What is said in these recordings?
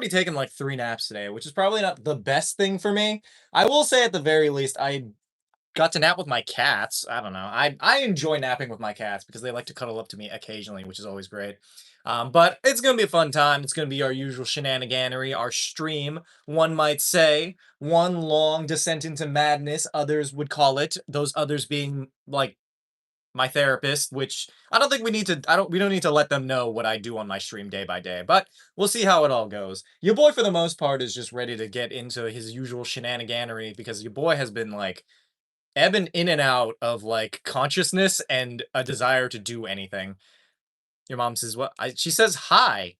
already taken like 3 naps today, which is probably not the best thing for me. I will say at the very least, I got to nap with my cats. I don't know. I enjoy napping with my cats because they like to cuddle up to me occasionally, which is always great. But it's gonna be a fun time. It's gonna be our usual shenaniganery, our stream, one might say, one long descent into madness. Others would call it. Those others being like my therapist, which I don't think we need to. We don't need to let them know what I do on my stream day by day. But we'll see how it all goes. Your boy, for the most part, is just ready to get into his usual shenaniganery because your boy has been like ebbing in and out of like consciousness and a desire to do anything. Your mom says what? She says hi.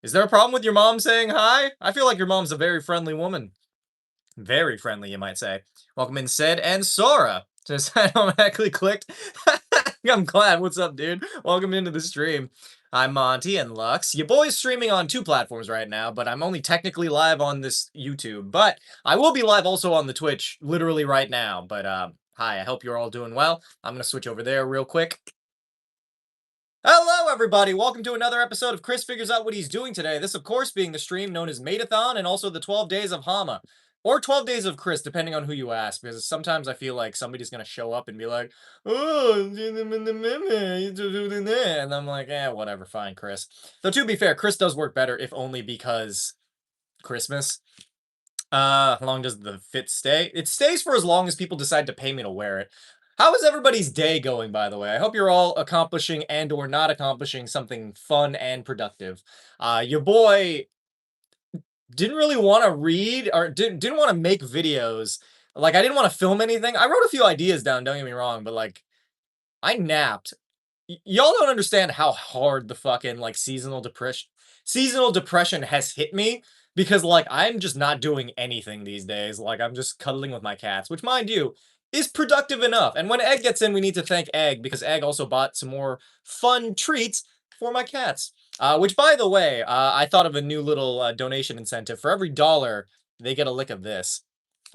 Is there a problem with your mom saying hi? I feel like your mom's a very friendly woman. Very friendly, you might say. Welcome in, Sid and Sora. Just automatically clicked. I'm glad. What's up, dude? Welcome into the stream. I'm Monty and Lux. Your boy's streaming on 2 platforms right now, but I'm only technically live on this YouTube. But I will be live also on the Twitch, literally right now. But hi, I hope you're all doing well. I'm gonna switch over there real quick. Hello, everybody. Welcome to another episode of Chris Figures Out What He's Doing Today. This, of course, being the stream known as Madathon and also the 12 Days of Hama. Or 12 Days of Chris, depending on who you ask, because sometimes I feel like somebody's going to show up and be like, oh, and I'm like, whatever, fine, Chris. Though, to be fair, Chris does work better, if only because Christmas. How long does the fit stay? It stays for as long as people decide to pay me to wear it. How is everybody's day going, by the way? I hope you're all accomplishing and or not accomplishing something fun and productive. Your boy didn't really want to read or didn't want to make videos. Like, I didn't want to film anything. I wrote a few ideas down, don't get me wrong, but like, I napped. Y'all don't understand how hard the fucking like seasonal depression has hit me because like I'm just not doing anything these days. Like I'm just cuddling with my cats, which mind you is productive enough. And when Egg gets in, we need to thank Egg because Egg also bought some more fun treats for my cats. Which, by the way, I thought of a new little donation incentive. For every dollar, they get a lick of this.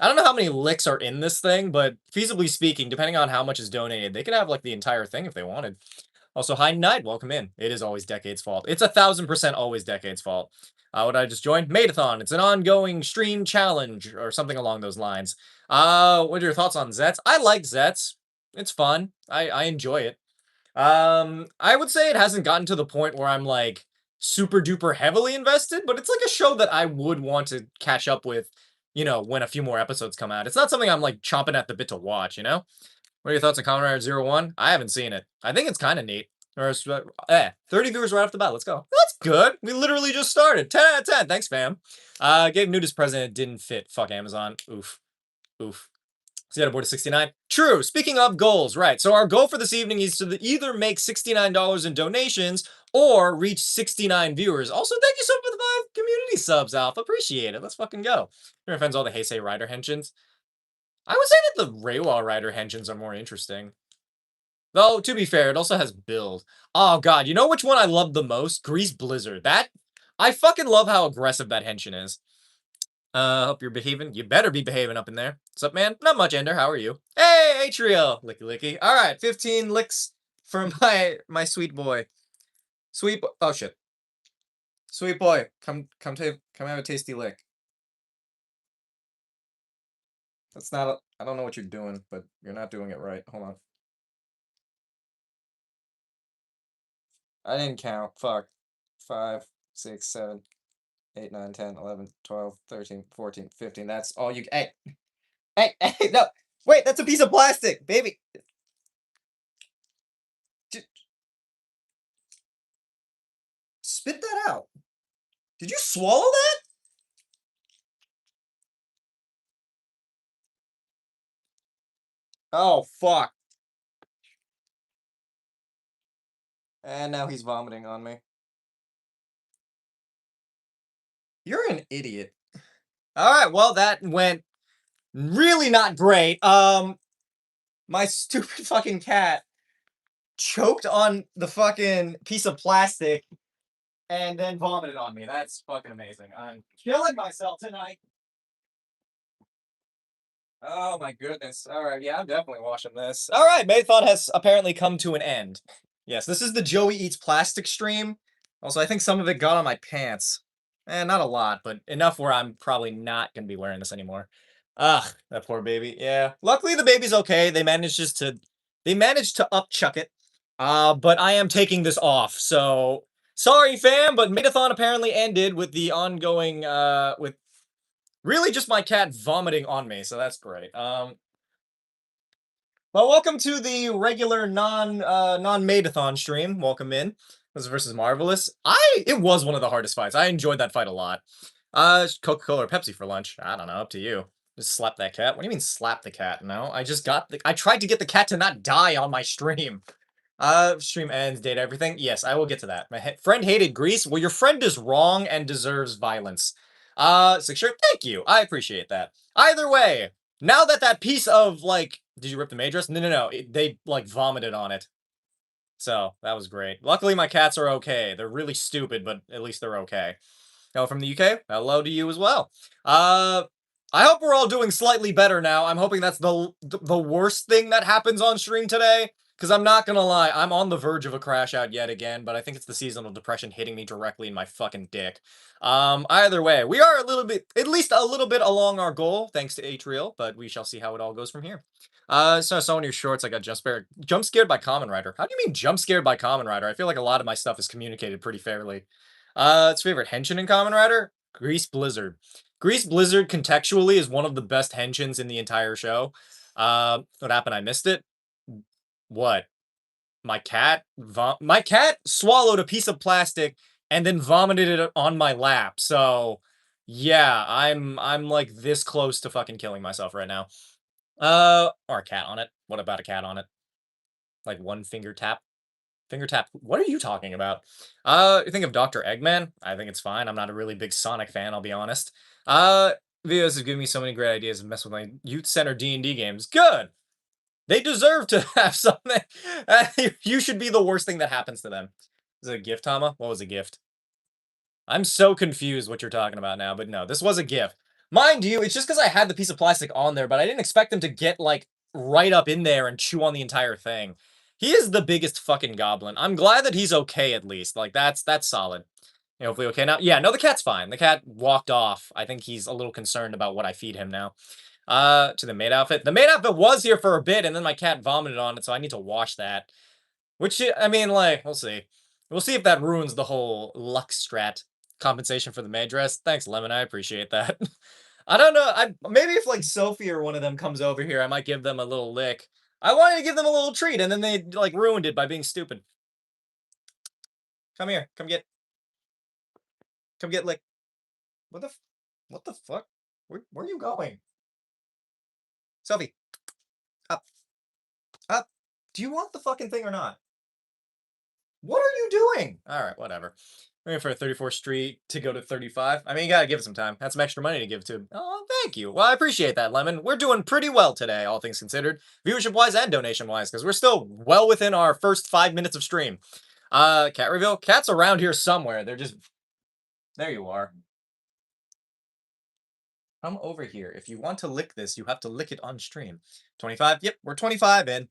I don't know how many licks are in this thing, but feasibly speaking, depending on how much is donated, they could have like the entire thing if they wanted. Also, hi Knight, welcome in. It is always Decade's fault. It's 1000% always Decade's fault. What I just joined? Madathon. It's an ongoing stream challenge or something along those lines. What are your thoughts on Zets? I like Zets. It's fun. I enjoy it. I would say it hasn't gotten to the point where I'm like super duper heavily invested, but it's like a show that I would want to catch up with, you know, when a few more episodes come out. It's not something I'm like chomping at the bit to watch, you know? What are your thoughts on Kamen Rider Zero One? I haven't seen it. I think it's kind of neat. 30 viewers right off the bat. Let's go. That's good. We literally just started. 10 out of 10. Thanks, fam. Gave nudist present. Didn't fit. Fuck Amazon. Oof. Oof. Seattle board to 69. True. Speaking of goals, right. So our goal for this evening is to either make $69 in donations or reach 69 viewers. Also, thank you so much for the 5 community subs, Alpha. Appreciate it. Let's fucking go. Your offends all the Heisei Rider henchins. I would say that the Reiwa Rider henchins are more interesting. Though, to be fair, it also has build. Oh god, you know which one I love the most? Grease Blizzard. I fucking love how aggressive that henshin is. Hope you're behaving. You better be behaving up in there. What's up, man? Not much, Ender. How are you? Hey, Atrio! Licky licky. Alright, 15 licks for my sweet boy. Oh shit. Sweet boy, come have a tasty lick. That's not I don't know what you're doing, but you're not doing it right. Hold on. I didn't count. Fuck. 5, 6, 7, 8, 9, 10, 11, 12, 13, 14, 15. That's all you. Hey. Hey, no. Wait, that's a piece of plastic, baby. Spit that out. Did you swallow that? Oh, fuck. And now he's vomiting on me. You're an idiot. Alright, well, that went really not great. My stupid fucking cat choked on the fucking piece of plastic and then vomited on me. That's fucking amazing. I'm killing myself tonight. Oh my goodness. Alright, yeah, I'm definitely watching this. Alright, Maython has apparently come to an end. Yes, this is the Joey Eats Plastic stream. Also, I think some of it got on my pants. Not a lot, but enough where I'm probably not gonna be wearing this anymore. Ugh, that poor baby. Yeah. Luckily the baby's okay. They managed to upchuck it. But I am taking this off. So sorry fam, but Matathon apparently ended with the ongoing with really just my cat vomiting on me, so that's great. Well, welcome to the regular non-Matathon stream. Welcome in. This is versus Marvelous. It was one of the hardest fights. I enjoyed that fight a lot. Coca-Cola or Pepsi for lunch. I don't know, up to you. Just slap that cat. What do you mean slap the cat? No, I tried to get the cat to not die on my stream. Stream ends, date everything. Yes, I will get to that. My friend hated Greece. Well, your friend is wrong and deserves violence. Six shirt, thank you. I appreciate that. Either way, now that that piece of, like, did you rip the maid dress? No, no, no. They, like, vomited on it. So, that was great. Luckily, my cats are okay. They're really stupid, but at least they're okay. Hello from the UK. Hello to you as well. I hope we're all doing slightly better now. I'm hoping that's the worst thing that happens on stream today. Because I'm not gonna lie, I'm on the verge of a crash out yet again, but I think it's the seasonal depression hitting me directly in my fucking dick. Either way, we are a little bit, at least a little bit along our goal, thanks to Atrial, but we shall see how it all goes from here. So I saw in your shorts, I got jump scared by Common Rider. How do you mean jump scared by Common Rider? I feel like a lot of my stuff is communicated pretty fairly. Its favorite henshin in Kamen Rider? Grease Blizzard. Grease Blizzard contextually is one of the best henshins in the entire show. What happened? I missed it. What? My cat swallowed a piece of plastic and then vomited it on my lap. So, yeah, I'm like this close to fucking killing myself right now. Or a cat on it. What about a cat on it? Like one finger tap. Finger tap. What are you talking about? You think of Dr. Eggman? I think it's fine. I'm not a really big Sonic fan, I'll be honest. Uh, Videos have given me so many great ideas and mess with my youth center D&D games. Good. They deserve to have something. You should be the worst thing that happens to them. Is it a gift, Tama? What was a gift? I'm so confused what you're talking about now, but no, this was a gift. Mind you, it's just because I had the piece of plastic on there, but I didn't expect them to get, like, right up in there and chew on the entire thing. He is the biggest fucking goblin. I'm glad that he's okay, at least. Like, that's solid. Hopefully okay now. Yeah, no, the cat's fine. The cat walked off. I think he's a little concerned about what I feed him now. To the maid outfit. The maid outfit was here for a bit, and then my cat vomited on it, so I need to wash that. Which, I mean, like, we'll see. We'll see if that ruins the whole luck strat. Compensation for the maid dress. Thanks, Lemon. I appreciate that. I don't know. Maybe if, like, Sophie or one of them comes over here, I might give them a little lick. I wanted to give them a little treat, and then they, like, ruined it by being stupid. Come here. Come get licked. What the fuck? Where are you going? Sophie, up. Up. Do you want the fucking thing or not? What are you doing? All right, whatever. We're waiting for 34th Street to go to 35. I mean, you gotta give it some time. That's some extra money to give to. Oh, thank you. Well, I appreciate that, Lemon. We're doing pretty well today, all things considered, viewership-wise and donation-wise, because we're still well within our first 5 minutes of stream. Cat reveal. Cat's around here somewhere. They're just. There you are. Come over here. If you want to lick this, you have to lick it on stream. 25. Yep, we're 25 in.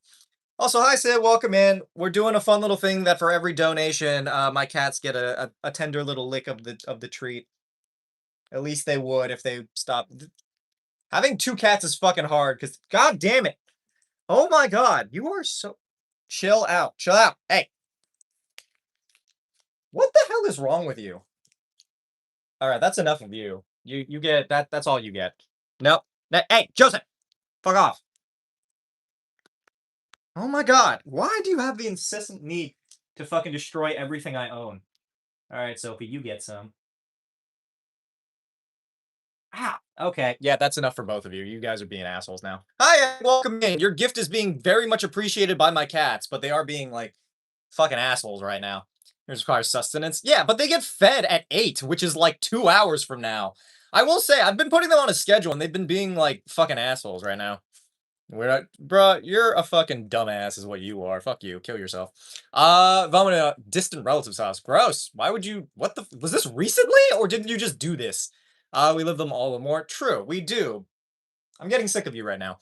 Also, hi Sid, welcome in. We're doing a fun little thing that for every donation, my cats get a tender little lick of the treat. At least they would if they stopped. Having two cats is fucking hard because god damn it. Oh my god, you are so chill out. Chill out. Hey. What the hell is wrong with you? Alright, that's enough of you. You get that's all you get. Nope. Hey, Joseph! Fuck off. Oh my god, why do you have the incessant need to fucking destroy everything I own? Alright, Sophie, you get some. Ah, okay. Yeah, that's enough for both of you. You guys are being assholes now. Hi, welcome in. Your gift is being very much appreciated by my cats, but they are being, like, fucking assholes right now. Here's requires sustenance. Yeah, but they get fed at 8, which is, like, 2 hours from now. I will say, I've been putting them on a schedule, and they've been being, like, fucking assholes right now. We're not, bruh, you're a fucking dumbass is what you are. Fuck you. Kill yourself. Vomit a distant relative's house. Gross. Why would you, was this recently, or didn't you just do this? We live them all more. True, we do. I'm getting sick of you right now.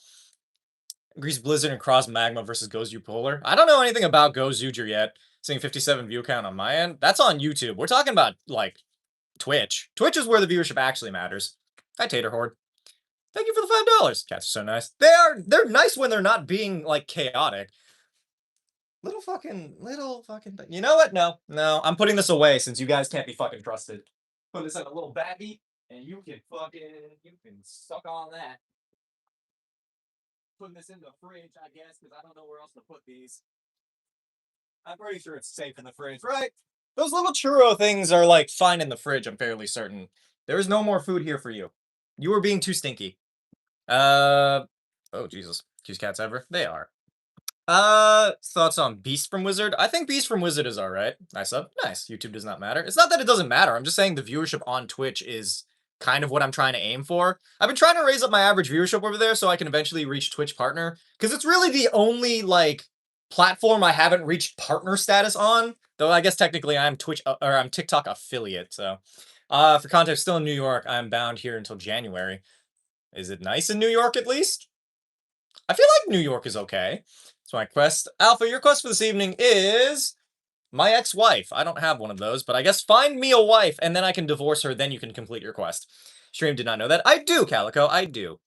Grease Blizzard and Cross Magma versus Gozu Polar. I don't know anything about Gozuger yet. Seeing 57 view count on my end. That's on YouTube. We're talking about, like, Twitch. Twitch is where the viewership actually matters. Hi, Tater Horde. Thank you for the $5. Cats are so nice. They're nice when they're not being like chaotic. Little fucking. You know what? No. I'm putting this away since you guys can't be fucking trusted. Put this in a little baggie, and you can suck on that. Putting this in the fridge, I guess, because I don't know where else to put these. I'm pretty sure it's safe in the fridge, right? Those little churro things are like fine in the fridge. I'm fairly certain. There is no more food here for you. You are being too stinky. Oh Jesus, cutest cats ever. They are. Thoughts on Beast from Wizard? I think Beast from Wizard is alright. Nice sub. Nice. YouTube does not matter. It's not that it doesn't matter. I'm just saying the viewership on Twitch is kind of what I'm trying to aim for. I've been trying to raise up my average viewership over there so I can eventually reach Twitch partner. Because it's really the only, like, platform I haven't reached partner status on. Though I guess technically I'm I'm TikTok affiliate, so. For context, still in New York. I'm bound here until January. Is it nice in New York at least? I feel like New York is okay. So my quest. Alpha, your quest for this evening is my ex-wife. I don't have one of those, but I guess find me a wife, and then I can divorce her, then you can complete your quest. Stream did not know that. I do, Calico, I do.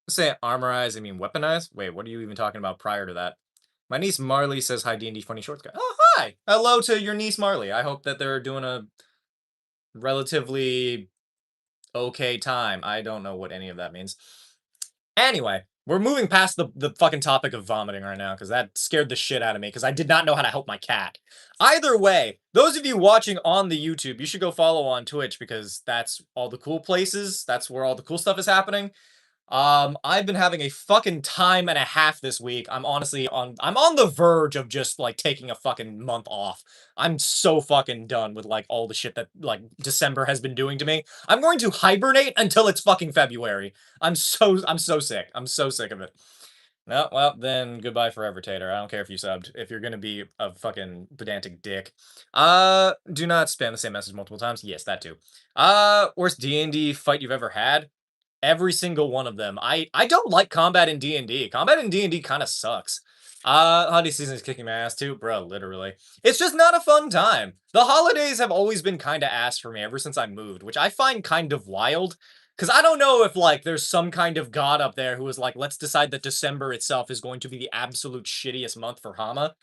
Say armorize, I mean weaponize? Wait, what are you even talking about prior to that? My niece Marley says hi, D&D funny shorts guy. Oh, hi! Hello to your niece Marley. I hope that they're doing a relatively okay time. I don't know what any of that means. Anyway, we're moving past the fucking topic of vomiting right now, because that scared the shit out of me, because I did not know how to help my cat. Either way, those of you watching on the YouTube, you should go follow on Twitch, because that's all the cool places. That's where all the cool stuff is happening. I've been having a fucking time and a half this week. I'm on the verge of just, like, taking a fucking month off. I'm so fucking done with, like, all the shit that, like, December has been doing to me. I'm going to hibernate until it's fucking February. I'm so sick. I'm so sick of it. No, well, then goodbye forever, Tater. I don't care if you subbed. If you're gonna be a fucking pedantic dick. Do not spam the same message multiple times. Yes, that too. Worst D&D fight you've ever had? Every single one of them. I don't like combat in D&D. Combat in D&D kind of sucks. Holiday season is kicking my ass too, bro, literally. It's just not a fun time. The holidays have always been kind of ass for me ever since I moved, which I find kind of wild. Because I don't know if, like, there's some kind of god up there who is like, let's decide that December itself is going to be the absolute shittiest month for Hama.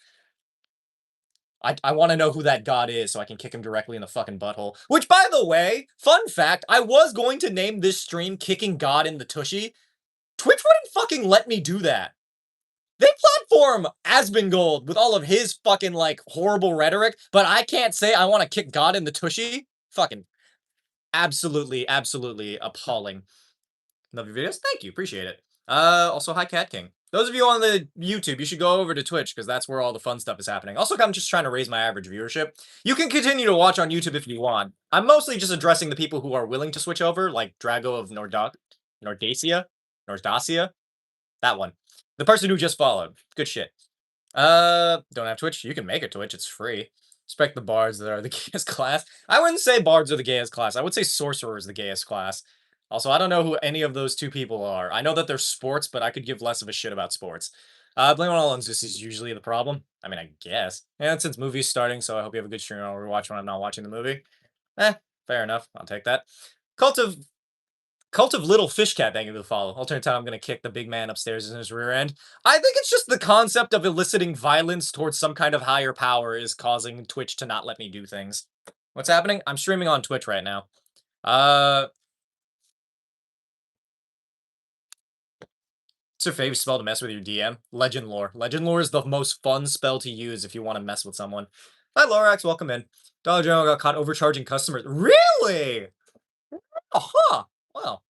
I want to know who that god is so I can kick him directly in the fucking butthole. Which, by the way, fun fact, I was going to name this stream Kicking God in the Tushy. Twitch wouldn't fucking let me do that. They platform Asmongold with all of his fucking, like, horrible rhetoric, but I can't say I want to kick God in the Tushy? Fucking absolutely appalling. Love your videos. Thank you. Appreciate it. Also, hi, Cat King. Those of you on the YouTube, you should go over to Twitch, because that's where all the fun stuff is happening. Also, I'm just trying to raise my average viewership. You can continue to watch on YouTube if you want. I'm mostly just addressing the people who are willing to switch over, like Drago of Nordacia? That one. The person who just followed. Good shit. Don't have Twitch? You can make a Twitch. It's free. Respect the bards that are the gayest class. I wouldn't say bards are the gayest class. I would say sorcerer is the gayest class. Also, I don't know who any of those two people are. I know that they're sports, but I could give less of a shit about sports. Blame on all ends. This is usually the problem. I mean, I guess. And since movie's starting, so I hope you have a good stream. I'll rewatch when I'm not watching the movie. Fair enough. I'll take that. Cult of Little Fish Cat, thank you for the follow. Alternate time, I'm gonna kick the big man upstairs in his rear end. I think it's just the concept of eliciting violence towards some kind of higher power is causing Twitch to not let me do things. What's happening? I'm streaming on Twitch right now. What's your favorite spell to mess with your DM? Legend Lore. Legend Lore is the most fun spell to use if you want to mess with someone. Hi, Lorax. Welcome in. Dollar General got caught overcharging customers. Really? Huh. Well,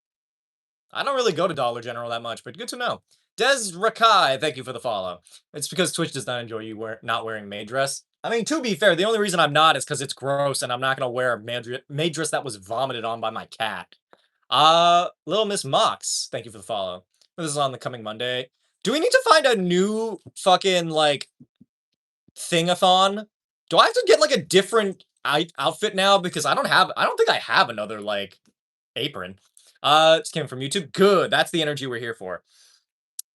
I don't really go to Dollar General that much, but good to know. Des Rakai, thank you for the follow. It's because Twitch does not enjoy you not wearing maid dress. I mean, to be fair, the only reason I'm not is because it's gross, and I'm not going to wear a maid dress that was vomited on by my cat. Little Miss Mox, thank you for the follow. This is on the coming Monday. Do we need to find a new fucking, like, thing-a-thon? Do I have to get, like, a different outfit now? Because I don't think I have another, like, apron. This came from YouTube. Good. That's the energy we're here for.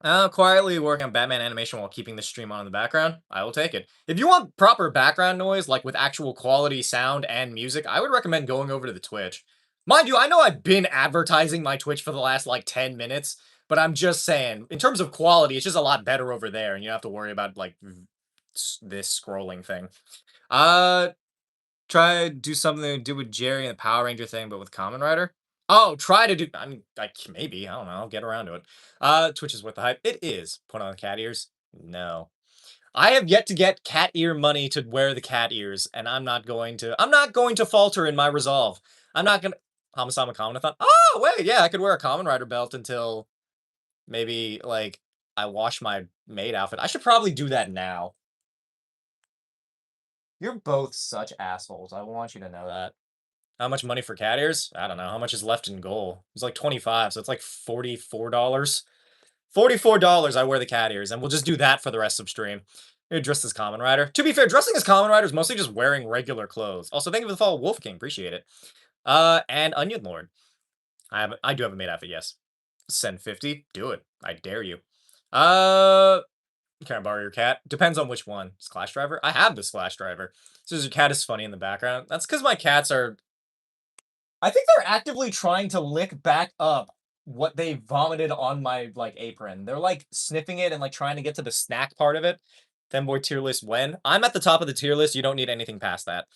Quietly working on Batman animation while keeping the stream on in the background. I will take it. If you want proper background noise, like with actual quality sound and music, I would recommend going over to the Twitch. Mind you, I know I've been advertising my Twitch for the last like 10 minutes, but I'm just saying, in terms of quality, it's just a lot better over there, and you don't have to worry about like this scrolling thing. Uh, Try to do something to do with Jerry and the Power Ranger thing, but with Common Rider. Oh, try to do. I mean, like maybe I don't know. I'll get around to it. Twitch is worth the hype. It is. Put on cat ears. No, I have yet to get cat ear money to wear the cat ears, and I'm not going to. I'm not going to falter in my resolve. I'm not gonna. Hamasamakun. I thought. Oh wait, yeah, I could wear a Common Rider belt until maybe like I wash my maid outfit. I should probably do that now. You're both such assholes. I want you to know that. How much money for cat ears? I don't know. How much is left in goal? It's like 25, so it's like $44. $44, I wear the cat ears, and we'll just do that for the rest of stream. You're dressed as Common Rider. To be fair, dressing as Common Rider is mostly just wearing regular clothes. Also, thank you for the follow, Wolf King. Appreciate it. And Onion Lord. I do have a maid outfit, yes. Send 50. Do it. I dare you. Can I borrow your cat? Depends on which one. Splash Driver? I have the Splash Driver. So your cat is funny in the background. That's because my cats are I think they're actively trying to lick back up what they vomited on my like apron. They're like sniffing it and like trying to get to the snack part of it. Femboy tier list when? I'm at the top of the tier list. You don't need anything past that.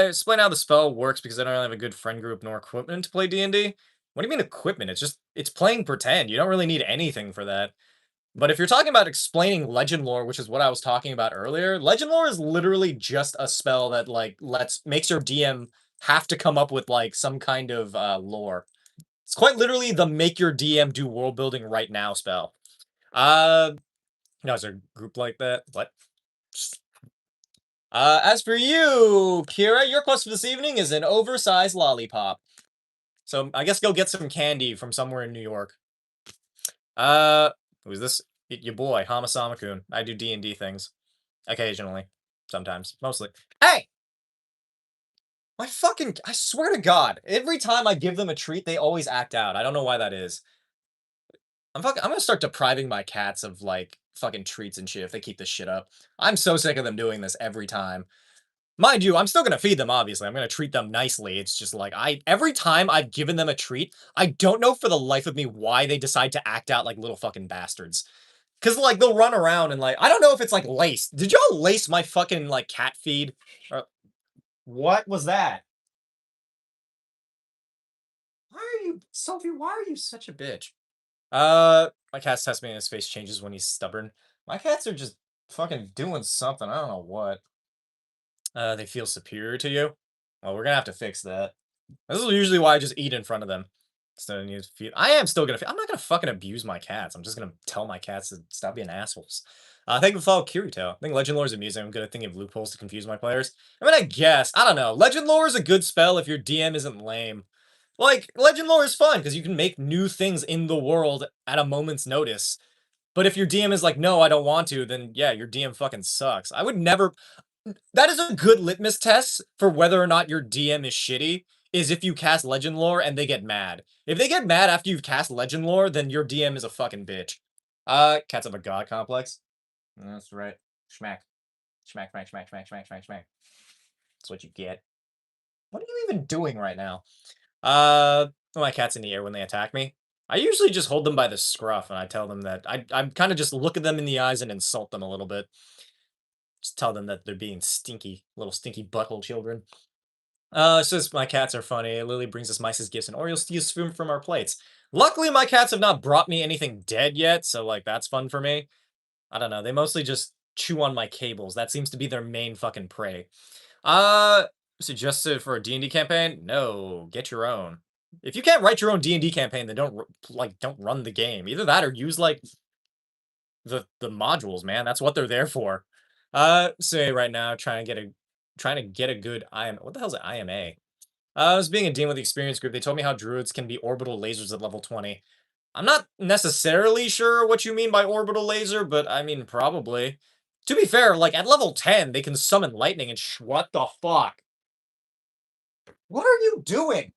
Explain how the spell works because I don't really have a good friend group nor equipment to play D&D. What do you mean equipment? It's playing pretend. You don't really need anything for that. But if you're talking about explaining legend lore, which is what I was talking about earlier, legend lore is literally just a spell that like makes your DM have to come up with like some kind of lore. It's quite literally the make your DM do world building right now spell. No, is there a group like that? What? As for you, Kira, your quest for this evening is an oversized lollipop. So I guess go get some candy from somewhere in New York. Uh, who's this? Your boy, Hamasamakun. I do D&D things. Occasionally. Sometimes. Mostly. Hey! I swear to God, every time I give them a treat, they always act out. I don't know why that is. I'm gonna start depriving my cats of, like, fucking treats and shit if they keep this shit up. I'm so sick of them doing this every time. Mind you, I'm still gonna feed them, obviously. I'm gonna treat them nicely. It's just like, every time I've given them a treat, I don't know for the life of me why they decide to act out like little fucking bastards. Cause like they'll run around and like I don't know if it's like lace. Did y'all lace my fucking like cat feed? What was that? Why are you, Sophie? Why are you such a bitch? My cat's test me and his face changes when he's stubborn. My cats are just fucking doing something. I don't know what. They feel superior to you. Well, we're gonna have to fix that. This is usually why I just eat in front of them. So you feed. I am still gonna. I'm not gonna fucking abuse my cats. I'm just gonna tell my cats to stop being assholes. Thank you for follow Kirito. I think Legend Lore is amusing. I'm good at thinking of loopholes to confuse my players. I mean, I guess I don't know. Legend Lore is a good spell if your DM isn't lame. Like Legend Lore is fun because you can make new things in the world at a moment's notice. But if your DM is like, no, I don't want to, then yeah, your DM fucking sucks. I would never. That is a good litmus test for whether or not your DM is shitty, is if you cast Legend Lore and they get mad. If they get mad after you've cast Legend Lore, then your DM is a fucking bitch. Cats have a god complex. That's right. Schmack. Schmack, schmack, schmack, schmack, schmack, schmack, schmack. That's what you get. What are you even doing right now? My cat's in the air when they attack me. I usually just hold them by the scruff and I tell them that I kind of just look at them in the eyes and insult them a little bit. Just tell them that they're being stinky, little stinky butthole children. It says my cats are funny. Lily brings us mice's gifts and Oreo steals food from our plates. Luckily, my cats have not brought me anything dead yet, so like that's fun for me. I don't know. They mostly just chew on my cables. That seems to be their main fucking prey. Uh, Suggested for a D&D campaign? No, get your own. If you can't write your own D&D campaign, then don't run the game. Either that or use like the modules, man. That's what they're there for. Say right now, trying to get a good IM. What the hell's an IMA? I was being a dean with the experience group. They told me how druids can be orbital lasers at level 20. I'm not necessarily sure what you mean by orbital laser, but I mean probably. To be fair, like at level 10, they can summon lightning and what the fuck? What are you doing?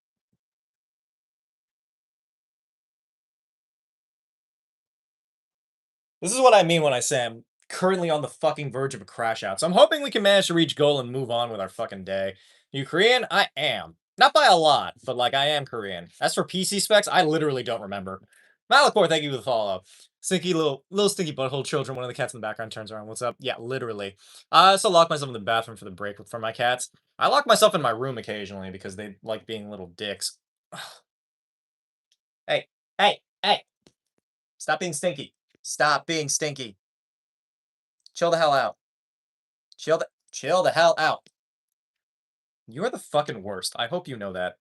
This is what I mean when I say I'm currently on the fucking verge of a crash out. So I'm hoping we can manage to reach goal and move on with our fucking day. You Korean? I am. Not by a lot, but like I am Korean. As for PC specs, I literally don't remember. Malachor, thank you for the follow. Stinky little stinky butthole children. One of the cats in the background turns around. What's up? Yeah, literally. I also lock myself in the bathroom for the break for my cats. I lock myself in my room occasionally because they like being little dicks. Hey, hey! Stop being stinky. Stop being stinky. Chill the hell out. Chill the hell out. You're the fucking worst. I hope you know that.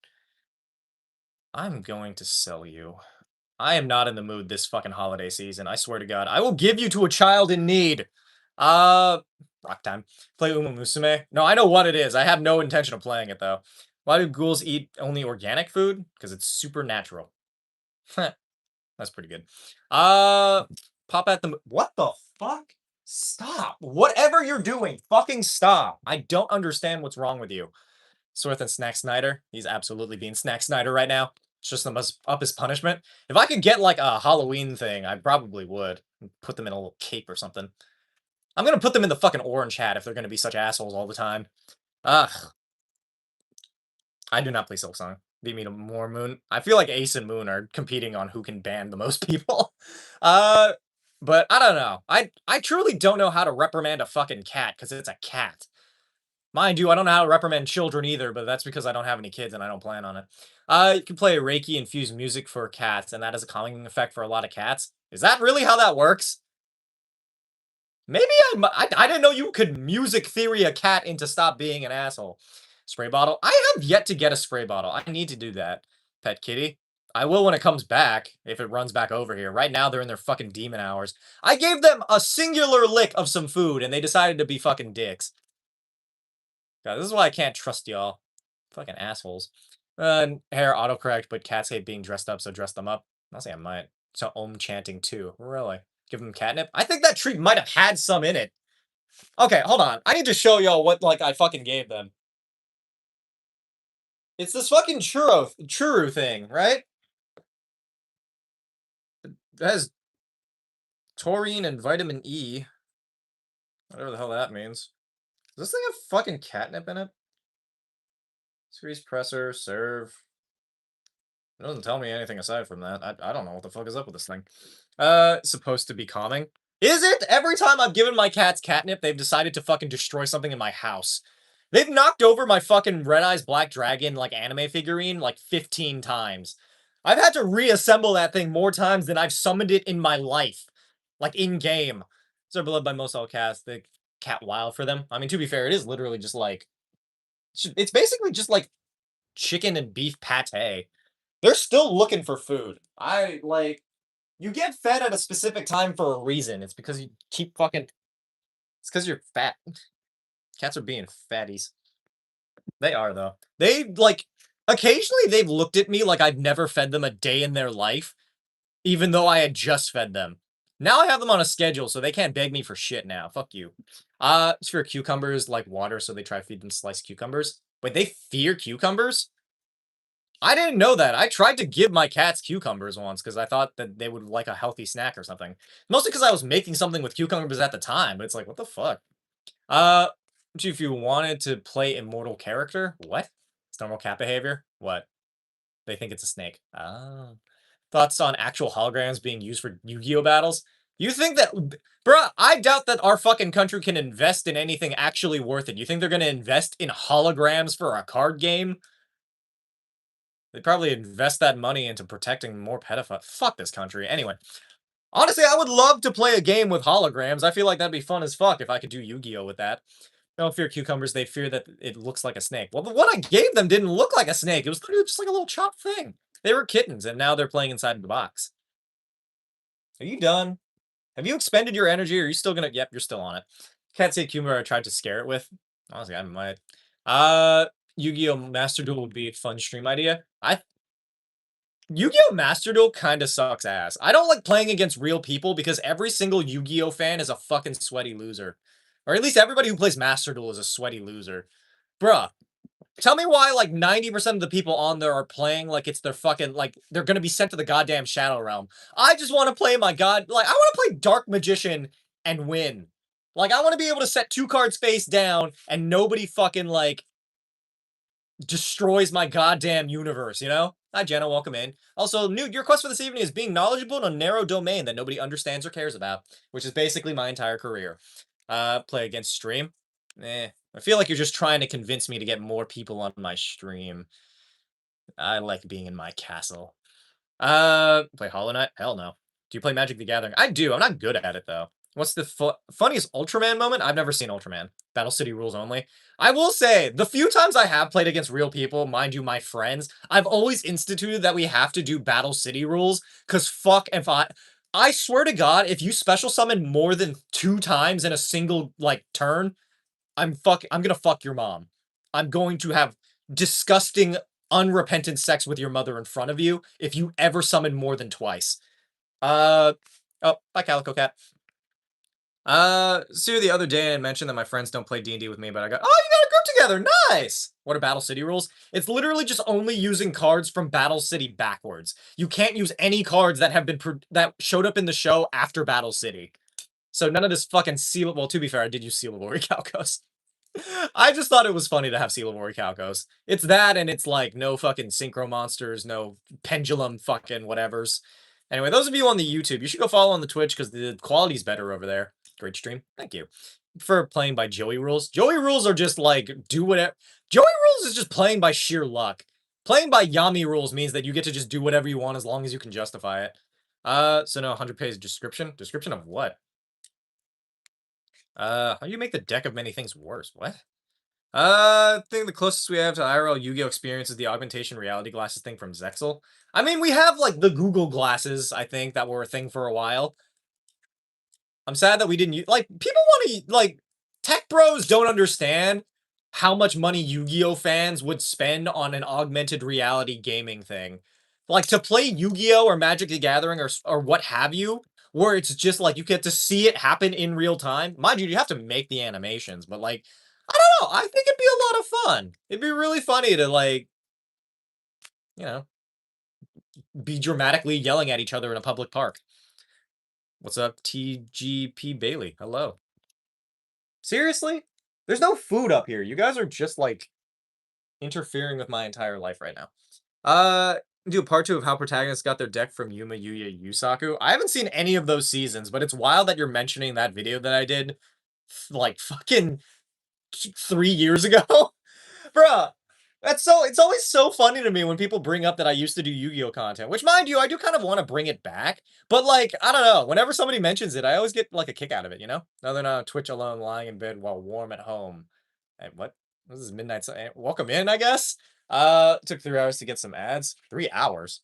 I'm going to sell you. I am not in the mood this fucking holiday season. I swear to God. I will give you to a child in need. Uh, rock time. Play Uma Musume? No, I know what it is. I have no intention of playing it, though. Why do ghouls eat only organic food? Because it's supernatural. That's pretty good. Pop at the... What the fuck? Stop. Whatever you're doing, fucking stop. I don't understand what's wrong with you. Swarth and Snack Snyder. He's absolutely being Snack Snyder right now. It's just the most up his punishment. If I could get like a Halloween thing, I probably would. Put them in a little cape or something. I'm gonna put them in the fucking orange hat if they're gonna be such assholes all the time. Ugh. I do not play Silk Song. Beat me to more Moon. I feel like Ace and Moon are competing on who can ban the most people. But I don't know. I truly don't know how to reprimand a fucking cat because it's a cat. Mind you, I don't know how to reprimand children either, but that's because I don't have any kids and I don't plan on it. You can play Reiki-infused music for cats, and that has a calming effect for a lot of cats. Is that really how that works? Maybe I didn't know you could music theory a cat into stop being an asshole. Spray bottle? I have yet to get a spray bottle. I need to do that. Pet kitty? I will when it comes back, if it runs back over here. Right now, they're in their fucking demon hours. I gave them a singular lick of some food, and they decided to be fucking dicks. God, this is why I can't trust y'all. Fucking assholes. Hair autocorrect, but cats hate being dressed up, so dress them up. I'll say I might. So chanting too. Really? Give them catnip? I think that treat might have had some in it. Okay, hold on. I need to show y'all what, like, I fucking gave them. It's this fucking churro thing, right? It has taurine and vitamin E. Whatever the hell that means. Does this thing have fucking catnip in it? Squeeze presser, serve. It doesn't tell me anything aside from that. I don't know what the fuck is up with this thing. Supposed to be calming. Is it? Every time I've given my cats catnip, they've decided to fucking destroy something in my house. They've knocked over my fucking Red Eyes Black Dragon, like, anime figurine, like, 15 times. I've had to reassemble that thing more times than I've summoned it in my life. Like, in-game. So beloved by most all cats. The cat wild for them. I mean, to be fair, it is literally just, like... It's basically just, like, chicken and beef pate. They're still looking for food. You get fed at a specific time for a reason. It's because you keep fucking... It's because you're fat. Cats are being fatties. They are, though. They, like... Occasionally, they've looked at me like I've never fed them a day in their life, even though I had just fed them. Now I have them on a schedule, so they can't beg me for shit now. Fuck you. Sphere cucumbers like water, so they try to feed them sliced cucumbers. Wait, they fear cucumbers? I didn't know that. I tried to give my cats cucumbers once because I thought that they would like a healthy snack or something. Mostly because I was making something with cucumbers at the time, but it's like, what the fuck? If you wanted to play immortal character, what? It's normal cat behavior? What? They think it's a snake. Oh. Thoughts on actual holograms being used for Yu-Gi-Oh battles? You think that... Bruh, I doubt that our fucking country can invest in anything actually worth it. You think they're gonna invest in holograms for a card game? They'd probably invest that money into protecting more pedophiles. Fuck this country. Anyway. Honestly, I would love to play a game with holograms. I feel like that'd be fun as fuck if I could do Yu-Gi-Oh with that. They don't fear cucumbers. They fear that it looks like a snake. Well, the one I gave them didn't look like a snake. It was literally just like a little chopped thing. They were kittens, and now they're playing inside the box. Are you done? Have you expended your energy, or are you still gonna... Yep, you're still on it. Can't say cucumber I tried to scare it with. Honestly, I might. Yu-Gi-Oh! Master Duel would be a fun stream idea. Yu-Gi-Oh! Master Duel kind of sucks ass. I don't like playing against real people because every single Yu-Gi-Oh! Fan is a fucking sweaty loser. Or at least everybody who plays Master Duel is a sweaty loser. Bruh. Tell me why like 90% of the people on there are playing like it's their fucking like they're gonna be sent to the goddamn Shadow Realm. I just want to play my god like I want to play Dark Magician and win. Like I want to be able to set 2 cards face down and nobody fucking like destroys my goddamn universe, you know? Hi Jenna, welcome in. Also, Newt, your quest for this evening is being knowledgeable in a narrow domain that nobody understands or cares about, which is basically my entire career. Play against stream. I feel like you're just trying to convince me to get more people on my stream. I like being in my castle. Play Hollow Knight? Hell no. Do you play Magic the Gathering? I do. I'm not good at it though. What's the funniest Ultraman moment? I've never seen Ultraman. Battle City rules only. I will say, the few times I have played against real people, mind you, my friends, I've always instituted that we have to do Battle City rules, because fuck if I swear to God, if you special summon more than 2 times in a single, like, turn, I'm gonna fuck your mom. I'm going to have disgusting, unrepentant sex with your mother in front of you if you ever summon more than twice. Oh, bye, Calico Cat. Sue the other day I mentioned that my friends don't play D&D with me, but I got, oh, you got a group together, nice! What are Battle City rules? It's literally just only using cards from Battle City backwards. You can't use any cards that have been, that showed up in the show after Battle City. So none of this fucking sealable, well, to be fair, I did use sealable recalcos. I just thought it was funny to have sealable recalcos. It's that, and it's like no fucking synchro monsters, no pendulum fucking whatevers. Anyway, those of you on the YouTube, you should go follow on the Twitch because the quality's better over there. Great stream. Thank you. For playing by Joey rules. Joey rules are just like, do whatever. Joey rules is just playing by sheer luck. Playing by Yami rules means that you get to just do whatever you want as long as you can justify it. So no, 100 page description? Description of what? How do you make the deck of many things worse? What? I think the closest we have to IRL Yu-Gi-Oh experience is the augmentation reality glasses thing from Zexal. I mean, we have like the Google glasses, I think, that were a thing for a while. I'm sad that we didn't use, like, people want to, like, tech bros don't understand how much money Yu-Gi-Oh fans would spend on an augmented reality gaming thing. Like, to play Yu-Gi-Oh or Magic the Gathering or what have you, where it's just like you get to see it happen in real time. Mind you, you have to make the animations, but like, I don't know. I think it'd be a lot of fun. It'd be really funny to like, you know, be dramatically yelling at each other in a public park. What's up, TGP Bailey? Hello. Seriously? There's no food up here. You guys are just like interfering with my entire life right now. Do a part 2 of how protagonists got their deck from Yuma Yuya Yusaku. I haven't seen any of those seasons, but it's wild that you're mentioning that video that I did like fucking 3 years ago. Bruh. It's always so funny to me when people bring up that I used to do Yu-Gi-Oh content, which mind you, I do kind of want to bring it back, but like, I don't know, whenever somebody mentions it, I always get like a kick out of it, you know? No, they're not on Twitch alone, lying in bed while warm at home. Hey, what? This is midnight, welcome in, I guess? Took 3 hours to get some ads. 3 hours?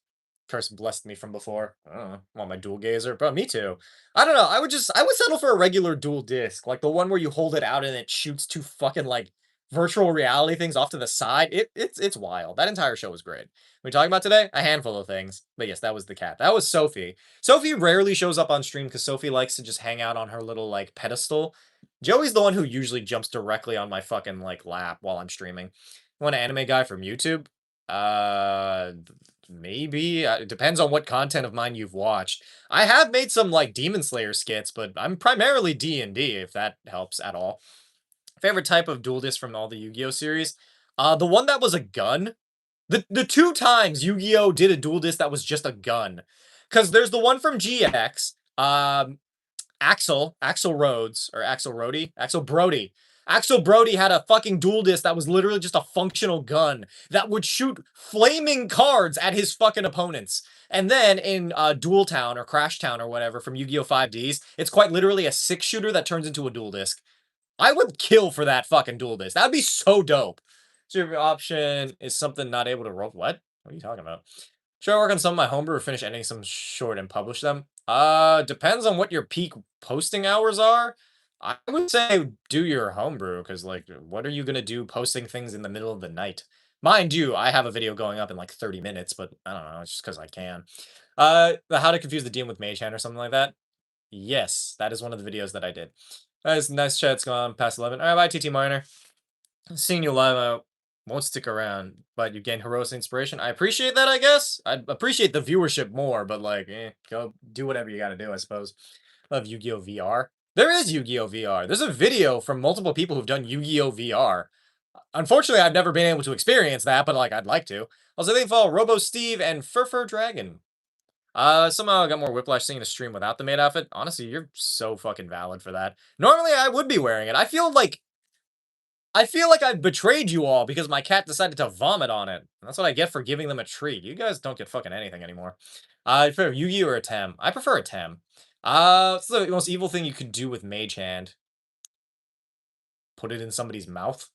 Curse blessed me from before. I don't know. Want my dual gazer? But me too. I don't know. I would settle for a regular dual disc, like the one where you hold it out and it shoots 2 fucking like virtual reality things off to the side. It's wild. That entire show was great. We talking about today? A handful of things. But yes, that was the cat. That was Sophie. Sophie rarely shows up on stream because Sophie likes to just hang out on her little like pedestal. Joey's the one who usually jumps directly on my fucking like lap while I'm streaming. You want an anime guy from YouTube? Maybe. It depends on what content of mine you've watched. I have made some like Demon Slayer skits, but I'm primarily D&D, if that helps at all. Favorite type of duel disc from all the Yu-Gi-Oh series? The one that was a gun. The 2 times Yu-Gi-Oh did a duel disc that was just a gun. Because there's the one from GX, Axel Rhodes, or Axel Rhodey? Axel Brody. Axel Brody had a fucking duel disc that was literally just a functional gun that would shoot flaming cards at his fucking opponents. And then in Duel Town or Crash Town or whatever from Yu-Gi-Oh! 5Ds, it's quite literally a 6-shooter that turns into a duel disc. I would kill for that fucking duel disc. That'd be so dope. So your option is something not able to roll. What? What are you talking about? Should I work on some of my homebrew or finish editing some short and publish them? Depends on what your peak posting hours are. I would say do your homebrew, because, like, what are you gonna do posting things in the middle of the night? Mind you, I have a video going up in, like, 30 minutes, but I don't know, it's just because I can. The how to confuse the DM with Mage Hand or something like that? Yes, that is one of the videos that I did. Nice chat's gone past 11. All right, bye, TT Minor. Seeing you live. Won't stick around, but you gain heroic inspiration. I appreciate that, I guess. I appreciate the viewership more, but like, go do whatever you gotta do, I suppose. Love Yu-Gi-Oh! VR. There is Yu-Gi-Oh! VR. There's a video from multiple people who've done Yu-Gi-Oh! VR. Unfortunately, I've never been able to experience that, but like, I'd like to. Also, they follow Robo Steve and Furfur Dragon. Somehow I got more whiplash seeing a stream without the maid outfit. Honestly, you're so fucking valid for that. Normally, I would be wearing it. I feel like I've betrayed you all because my cat decided to vomit on it. And that's what I get for giving them a treat. You guys don't get fucking anything anymore. You prefer Yu-Gi or a Tem? I prefer a Tem. What's the most evil thing you could do with Mage Hand? Put it in somebody's mouth?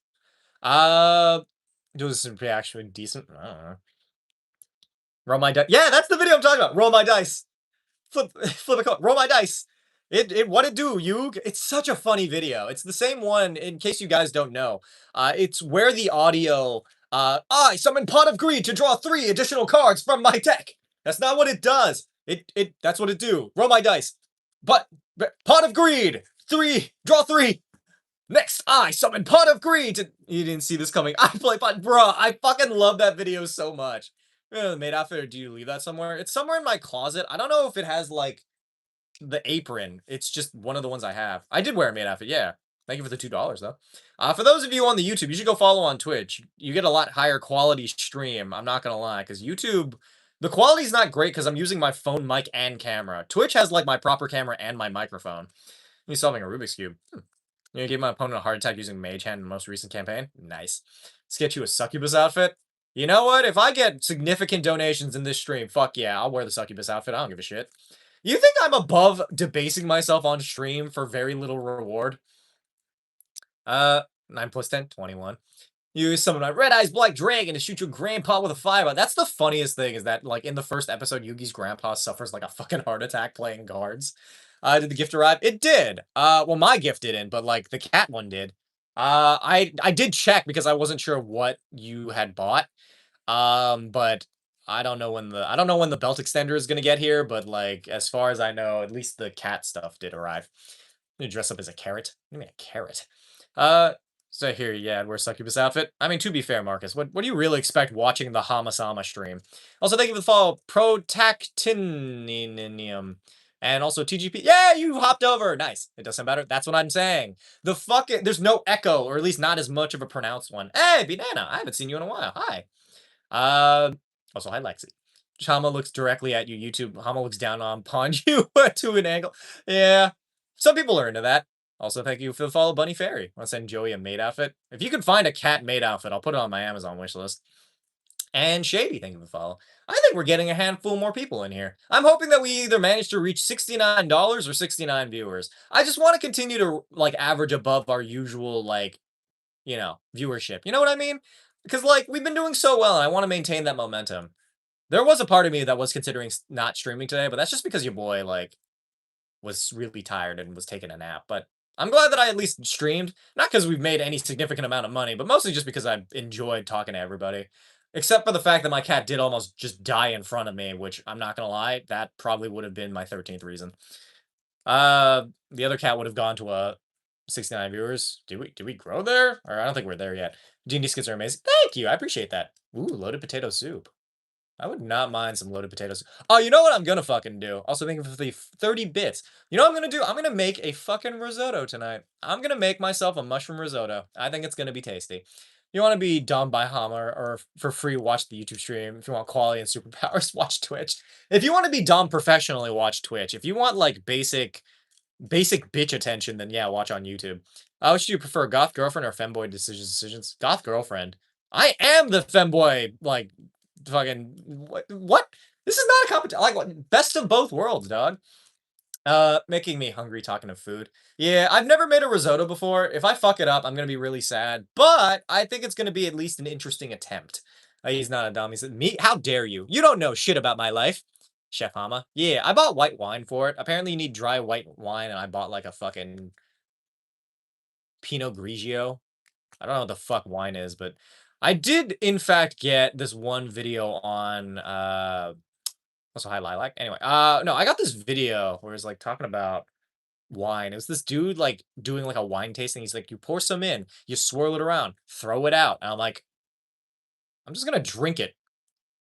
Uh, do this actually decent. I don't know. Roll my dice. Yeah, that's the video I'm talking about. Roll my dice. Flip, flip a coin. Roll my dice. What it do, you? It's such a funny video. It's the same one, in case you guys don't know. It's where the audio, I summon Pot of Greed to draw 3 additional cards from my deck. That's not what it does. That's what it do. Roll my dice. But, Pot of Greed, 3, draw 3. Next, I summon Pot of Greed to... You didn't see this coming. I play Pot... Bruh, I fucking love that video so much. Made outfit, or do you leave that somewhere? It's somewhere in my closet. I don't know if it has, like, the apron. It's just one of the ones I have. I did wear a maid outfit, yeah. Thank you for the $2, though. For those of you on the YouTube, you should go follow on Twitch. You get a lot higher quality stream, I'm not gonna lie, because YouTube... The quality's not great because I'm using my phone mic and camera. Twitch has, like, my proper camera and my microphone. Me solving a Rubik's Cube. You gave my opponent a heart attack using Mage Hand in the most recent campaign? Nice. Let's get you a succubus outfit. You know what? If I get significant donations in this stream, fuck yeah, I'll wear the succubus outfit. I don't give a shit. You think I'm above debasing myself on stream for very little reward? 9 plus 10, 21. You summon my Red Eyes Black Dragon to shoot your grandpa with a fireball. That's the funniest thing, is that, like, in the first episode, Yugi's grandpa suffers, like, a fucking heart attack playing cards. Did the gift arrive? It did. Well, my gift didn't, but, like, the cat one did. I did check because I wasn't sure what you had bought. But I don't know when the belt extender is gonna get here, but, like, as far as I know, at least the cat stuff did arrive. You dress up as a carrot? What do you mean a carrot? Uh, so here, yeah, I'd wear succubus outfit. I mean, to be fair, Marcus, what do you really expect watching the Hamasama stream? Also, thank you for the follow, Protactinium. And also TGP. Yeah, you hopped over. Nice. It does sound better. That's what I'm saying. There's no echo, or at least not as much of a pronounced one. Hey, Banana, I haven't seen you in a while. Hi. Also, hi, Lexi. Hama looks directly at you. YouTube. Hama looks down upon you to an angle. Yeah. Some people are into that. Also, thank you for the follow, Bunny Fairy. Want to send Joey a maid outfit? If you can find a cat maid outfit, I'll put it on my Amazon wish list. And Shady, thank you for the follow. I think we're getting a handful more people in here. I'm hoping that we either manage to reach $69 or 69 viewers. I just want to continue to, like, average above our usual, like, viewership. You know what I mean? Because, like, we've been doing so well, and I want to maintain that momentum. There was a part of me that was considering not streaming today, but that's just because your boy, like, was really tired and was taking a nap. But I'm glad that I at least streamed. Not because we've made any significant amount of money, but mostly just because I enjoyed talking to everybody. Except for the fact that my cat did almost just die in front of me, which, I'm not gonna lie, that probably would have been my 13th reason. The other cat would have gone to a 69 viewers. Did we grow there? Or I don't think we're there yet. D&D skits are amazing. Thank you. I appreciate that. Ooh, loaded potato soup. I would not mind some loaded potatoes. Oh, you know what I'm gonna fucking do? Also, thank you for the 30 bits. You know what I'm gonna do? I'm gonna make a fucking risotto tonight. I'm gonna make myself a mushroom risotto. I think it's gonna be tasty. You want to be dumb by Hammer, or for free, watch the YouTube stream. If you want quality and superpowers, watch Twitch. If you want to be dumb professionally, watch Twitch. If you want, like, basic bitch attention, then yeah, watch on YouTube. Which do you prefer, goth girlfriend or femboy decisions? Goth girlfriend. I am the femboy, like, fucking, what? This is not a competition. Like, what? Best of both worlds, dog. Making me hungry talking of food. Yeah, I've never made a risotto before. If I fuck it up, I'm gonna be really sad. But I think it's gonna be at least an interesting attempt. He's not a dumb. He said, me? How dare you? You don't know shit about my life. Chef Hama. Yeah, I bought white wine for it. Apparently you need dry white wine, and I bought, like, a fucking Pinot Grigio. I don't know what the fuck wine is, but I did, in fact, get this one video on, also, hi, Lilac. Anyway, no, I got this video where it's, like, talking about wine. It was this dude, like, doing, like, a wine tasting. He's like, you pour some in, you swirl it around, throw it out. And I'm like, I'm just gonna drink it.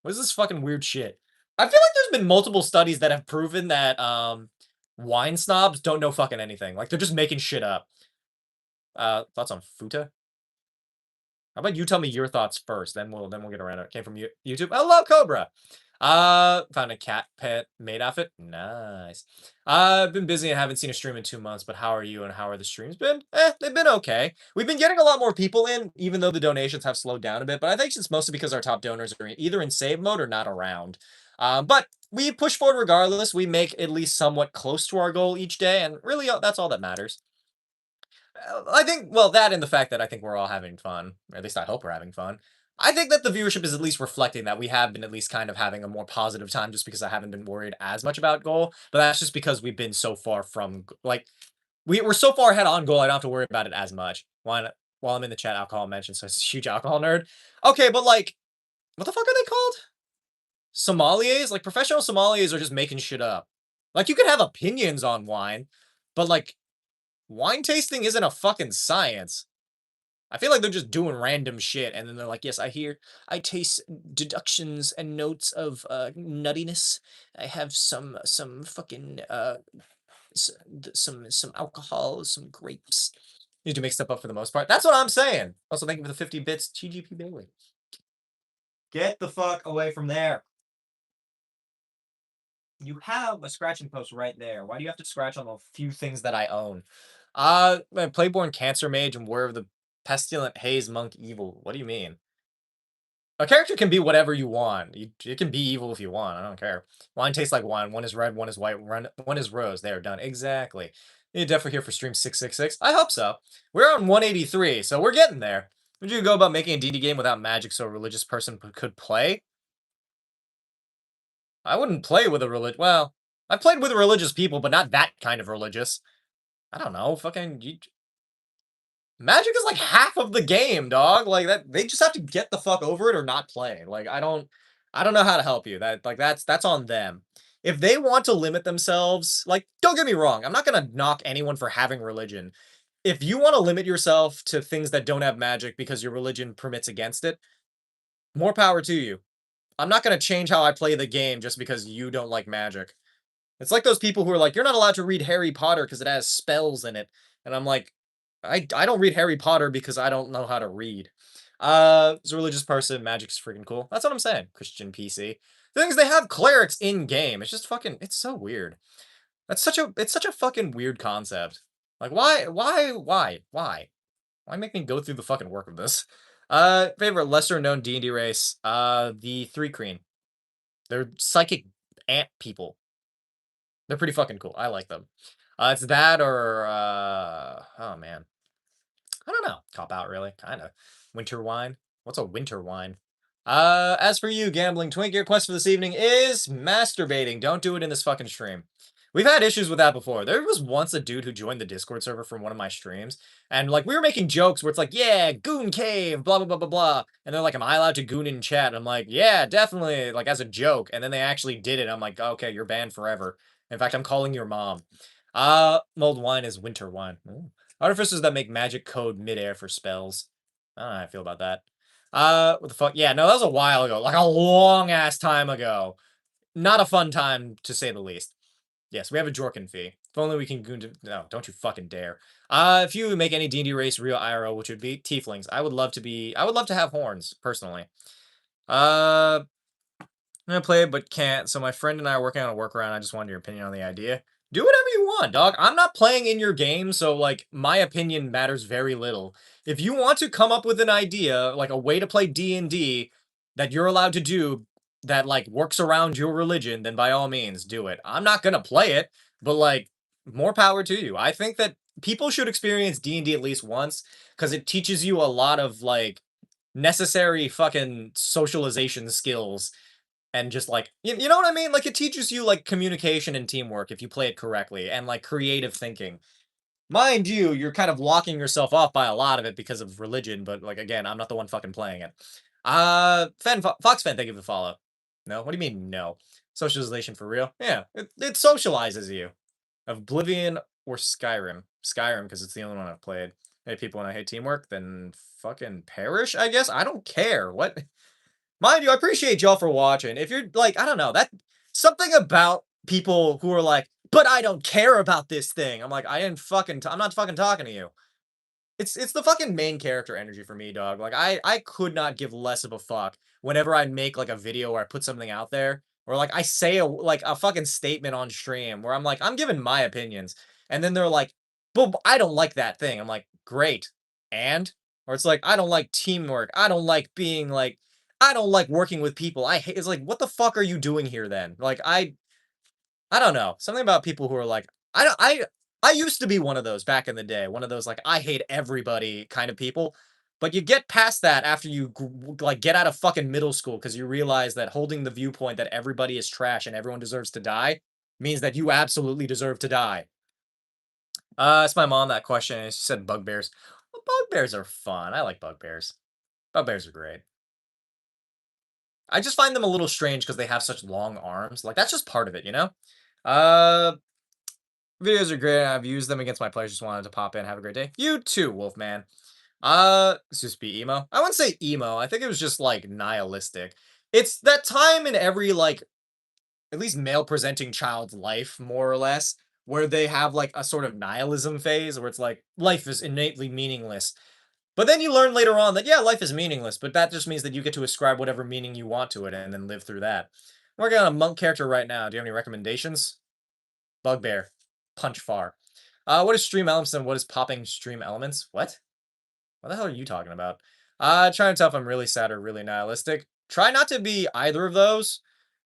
What is this fucking weird shit? I feel like there's been multiple studies that have proven that wine snobs don't know fucking anything. Like they're just making shit up. Thoughts on Futa? How about you tell me your thoughts first, then we'll get around it. Came from YouTube. Hello, Cobra. Found a cat pet made off it. Nice. I've been busy and haven't seen a stream in 2 months, but how are you and how are the streams been? They've been okay. We've been getting a lot more people in, even though the donations have slowed down a bit, but I think it's mostly because our top donors are either in save mode or not around. But we push forward regardless. We make at least somewhat close to our goal each day, and really that's all that matters. I think, well, that and the fact that I think we're all having fun, or at least I hope we're having fun. I think that the viewership is at least reflecting that we have been at least kind of having a more positive time just because I haven't been worried as much about goal. But that's just because we've been so far from, like, we're so far ahead on goal, I don't have to worry about it as much. While I'm in the chat, alcohol mentioned, so it's a huge alcohol nerd. Okay, but like, what the fuck are they called? Sommeliers? Like, professional sommeliers are just making shit up. Like, you can have opinions on wine, but like, wine tasting isn't a fucking science. I feel like they're just doing random shit, and then they're like, "Yes, I taste deductions and notes of nuttiness. I have some fucking some alcohol, some grapes." Need to make stuff up for the most part. That's what I'm saying. Also, thank you for the 50 bits, TGP Bailey. Get the fuck away from there. You have a scratching post right there. Why do you have to scratch on the few things that I own? Playborn Cancer Mage and War of the Pestilent Haze Monk Evil. What do you mean? A character can be whatever you want. It can be evil if you want. I don't care. Wine tastes like wine. One is red, one is white, one is rose. They are done. Exactly. You're definitely here for stream 666. I hope so. We're on 183, so we're getting there. Would you go about making a D&D game without magic so a religious person could play? I wouldn't play with a religious. Well, I played with religious people, but not that kind of religious. I don't know. Fucking Magic is like half of the game, dog. Like that, they just have to get the fuck over it or not play. Like I don't know how to help you. That's on them. If they want to limit themselves, like don't get me wrong, I'm not gonna knock anyone for having religion. If you want to limit yourself to things that don't have magic because your religion permits against it, more power to you. I'm not gonna change how I play the game just because you don't like magic. It's like those people who are like, you're not allowed to read Harry Potter because it has spells in it. And I'm like, I don't read Harry Potter because I don't know how to read. As a religious person, magic's freaking cool. That's what I'm saying. Christian PC. The thing is, they have clerics in game. It's just fucking. It's so weird. It's such a fucking weird concept. Like, why make me go through the fucking work of this? Favorite lesser known D&D race. The Three Kreen. They're psychic ant people. They're pretty fucking cool. I like them. It's that or oh man. I don't know. Cop out really, kind of. Winter wine. What's a winter wine? As for you, gambling twink, your quest for this evening is masturbating. Don't do it in this fucking stream. We've had issues with that before. There was once a dude who joined the Discord server from one of my streams, and like we were making jokes where it's like, yeah, goon cave, blah blah blah blah blah, and they're like, am I allowed to goon in chat? And I'm like, yeah, definitely, like as a joke, and then they actually did it. I'm like, okay, you're banned forever. In fact, I'm calling your mom. Mulled wine is winter wine. Ooh. Artificers that make magic code midair for spells. I don't know how I feel about that. What the fuck? Yeah, no, that was a while ago. Like a long ass time ago. Not a fun time, to say the least. Yes, we have a Jorkin fee. If only we can goon to... No, don't you fucking dare. If you make any D&D race real IRL, which would be tieflings, I would love to have horns, personally. I'm gonna play it, but can't. So my friend and I are working on a workaround. I just wanted your opinion on the idea. Do whatever you want, dog. I'm not playing in your game, so like my opinion matters very little. If you want to come up with an idea, like a way to play D&D that you're allowed to do that like works around your religion, then by all means do it. I'm not gonna play it, but like more power to you. I think that people should experience D&D at least once because it teaches you a lot of like necessary fucking socialization skills and just like you know what I mean? Like it teaches you like communication and teamwork if you play it correctly and like creative thinking. Mind you, you're kind of locking yourself off by a lot of it because of religion, but like again, I'm not the one fucking playing it. Fox fan, thank you for the follow. No, what do you mean no? Socialization for real? Yeah, it socializes you. Oblivion or Skyrim? Skyrim because it's the only one I've played. Hey people, when I hate teamwork, then fucking perish. I guess I don't care. What? Mind you, I appreciate y'all for watching. If you're like, I don't know, that something about people who are like, but I don't care about this thing. I'm like, I didn't fucking, I'm not fucking talking to you. It's the fucking main character energy for me, dog. Like I could not give less of a fuck whenever I make like a video or I put something out there or like I say a fucking statement on stream where I'm like I'm giving my opinions and then they're like, "But I don't like that thing." I'm like, "Great." And or it's like, "I don't like teamwork. I don't like being like I don't like working with people. I hate." It's like, "What the fuck are you doing here then?" Like I don't know. Something about people who are like, I don't, I used to be one of those back in the day, one of those like I hate everybody kind of people. But you get past that after you like get out of fucking middle school because you realize that holding the viewpoint that everybody is trash and everyone deserves to die means that you absolutely deserve to die. It's my mom that question. And she said bugbears. Well, bugbears are fun. I like bugbears. Bugbears are great. I just find them a little strange because they have such long arms. Like that's just part of it, you know. Uh, Videos are great. I've used them against my players. Just wanted to pop in. Have a great day. You too, Wolfman. Let's just be emo. I wouldn't say emo. I think it was just like nihilistic. It's that time in every like at least male presenting child's life, more or less, where they have like a sort of nihilism phase where it's like life is innately meaningless. But then you learn later on that yeah, life is meaningless, but that just means that you get to ascribe whatever meaning you want to it and then live through that. I'm working on a monk character right now. Do you have any recommendations? Bugbear. Punch far. What is stream elements and what is popping stream elements? What? What the hell are you talking about? Trying to tell if I'm really sad or really nihilistic. Try not to be either of those.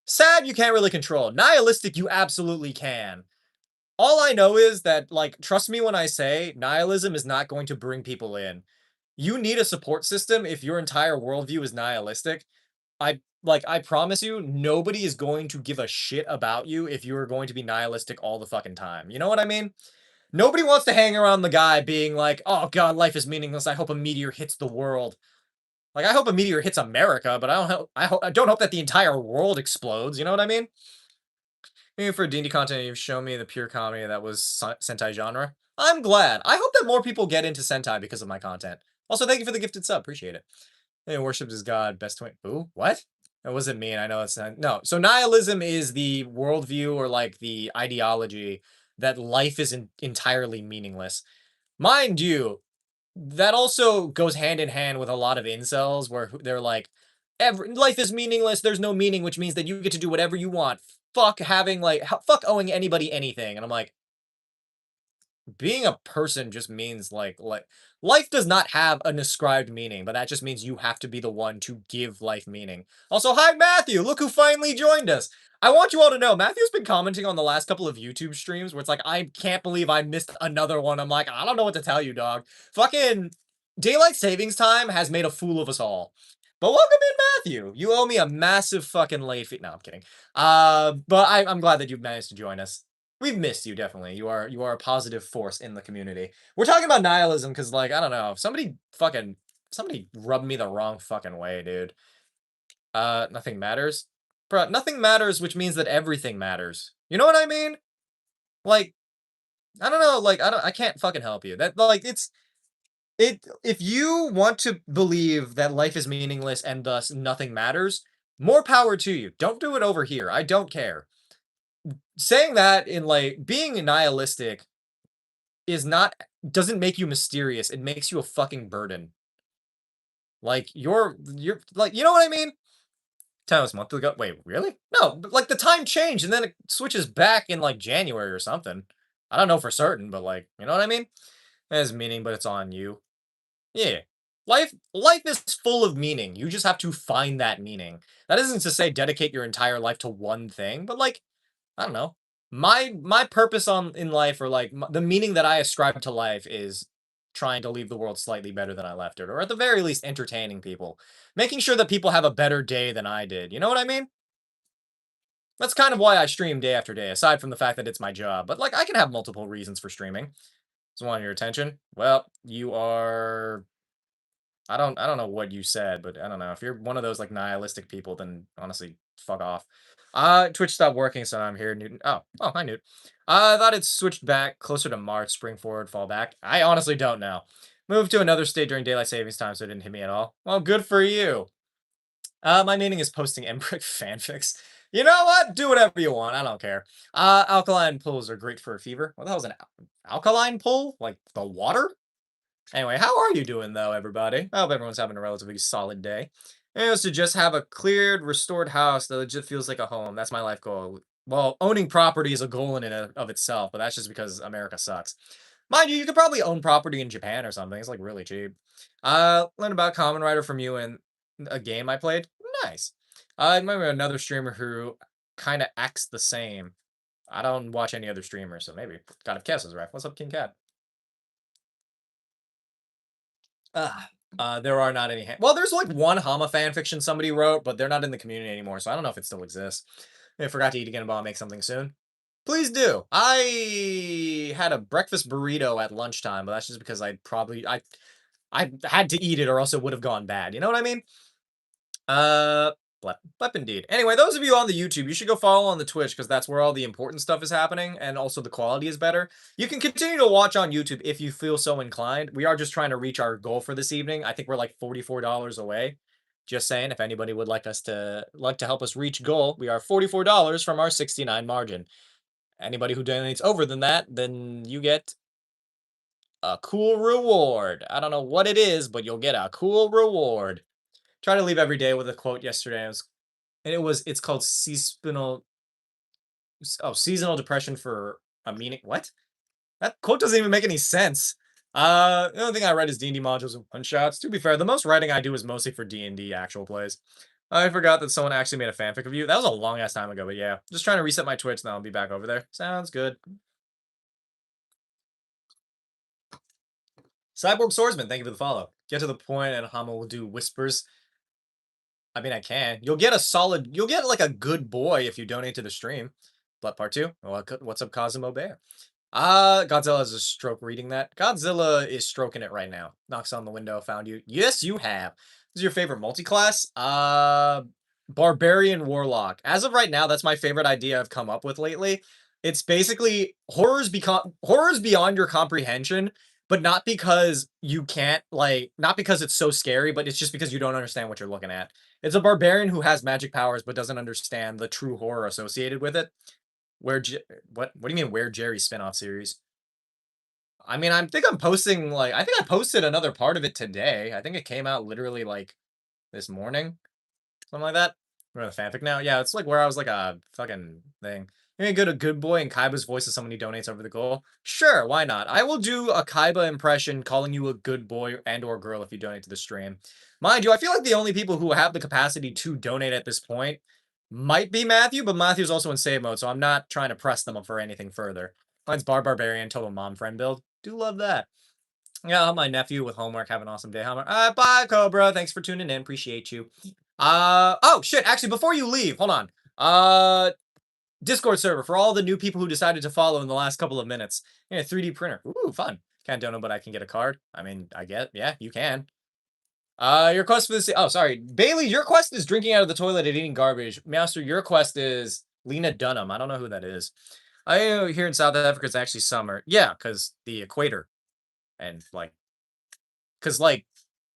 Sad, you can't really control. Nihilistic, you absolutely can. All I know is that, like, trust me when I say nihilism is not going to bring people in. You need a support system if your entire worldview is nihilistic. I promise you, nobody is going to give a shit about you if you are going to be nihilistic all the fucking time. You know what I mean? Nobody wants to hang around the guy being like, "Oh god, life is meaningless. I hope a meteor hits the world." Like I hope a meteor hits America, but I don't hope that the entire world explodes. You know what I mean? Maybe for D&D content, you've shown me the pure comedy that was Sentai genre. I'm glad. I hope that more people get into Sentai because of my content. Also, thank you for the gifted sub. Appreciate it. And worships his god. Best twin. Ooh, what? That wasn't mean. I know it's not. No. So nihilism is the worldview or like the ideology that life is entirely meaningless. Mind you, that also goes hand in hand with a lot of incels where they're like, life is meaningless. There's no meaning, which means that you get to do whatever you want. Fuck having like, fuck owing anybody anything. And I'm like, being a person just means like life does not have an ascribed meaning, but that just means you have to be the one to give life meaning. Also, hi Matthew, look who finally joined us. I want you all to know Matthew's been commenting on the last couple of YouTube streams where it's like I can't believe I missed another one. I'm like, I don't know what to tell you, dog. Fucking daylight savings time has made a fool of us all. But welcome in, Matthew. You owe me a massive fucking late fee. No, I'm kidding. But I'm glad that you've managed to join us. We've missed you, definitely. You are a positive force in the community. We're talking about nihilism because, like, I don't know, somebody rubbed me the wrong fucking way, dude. Nothing matters, bro. Nothing matters, which means that everything matters. You know what I mean? Like, I don't know. Like, I can't fucking help you. That like, it. If you want to believe that life is meaningless and thus nothing matters, more power to you. Don't do it over here. I don't care. Saying that in like being nihilistic is not doesn't make you mysterious. It makes you a fucking burden. Like you're like you know what I mean? Time was a month ago. Wait, really? No, but like the time changed and then it switches back in like January or something. I don't know for certain, but like you know what I mean? It has meaning, but it's on you. Yeah. Life is full of meaning. You just have to find that meaning. That isn't to say dedicate your entire life to one thing, but like I don't know. My purpose on in life or like the meaning that I ascribe to life is trying to leave the world slightly better than I left it or at the very least entertaining people. Making sure that people have a better day than I did. You know what I mean? That's kind of why I stream day after day aside from the fact that it's my job. But like I can have multiple reasons for streaming. Just want your attention. Well, you are I don't know what you said, but I don't know. If you're one of those like nihilistic people, then honestly, fuck off. Twitch stopped working, so I'm here, Newton. Oh, hi, Newt. I thought it switched back closer to March, spring forward, fall back. I honestly don't know. Moved to another state during daylight savings time, so it didn't hit me at all. Well, good for you. My meaning is posting Embrick fanfics. You know what? Do whatever you want. I don't care. Alkaline pools are great for a fever. What the hell's an alkaline pool? Like the water? Anyway, how are you doing though, everybody? I hope everyone's having a relatively solid day. And it was to just have a cleared, restored house that legit feels like a home. That's my life goal. Well, owning property is a goal in and of itself, but that's just because America sucks. Mind you, you could probably own property in Japan or something. It's like really cheap. Learned about Common Writer from you in a game I played. Nice. I remember another streamer who kind of acts the same. I don't watch any other streamers, so maybe God of Chaos is right. What's up, King Cat? There are not any. Well, there's like one Hama fan fiction somebody wrote, but they're not in the community anymore, so I don't know if it still exists. I forgot to eat again, but I'll make something soon. Please do. I had a breakfast burrito at lunchtime, but that's just because I had to eat it or else it would have gone bad. You know what I mean? Uh, blep indeed. Anyway, those of you on the YouTube, you should go follow on the Twitch because that's where all the important stuff is happening and also the quality is better. You can continue to watch on YouTube if you feel so inclined. We are just trying to reach our goal for this evening. I think we're like $44 away. Just saying, if anybody would like to help us reach goal, we are $44 from our 69 margin. Anybody who donates over than that, then you get a cool reward. I don't know what it is, but you'll get a cool reward. Try to leave every day with a quote yesterday. It's called seasonal depression for a meaning. What? That quote doesn't even make any sense. The only thing I read is D&D modules and one shots. To be fair, the most writing I do is mostly for D&D actual plays. I forgot that someone actually made a fanfic of you. That was a long ass time ago, but yeah. Just trying to reset my Twitch, then I'll be back over there. Sounds good. Cyborg Swordsman, thank you for the follow. Get to the point and Hama will do whispers. I mean, I can. You'll get like a good boy if you donate to the stream. But part two, what's up, Cosmo Bear? Godzilla has a stroke reading that. Godzilla is stroking it right now. Knocks on the window, found you. Yes, you have. This is your favorite multi-class? Barbarian Warlock. As of right now, that's my favorite idea I've come up with lately. It's basically horrors beyond your comprehension, but not because you can't not because it's so scary, but it's just because you don't understand what you're looking at. It's a barbarian who has magic powers but doesn't understand the true horror associated with it. What do you mean where Jerry spinoff series? I mean, I'm posting I think I posted another part of it today. I think it came out literally like this morning. Something like that. We're in the fanfic now. Yeah, it's like where I was like a fucking thing. You gonna go to Good Boy and Kaiba's voice as someone who donates over the goal? Sure, why not? I will do a Kaiba impression calling you a good boy and or girl if you donate to the stream. Mind you, I feel like the only people who have the capacity to donate at this point might be Matthew, but Matthew's also in save mode, so I'm not trying to press them for anything further. Mine's Barbarian, total mom friend build. Do love that. Yeah, my nephew with homework. Have an awesome day, Homer. Bye, Cobra. Thanks for tuning in. Appreciate you. Oh shit. Actually, before you leave, hold on. Discord server for all the new people who decided to follow in the last couple of minutes. Yeah, 3D printer. Ooh, fun. Can't donate, but I can get a card. I mean, yeah, you can. Your quest for this. Oh, sorry, Bailey. Your quest is drinking out of the toilet and eating garbage. Master, your quest is Lena Dunham. I don't know who that is. I know here in South Africa it's actually summer. Yeah, because the equator and because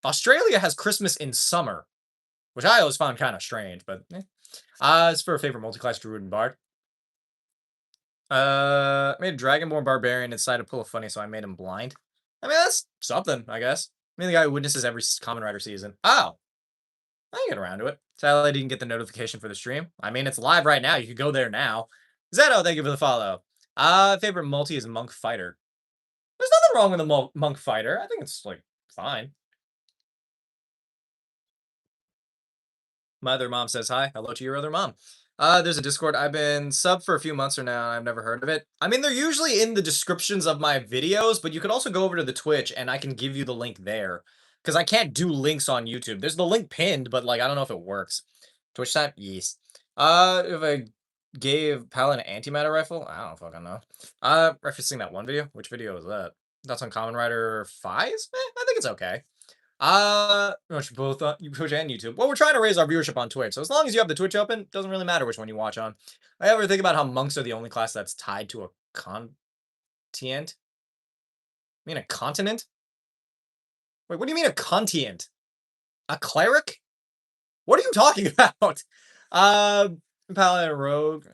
Australia has Christmas in summer, which I always found kind of strange, but it's for a favorite multi-class druid and bard. Made a dragonborn barbarian and decided to pull a funny, so I made him blind. I mean, that's something, I guess. I mean, the guy who witnesses every Common Rider season. Oh, I can get around to it. Sadly, I didn't get the notification for the stream. I mean, it's live right now. You could go there now. Zeto, thank you for the follow. Favorite multi is Monk Fighter. There's nothing wrong with a Monk Fighter. I think it's, fine. My other mom says hi. Hello to your other mom. There's a Discord. I've been sub for a few months or now. I've never heard of it. I mean, they're usually in the descriptions of my videos, but you could also go over to the Twitch and I can give you the link there. Because I can't do links on YouTube. There's the link pinned, but I don't know if it works. Twitch time? Yes. If I gave Palin an antimatter rifle? I don't fucking know. Referencing that one video? Which video was that? That's on Common Rider 5? I think it's okay. Both on Twitch and YouTube. Well, we're trying to raise our viewership on Twitch, so as long as you have the Twitch open, doesn't really matter which one you watch on. I ever think about how monks are the only class that's tied to a continent? I mean a continent? Wait, what do you mean a continent? A cleric? What are you talking about? Uh, Paladin Rogue.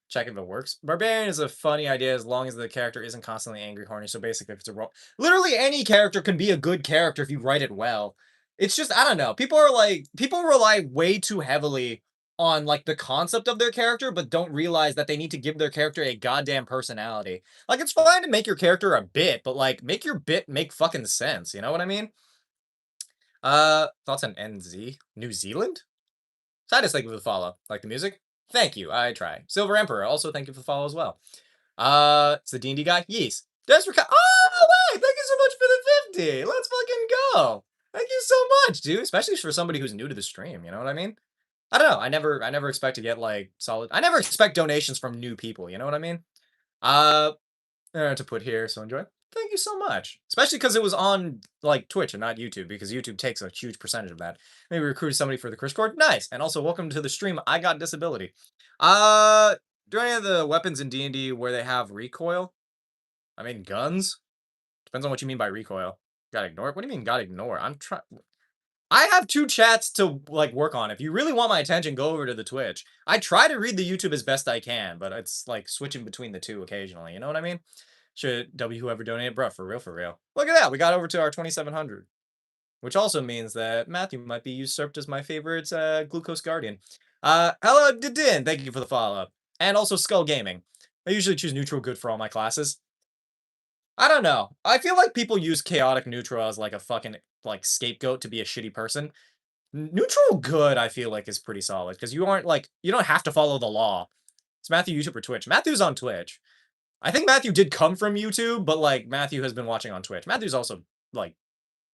Check if it works. Barbarian is a funny idea as long as the character isn't constantly angry, horny. So basically, if it's a role, literally any character can be a good character if you write it well. It's just I don't know. People rely way too heavily on like the concept of their character, but don't realize that they need to give their character a goddamn personality. Like it's fine to make your character a bit, but like make your bit make fucking sense. You know what I mean? Thoughts on NZ? New Zealand? Titus, thank you for the follow. Like the music? Thank you. I try. Silver Emperor, also thank you for the follow as well. It's the D&D guy? Yes. Desert Oh, wait! Thank you so much for the 50! Let's fucking go! Thank you so much, dude. Especially for somebody who's new to the stream, you know what I mean? I don't know. I never expect to get like solid. I never expect donations from new people, you know what I mean? Uh to put here, so enjoy. Thank you so much. Especially because it was on like Twitch and not YouTube, because YouTube takes a huge percentage of that. Maybe recruited somebody for the Discord. Nice. And also welcome to the stream. I got disability. Do any of the weapons in D&D where they have recoil? I mean guns? Depends on what you mean by recoil. Gotta ignore it? What do you mean gotta ignore? I'm trying. I have two chats to like work on. If you really want my attention, go over to the Twitch. I try to read the YouTube as best I can, but it's like switching between the two occasionally. You know what I mean? Should W whoever donated, bro, for real, for real. Look at that. We got over to our 2,700, which also means that Matthew might be usurped as my favorite glucose guardian. Hello, Din. Thank you for the follow. And also Skull Gaming. I usually choose neutral good for all my classes. I don't know. I feel like people use chaotic neutral as like a fucking like scapegoat to be a shitty person. Neutral good, I feel like, is pretty solid because you aren't like you don't have to follow the law. It's Matthew YouTube or Twitch. Matthew's on Twitch. I think Matthew did come from YouTube, but like Matthew has been watching on Twitch. Matthew's also like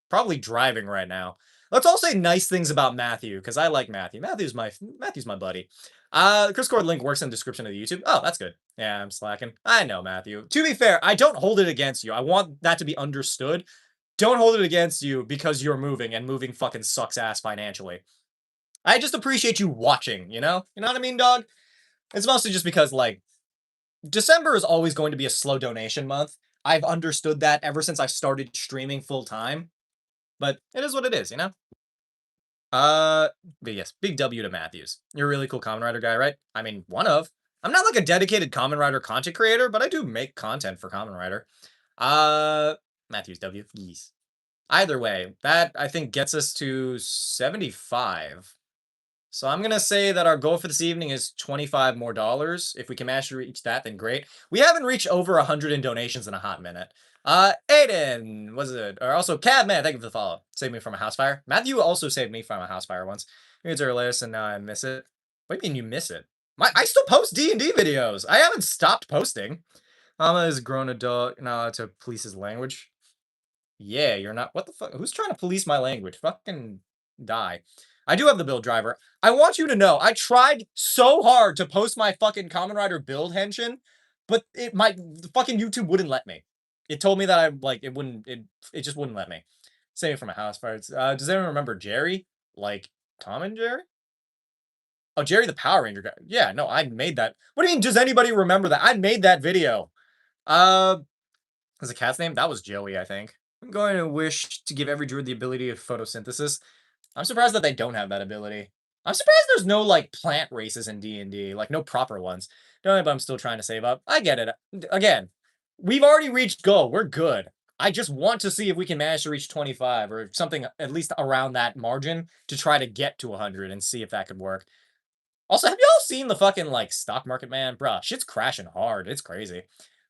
probably driving right now. Let's all say nice things about Matthew because I like Matthew. Matthew's my buddy. Discord link works in the description of the YouTube. Oh, that's good. Yeah, I'm slacking. I know, Matthew. To be fair, I don't hold it against you. I want that to be understood. Don't hold it against you because you're moving and moving fucking sucks ass financially. I just appreciate you watching, you know? You know what I mean, dog? It's mostly just because like December is always going to be a slow donation month. I've understood that ever since I started streaming full time. But it is what it is, you know? But yes, big W to Matthews. You're a really cool Common Writer guy, right? I mean, one of. I'm not like a dedicated Common Writer content creator, but I do make content for Common Writer. Matthews W. Yes. Either way, that I think gets us to 75. So I'm gonna say that our goal for this evening is 25 more dollars. If we can manage to reach that, then great. We haven't reached over 100 in donations in a hot minute. Aiden, was it? Or also Cabman, thank you for the follow. Saved me from a house fire. Matthew also saved me from a house fire once. It's earlier, and now I miss it. What do you mean you miss it? I still post D&D videos. I haven't stopped posting. Mama is a grown adult, not allowed to police his language. Yeah, you're not. What the fuck? Who's trying to police my language? Fucking die. I do have the build driver. I want you to know, I tried so hard to post my fucking Kamen Rider build henshin, but my fucking YouTube wouldn't let me. It told me that I like it wouldn't. It just wouldn't let me. Save it from my house parts. Does anyone remember Jerry? Like Tom and Jerry? Oh, Jerry the Power Ranger guy. Yeah, no, I made that. What do you mean? Does anybody remember that? I made that video. Uh, is the cat's name? That was Joey, I think. I'm going to wish to give every druid the ability of photosynthesis. I'm surprised that they don't have that ability. I'm surprised there's no, like, plant races in D&D. Like, no proper ones. Don't know, but I'm still trying to save up. I get it. Again, we've already reached goal. We're good. I just want to see if we can manage to reach 25 or something at least around that margin to try to get to 100 and see if that could work. Also, have y'all seen the fucking, like, stock market, man? Bruh, shit's crashing hard. It's crazy.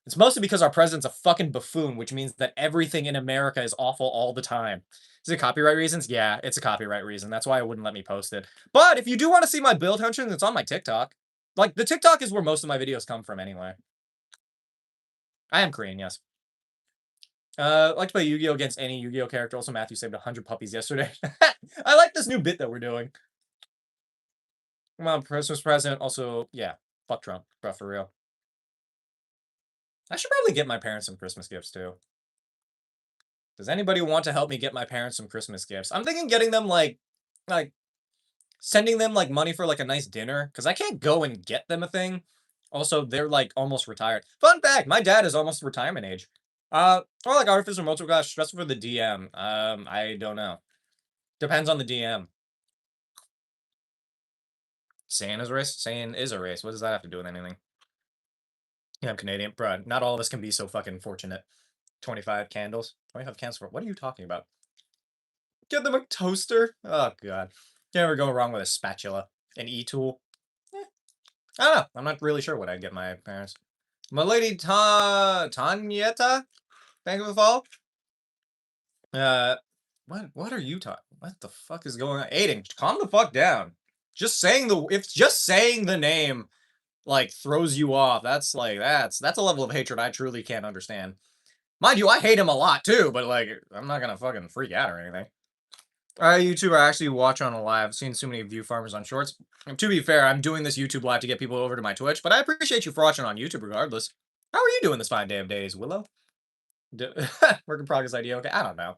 It's mostly because our president's a fucking buffoon, which means that everything in America is awful all the time. Is it copyright reasons? Yeah, it's a copyright reason. That's why it wouldn't let me post it. But if you do want to see my build hunches, it's on my TikTok. Like, the TikTok is where most of my videos come from anyway. I am Korean, yes. Like to play Yu-Gi-Oh! Against any Yu-Gi-Oh! Character. Also, Matthew saved 100 puppies yesterday. I like this new bit that we're doing. Come on, Christmas present. Also, yeah, fuck Trump, bro, for real. I should probably get my parents some Christmas gifts, too. Does anybody want to help me get my parents some Christmas gifts? I'm thinking getting them, like, sending them, like, money for, like, a nice dinner, because I can't go and get them a thing. Also, they're, like, almost retired. Fun fact, my dad is almost retirement age. Or, like, Artificer Multiple Glass, stressful for the DM. I don't know. Depends on the DM. Saying is a race? Saying is a race. What does that have to do with anything? Yeah, I'm Canadian. Bruh, not all of us can be so fucking fortunate. 25 candles. 25 candles for what are you talking about? Get them a toaster? Oh, God. Can't ever go wrong with a spatula. An e-tool. Eh, I don't know. I'm not really sure what I'd get my parents. My lady Tanyeta? Thank you for the follow. Uh, what are you talking? What the fuck is going on? Aiden, calm the fuck down. Just saying if just saying the name like throws you off, that's a level of hatred I truly can't understand. Mind you, I hate him a lot too, but like I'm not gonna fucking freak out or anything. YouTuber I actually watch on a live. I've seen so many view farmers on shorts. And to be fair, I'm doing this YouTube live to get people over to my Twitch, but I appreciate you for watching on YouTube regardless. How are you doing this fine day of days, Willow? Work in progress idea. Okay, I don't know.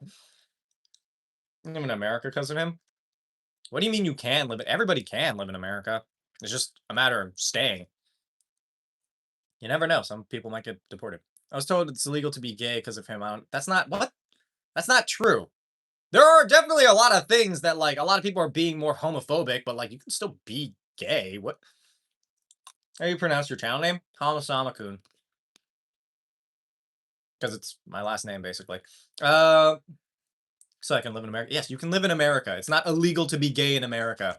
I'm in America because of him. What do you mean you can live? Everybody can live in America. It's just a matter of staying. You never know. Some people might get deported. I was told it's illegal to be gay because of him. That's not what. That's not true. There are definitely a lot of things that like a lot of people are being more homophobic, but like you can still be gay. What? How do you pronounce your channel name? Hamasamakun. Because it's my last name basically. So I can live in America. Yes, you can live in America. It's not illegal to be gay in America.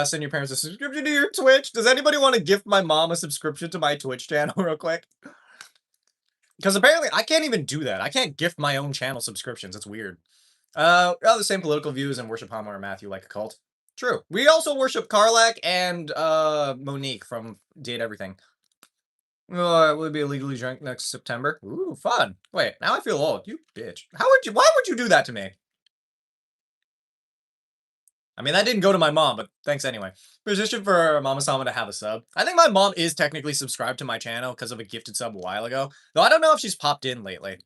Send your parents a subscription to your Twitch. Does anybody want to gift my mom a subscription to my Twitch channel real quick? Because apparently I can't even do that. I can't gift my own channel subscriptions. It's weird. The same political views and worship Homer and Matthew like a cult. True. We also worship Karlak and Monique from Date Everything. Will be illegally drunk next September. Ooh, fun. Wait, now I feel old. You bitch. Why would you do that to me? I mean, that didn't go to my mom, but thanks anyway. Position for Mama Sama to have a sub. I think my mom is technically subscribed to my channel because of a gifted sub a while ago. Though I don't know if she's popped in lately.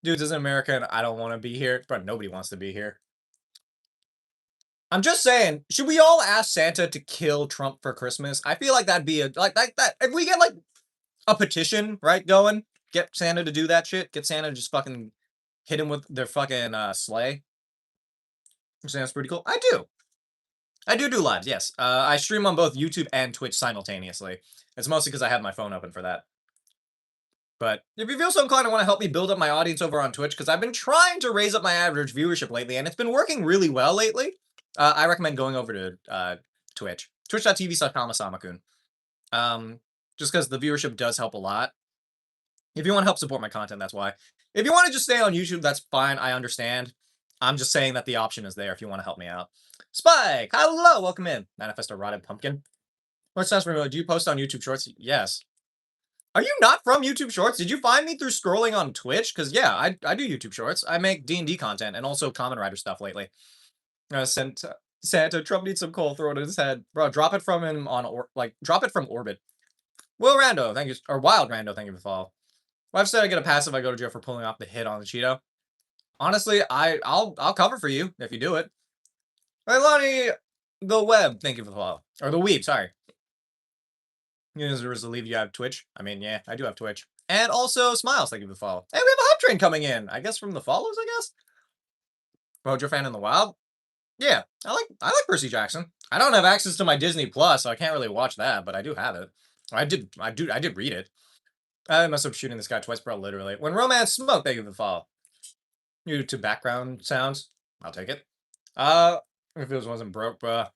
Dude, this is America and I don't want to be here. But nobody wants to be here. I'm just saying, should we all ask Santa to kill Trump for Christmas? I feel like that'd be that if we get like a petition, right, going, get Santa to do that shit, get Santa to just fucking hit him with their fucking sleigh. Sounds pretty cool. I do lives, yes. I stream on both YouTube and Twitch simultaneously. It's mostly because I have my phone open for that. But if you feel so inclined to want to help me build up my audience over on Twitch, because I've been trying to raise up my average viewership lately, and it's been working really well lately, I recommend going over to Twitch. Twitch.tv/Hamasamakun. Just because the viewership does help a lot. If you want to help support my content, that's why. If you want to just stay on YouTube, that's fine. I understand. I'm just saying that the option is there if you want to help me out. Spike, hello, welcome in. Manifest a rotted pumpkin. What's that for? Do you post on YouTube Shorts? Yes. Are you not from YouTube Shorts? Did you find me through scrolling on Twitch? Because yeah, I do YouTube Shorts. I make D&D content and also Common Rider stuff lately. Santa, Trump needs some coal. Throw it in his head, bro. Drop it from him drop it from orbit. Will Rando, thank you, or Wild Rando, thank you for the follow. Wife said I get a pass if I go to jail for pulling off the hit on the Cheeto. Honestly, I'll cover for you if you do it. Hey, Lonnie, the web, thank you for the follow. Or the weeb, sorry. Users believe you have Twitch. I mean, yeah, I do have Twitch. And also Smiles, thank you for the follow. Hey, we have a hype train coming in. I guess from the follows, I guess. Mojo fan in the wild. Yeah, I like Percy Jackson. I don't have access to my Disney Plus, so I can't really watch that, but I do have it. I did read it. I must have shooting this guy twice, bro, literally. When romance smoke, thank you for the follow. YouTube background sounds. I'll take it. If it wasn't broke, bruh.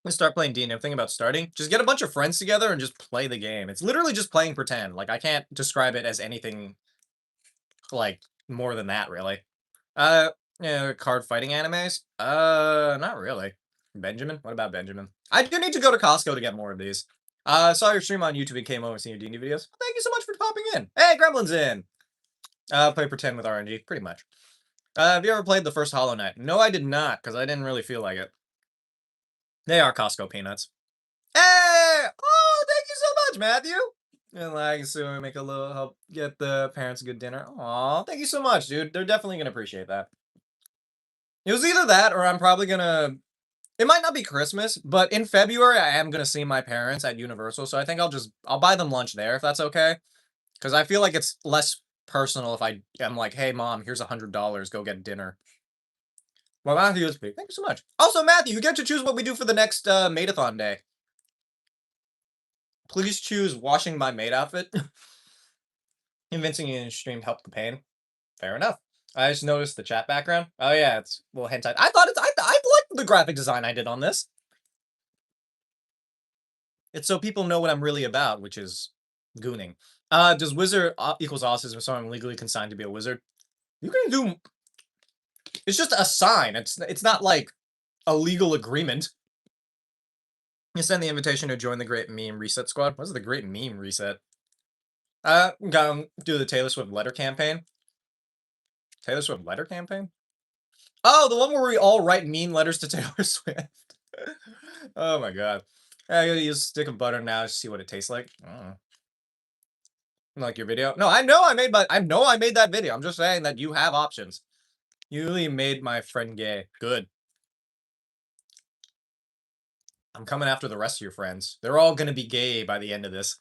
Let's start playing D&D. I'm thinking about starting. Just get a bunch of friends together and just play the game. It's literally just playing pretend. Like, I can't describe it as anything, like, more than that, really. Yeah, card fighting animes? Not really. Benjamin? What about Benjamin? I do need to go to Costco to get more of these. Saw your stream on YouTube and came over and seen your D&D videos. Thank you so much for popping in. Hey, Gremlin's in! Play pretend with RNG, pretty much. Have you ever played the first Hollow Knight? No, I did not, because I didn't really feel like it. They are Costco peanuts. Hey! Oh, thank you so much, Matthew! And like, so we make a little help get the parents a good dinner. Aw, thank you so much, dude. They're definitely gonna appreciate that. It was either that or I'm probably gonna... It might not be Christmas, but in February I am gonna see my parents at Universal, so I think I'll buy them lunch there if that's okay. Because I feel like it's less personal if I'm like, hey mom, here's $100, go get dinner. Well, Matthew is big. Thank you so much. Also, Matthew, you get to choose what we do for the next Maidathon day. Please choose washing my maid outfit. Convincing you in stream helped the pain. Fair enough. I just noticed the chat background. Oh yeah, it's a little hentai. I liked the graphic design I did on this. It's so people know what I'm really about, which is gooning. Does wizard equals autism, so I'm legally consigned to be a wizard? You can do. It's just a sign. It's not like a legal agreement. You send the invitation to join the Great Meme Reset Squad. What's the Great Meme Reset? Go do the Taylor Swift letter campaign. Taylor Swift letter campaign? Oh, the one where we all write mean letters to Taylor Swift. Oh my god. I gotta use a stick of butter now to see what it tastes like. Like your video? No, I know I made that video. I'm just saying that you have options. You really made my friend gay. Good. I'm coming after the rest of your friends. They're all gonna be gay by the end of this.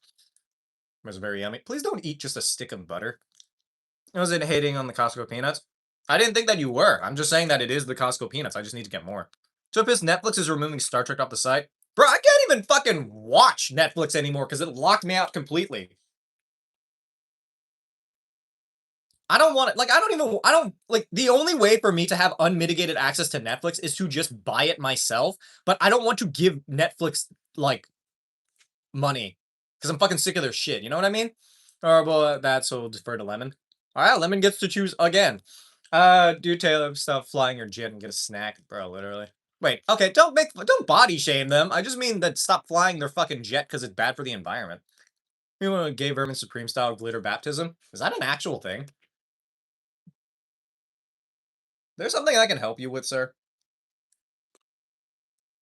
It was very yummy. Please don't eat just a stick of butter. I wasn't hating on the Costco peanuts. I didn't think that you were. I'm just saying that it is the Costco peanuts. I just need to get more. So pissed Netflix is removing Star Trek off the site. Bro, I can't even fucking watch Netflix anymore because it locked me out completely. I don't want it. Like, the only way for me to have unmitigated access to Netflix is to just buy it myself. But I don't want to give Netflix, like, money because I'm fucking sick of their shit. You know what I mean? Horrible that, so we'll defer to Lemon. All right, Lemon gets to choose again. Do Taylor stop flying your jet and get a snack, bro? Literally. Wait, okay, don't body shame them. I just mean that stop flying their fucking jet because it's bad for the environment. You want a gay vermin supreme style glitter baptism? Is that an actual thing? There's something I can help you with, sir.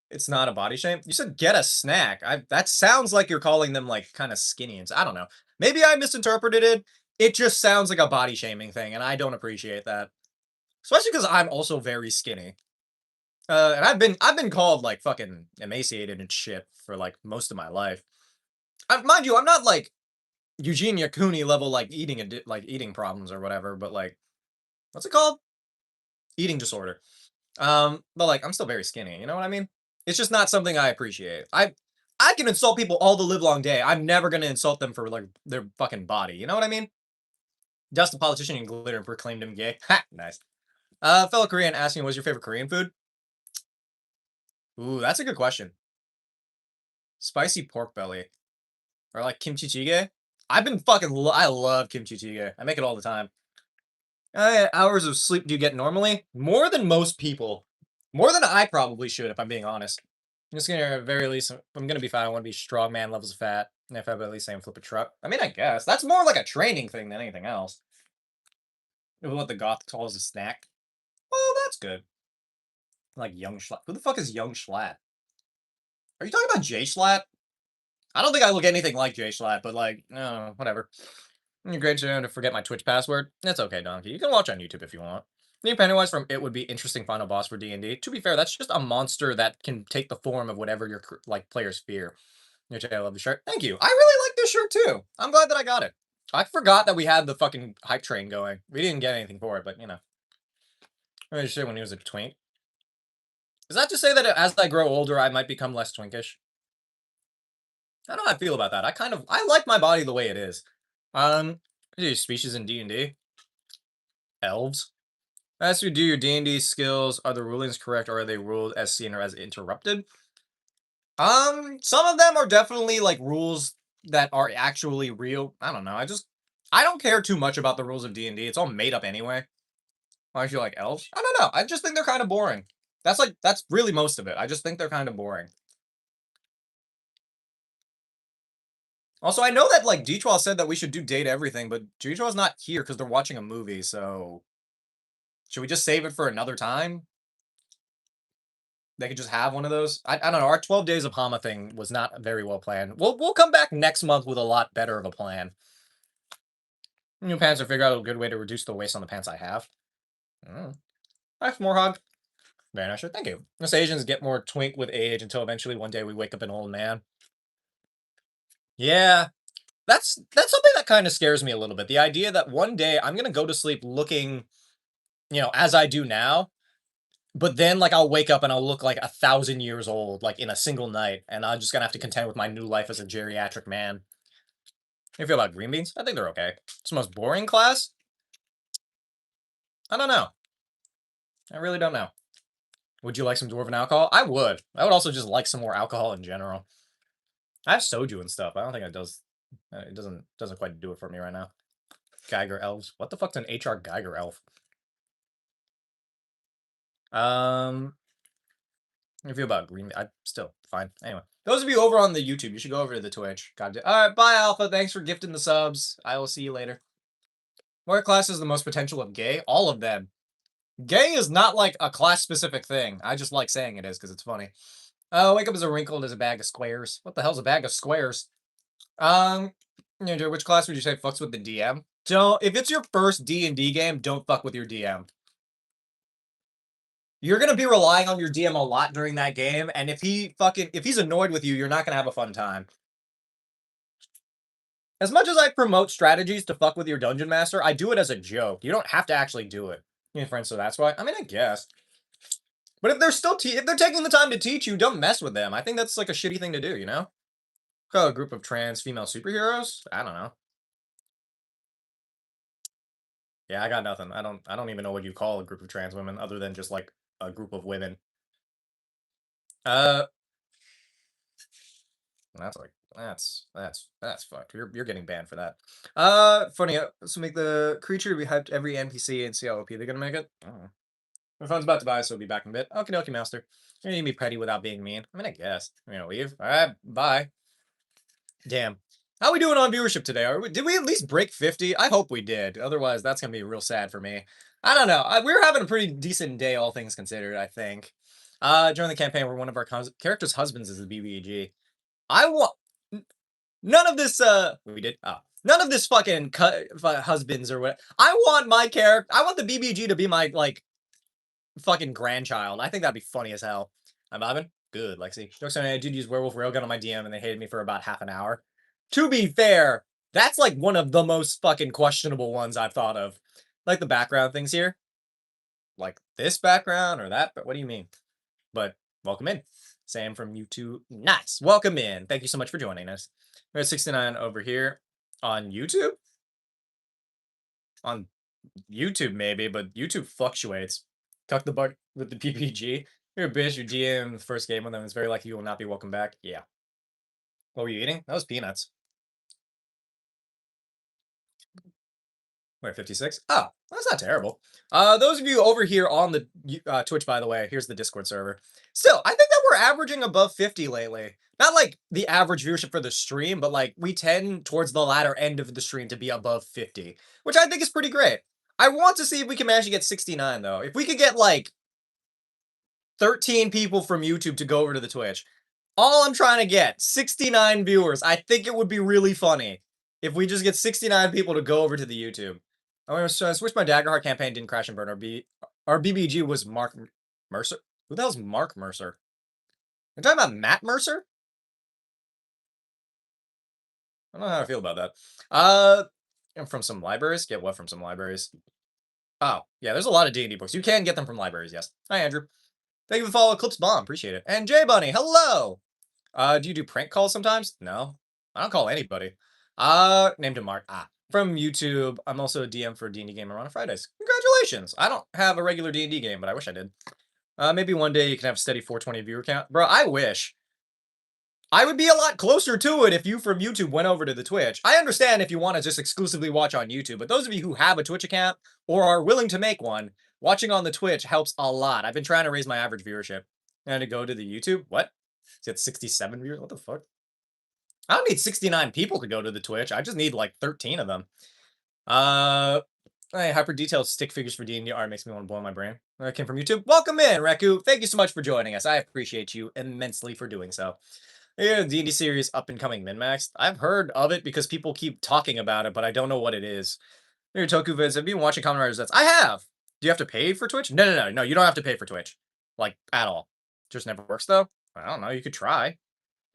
It's not a body shame. You said get a snack. That sounds like you're calling them like kind of skinny. And I don't know. Maybe I misinterpreted it. It just sounds like a body shaming thing, and I don't appreciate that. Especially because I'm also very skinny. And I've been called like fucking emaciated and shit for like most of my life. Mind you, I'm not like Eugenia Cooney level like eating problems or whatever, but like what's it called? Eating disorder. But like I'm still very skinny. You know what I mean? It's just not something I appreciate. I can insult people all the live long day. I'm never gonna insult them for like their fucking body. You know what I mean? Dust a politician in glitter and proclaimed him gay. Ha, nice. Fellow Korean asking, "What's your favorite Korean food?" Ooh, that's a good question. Spicy pork belly or like kimchi jjigae. I've been I love kimchi jjigae. I make it all the time. Hours of sleep do you get normally? More than most people. More than I probably should, if I'm being honest. I'm just gonna, at the very least, I'm gonna be fat. I want to be strong man levels of fat. And if I at least say I'm flip a truck. I mean, I guess. That's more like a training thing than anything else. What the goth calls a snack. Well, that's good. Like Young Schlatt. Who the fuck is Young Schlatt? Are you talking about Jay Schlatt? I don't think I look anything like Jay Schlatt, but like, no, whatever. You're great to forget my Twitch password. That's okay, Donkey. You can watch on YouTube if you want. New Pennywise from It would be interesting final boss for D&D. To be fair, that's just a monster that can take the form of whatever your like players fear. I love the shirt. Thank you. I really like this shirt too. I'm glad that I got it. I forgot that we had the fucking hype train going. We didn't get anything for it, but you know. I really sure when he was a twink. Is that to say that as I grow older, I might become less twinkish? I don't know how I feel about that. I like my body the way it is. Species in D&D. Elves. As you do your D&D skills, are the rulings correct or are they ruled as seen or as interrupted? Some of them are definitely like rules that are actually real. I don't know. I don't care too much about the rules of D&D. It's all made up anyway. Why do you like elves? I don't know. I just think they're kind of boring. That's really most of it. I just think they're kind of boring. Also, I know that like D12 said that we should do date everything, but D12's not here because they're watching a movie, so should we just save it for another time? They could just have one of those. I don't know. Our 12 days of Hama thing was not very well planned. We'll come back next month with a lot better of a plan. New pants or figure out a good way to reduce the waste on the pants I have. Thanks, Morhog. Very nice. Thank you. Us Asians get more twink with age until eventually one day we wake up an old man. Yeah, that's something that kind of scares me a little bit. The idea that one day I'm gonna go to sleep looking, as I do now, But then, like, I'll wake up and I'll look like 1,000 years old, like, in a single night, and I'm just gonna have to contend with my new life as a geriatric man. How do you feel about green beans? I think they're okay. It's the most boring class? I don't know. I really don't know. Would you like some dwarven alcohol? I would. I would also just like some more alcohol in general. I have soju and stuff. I don't think it does. It doesn't quite do it for me right now. Geiger elves. What the fuck's an HR Geiger elf? How do you feel about green? I still fine. Anyway, those of you over on the YouTube, you should go over to the Twitch. God, all right, bye, Alpha. Thanks for gifting the subs. I will see you later. What class has the most potential of gay? All of them. Gay is not like a class specific thing. I just like saying it is because it's funny. Wake up as a wrinkled as a bag of squares. What the hell's a bag of squares? Which class would you say fucks with the DM? Don't. If it's your first D&D game, don't fuck with your DM. You're gonna be relying on your DM a lot during that game, and if he's annoyed with you, you're not gonna have a fun time. As much as I promote strategies to fuck with your dungeon master, I do it as a joke. You don't have to actually do it. Friends, so that's why. I mean, I guess. But if they're still if they're taking the time to teach you, don't mess with them. I think that's like a shitty thing to do, you know? Call a group of trans female superheroes? I don't know. Yeah, I got nothing. I don't even know what you call a group of trans women other than just like a group of women. Uh That's like that's fucked. You're getting banned for that. Funny. So make the creature to be hyped every NPC and see how OP they're gonna make it. I don't know. My phone's about to die, so I'll be back in a bit. Okie dokie, master. You need to be petty without being mean. I mean, I guess. I'm gonna leave. All right, bye. Damn. How we doing on viewership today? Did we at least break 50? I hope we did. Otherwise, that's gonna be real sad for me. I don't know. We're having a pretty decent day, all things considered. I think. During the campaign, where one of our characters' husbands is the BBG. I want none of this. We did. None of this fucking husbands or what. I want my character. I want the BBG to be my like fucking grandchild. I think that'd be funny as hell. I'm vibing. Good, Lexi. Jokes on me, I did use Werewolf Railgun on my DM and they hated me for about half an hour. To be fair, that's like one of the most fucking questionable ones I've thought of. Like the background things here. Like this background or that, but what do you mean? But welcome in. Sam from YouTube. Nice. Welcome in. Thank you so much for joining us. We're at 69 over here on YouTube. On YouTube, maybe, but YouTube fluctuates. Tuck the butt with the PPG. You're a bitch. Your GM, the first game with them, it's very likely you will not be welcome back. Yeah. What were you eating? That was peanuts. Wait, 56? Oh, that's not terrible. Those of you over here on the Twitch, by the way, here's the Discord server. Still, I think that we're averaging above 50 lately. Not like the average viewership for the stream, but like we tend towards the latter end of the stream to be above 50, which I think is pretty great. I want to see if we can manage to get 69, though. If we could get like 13 people from YouTube to go over to the Twitch, all I'm trying to get, 69 viewers. I think it would be really funny if we just get 69 people to go over to the YouTube. I switched my Daggerheart campaign, didn't crash and burn. Our BBG was Mark Mercer. Who the hell's Mark Mercer? You're talking about Matt Mercer? I don't know how I feel about that. From some libraries? Get what from some libraries? Oh, yeah, there's a lot of D&D books. You can get them from libraries, yes. Hi, Andrew. Thank you for the follow, Eclipse Bomb. Appreciate it. And J Bunny, hello! Do you do prank calls sometimes? No. I don't call anybody. Named him Mark. From YouTube. I'm also a DM for D&D Gamer on Fridays. Congratulations! I don't have a regular D&D game, but I wish I did. Maybe one day you can have a steady 420 viewer count. Bro, I wish. I would be a lot closer to it if you from YouTube went over to the Twitch. I understand if you want to just exclusively watch on YouTube, but those of you who have a Twitch account or are willing to make one, watching on the Twitch helps a lot. I've been trying to raise my average viewership. And to go to the YouTube, what? Is it 67 viewers? What the fuck? I don't need 69 people to go to the Twitch. I just need like 13 of them. Hey, hyper detailed stick figures for D&D art makes me want to blow my brain. That came from YouTube. Welcome in, Reku. Thank you so much for joining us. I appreciate you immensely for doing so. Yeah, D&D series up and coming min-maxed. I've heard of it because people keep talking about it, but I don't know what it is. Your Toku vids. Have you been watching Kamen Rider Zets? I have. Do you have to pay for Twitch? No. You don't have to pay for Twitch, like at all. Just never works though. I don't know. You could try,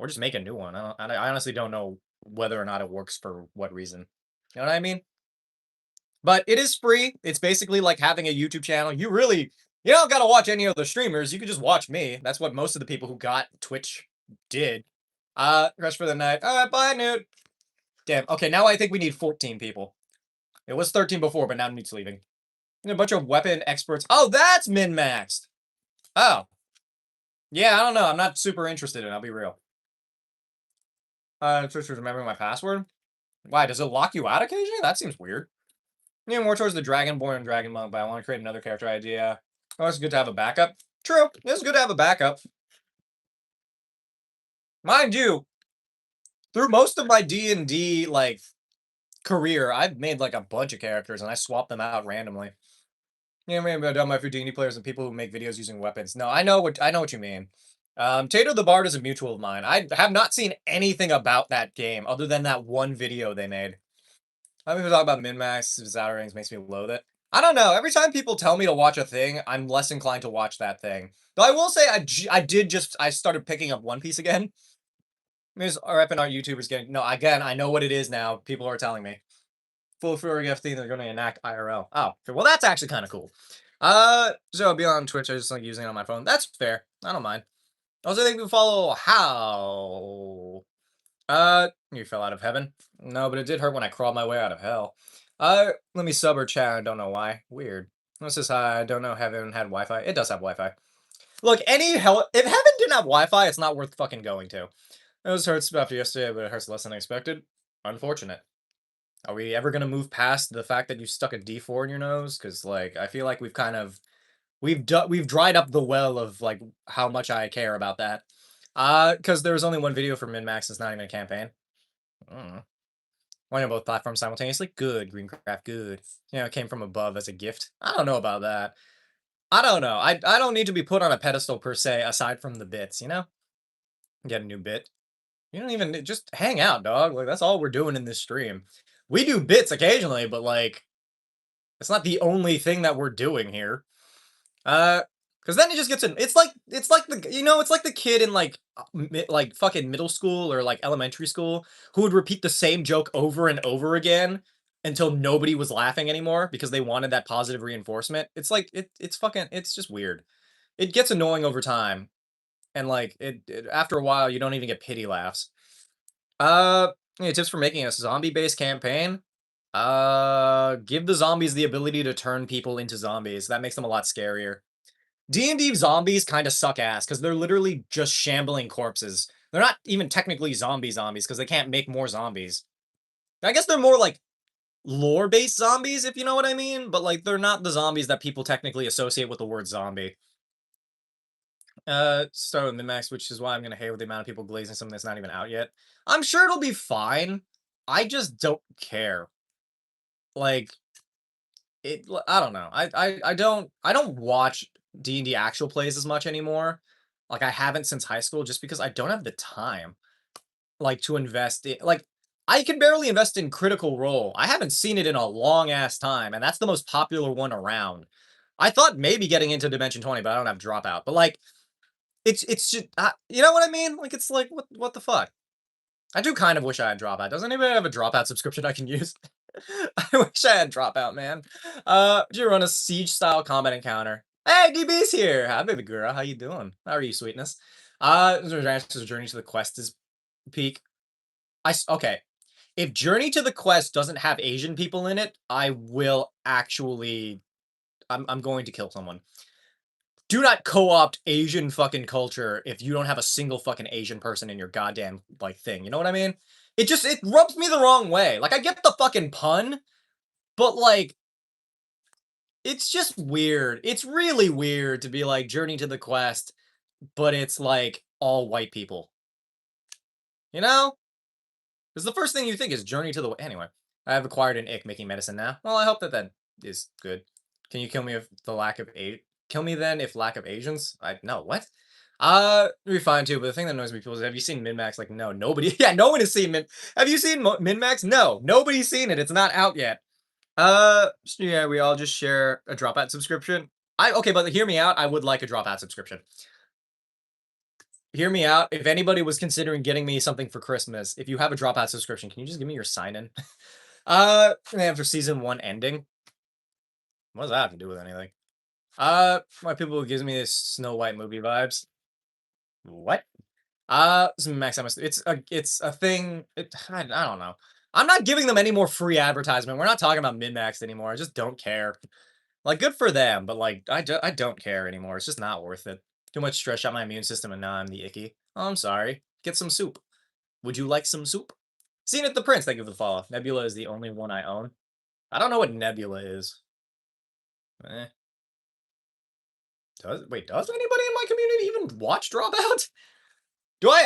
or just make a new one. I honestly don't know whether or not it works for what reason. You know what I mean? But it is free. It's basically like having a YouTube channel. You really You don't gotta watch any other streamers, you can just watch me. That's what most of the people who got Twitch did. Rest for the night. Alright, bye, Newt. Damn, okay, now I think we need 14 people. It was 13 before, but now Newt's leaving. And a bunch of weapon experts. Oh, that's min-maxed! Oh. Yeah, I don't know, I'm not super interested in it, I'll be real. Just remembering my password? Why, does it lock you out occasionally? That seems weird. Yeah, more towards the Dragonborn and Dragon Monk, but I want to create another character idea. Oh, it's good to have a backup. True, it's good to have a backup. Mind you, through most of my D&D, like, career, I've made, like, a bunch of characters, and I swap them out randomly. Yeah, maybe I've done my for D&D players and people who make videos using weapons. No, I know what you mean. Tato the Bard is a mutual of mine. I have not seen anything about that game other than that one video they made. I mean, we talk about min-max, Outer Rings makes me loathe it. I don't know. Every time people tell me to watch a thing, I'm less inclined to watch that thing. Though I will say, I started picking up One Piece again. There's repping our YouTubers getting no again. I know what it is now. People are telling me full for FT they're going to enact IRL. Oh, well that's actually kind of cool. So beyond Twitch, I just like using it on my phone. That's fair. I don't mind. Also, think people follow how. You fell out of heaven. No, but it did hurt when I crawled my way out of hell. Let me sub or chat. I don't know why. Weird. This is hi. I don't know. Heaven had Wi-Fi. It does have Wi-Fi. Look, any hell. If heaven didn't have Wi-Fi, it's not worth fucking going to. It was hurts after yesterday, but it hurts less than expected. Unfortunate. Are we ever gonna move past the fact that you stuck a D4 in your nose? Because like I feel like we've kind of we've dried up the well of like how much I care about that. Because there was only one video for min-max. It's not even a campaign. Mm. Why on both platforms simultaneously? Good, Greencraft, good. You know, it came from above as a gift. I don't know about that. I don't know. I don't need to be put on a pedestal per se, aside from the bits, you know? Get a new bit. You don't even just hang out, dog. Like that's all we're doing in this stream. We do bits occasionally, but like it's not the only thing that we're doing here. Because then it just gets in. It's like it's like the kid in like like fucking middle school or like elementary school who would repeat the same joke over and over again until nobody was laughing anymore because they wanted that positive reinforcement. It's like it's fucking it's just weird. It gets annoying over time, and like after a while you don't even get pity laughs. Yeah, tips for making a zombie-based campaign. Give the zombies the ability to turn people into zombies. That makes them a lot scarier. D&D zombies kind of suck ass because they're literally just shambling corpses. They're not even technically zombies because they can't make more zombies. I guess they're more like lore-based zombies, if you know what I mean, but like they're not the zombies that people technically associate with the word zombie. Start with min-max, which is why I'm gonna hate with the amount of people glazing something that's not even out yet. I'm sure it'll be fine. I just don't care. Like I don't know. I don't watch D&D actual plays as much anymore. Like I haven't since high school just because I don't have the time like to invest in like I can barely invest in Critical Role. I haven't seen it in a long ass time and that's the most popular one around. I thought maybe getting into Dimension 20, but I don't have Dropout. But like it's just you know what I mean? Like it's like what the fuck? I do kind of wish I had Dropout. Does anybody have a Dropout subscription I can use? I wish I had Dropout, man. Do you run a siege-style combat encounter? Hey, DB's here! Hi, baby girl. How you doing? How are you, sweetness? Journey to the Quest is peak. Okay. If Journey to the Quest doesn't have Asian people in it, I will actually... I'm going to kill someone. Do not co-opt Asian fucking culture if you don't have a single fucking Asian person in your goddamn, like, thing. You know what I mean? It rubs me the wrong way. Like, I get the fucking pun, but, like, it's just weird. It's really weird to be like Journey to the Quest, but it's like all white people. You know? Because the first thing you think is Journey to the... Anyway, I have acquired an ick making medicine now. Well, I hope that is good. Can you kill me if the lack of kill me then if lack of Asians? No, what? It'd be fine too, but the thing that annoys me people is have you seen Min-Max? Like, no, nobody yeah, no one has seen Have you seen Min-Max? No, nobody's seen it. It's not out yet. Yeah, we all just share a Dropout subscription. Okay, but hear me out. I would like a Dropout subscription. Hear me out. If anybody was considering getting me something for Christmas, if you have a Dropout subscription, can you just give me your sign-in? After season 1 ending. What does that have to do with anything? My people gives me this Snow White movie vibes. What? Some Maximus. It's a thing. I don't know. I'm not giving them any more free advertisement. We're not talking about min-max anymore. I just don't care. Like, good for them, but like, I don't care anymore. It's just not worth it. Too much stress out my immune system, and now I'm the icky. Oh, I'm sorry. Get some soup. Would you like some soup? Seen it, the Prince. Thank you for the follow. Nebula is the only one I own. I don't know what Nebula is. Eh. Does anybody in my community even watch Dropout?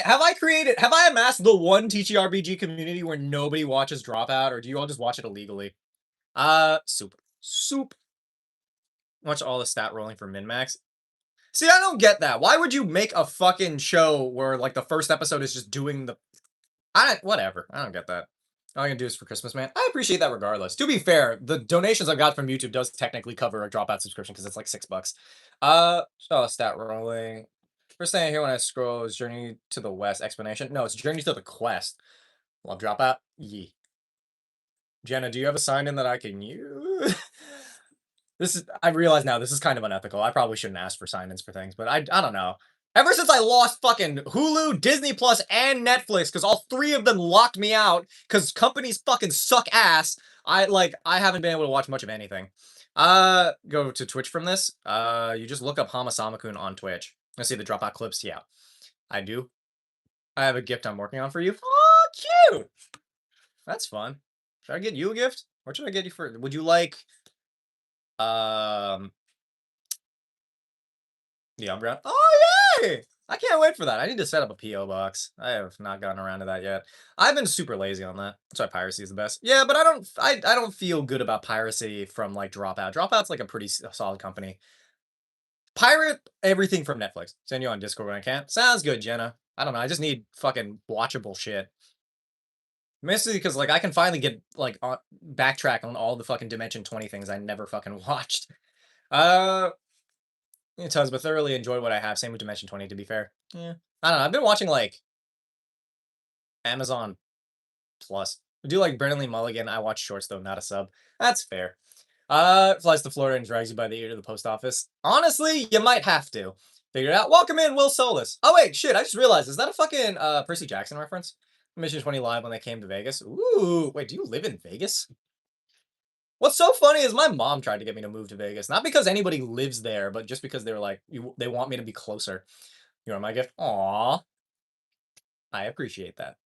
Have I amassed the one TTRPG community where nobody watches Dropout, or do you all just watch it illegally? Soup. Soup. Watch all the stat rolling for min-max. See, I don't get that. Why would you make a fucking show where, like, the first episode is just doing the... Whatever. I don't get that. All I can do is for Christmas, man. I appreciate that regardless. To be fair, the donations I've got from YouTube does technically cover a Dropout subscription because it's like $6. Stat rolling. First thing I hear when I scroll is Journey to the West explanation. No, it's Journey to the Quest. Love Dropout. Yee. Jenna, do you have a sign-in that I can use? I realize now this is kind of unethical. I probably shouldn't ask for sign-ins for things, but I don't know. Ever since I lost fucking Hulu, Disney Plus, and Netflix, because all three of them locked me out, because companies fucking suck ass, I haven't been able to watch much of anything. Go to Twitch from this. You just look up Hamasamakun on Twitch. Let's see the Dropout clips. Yeah, I do. I have a gift I'm working on for you. Oh, cute! That's fun. Should I get you a gift? What should I get you for? Would you like, the Umbreon? Oh, yay! I can't wait for that. I need to set up a PO box. I have not gotten around to that yet. I've been super lazy on that. That's why piracy is the best. Yeah, but I don't feel good about piracy from like Dropout. Dropout's like a pretty solid company. Pirate everything from Netflix. Send you on Discord when I can. Sounds good, Jenna. I don't know. I just need fucking watchable shit. Mostly because like I can finally get like backtrack on all the fucking Dimension 20 things I never fucking watched. It does, but thoroughly enjoy what I have. Same with Dimension 20, to be fair. Yeah. I don't know. I've been watching like Amazon Plus. I do like Brennan Mulligan. I watch shorts though, not a sub. That's fair. Flies to Florida and drags you by the ear to the post office. Honestly, you might have to. Figure it out. Welcome in, Will Solis. Oh wait, shit, I just realized, is that a fucking Percy Jackson reference? Mission 20 live when they came to Vegas. Ooh, wait, do you live in Vegas? What's so funny is my mom tried to get me to move to Vegas. Not because anybody lives there, but just because they were like, they want me to be closer. You want my gift? Aw. I appreciate that.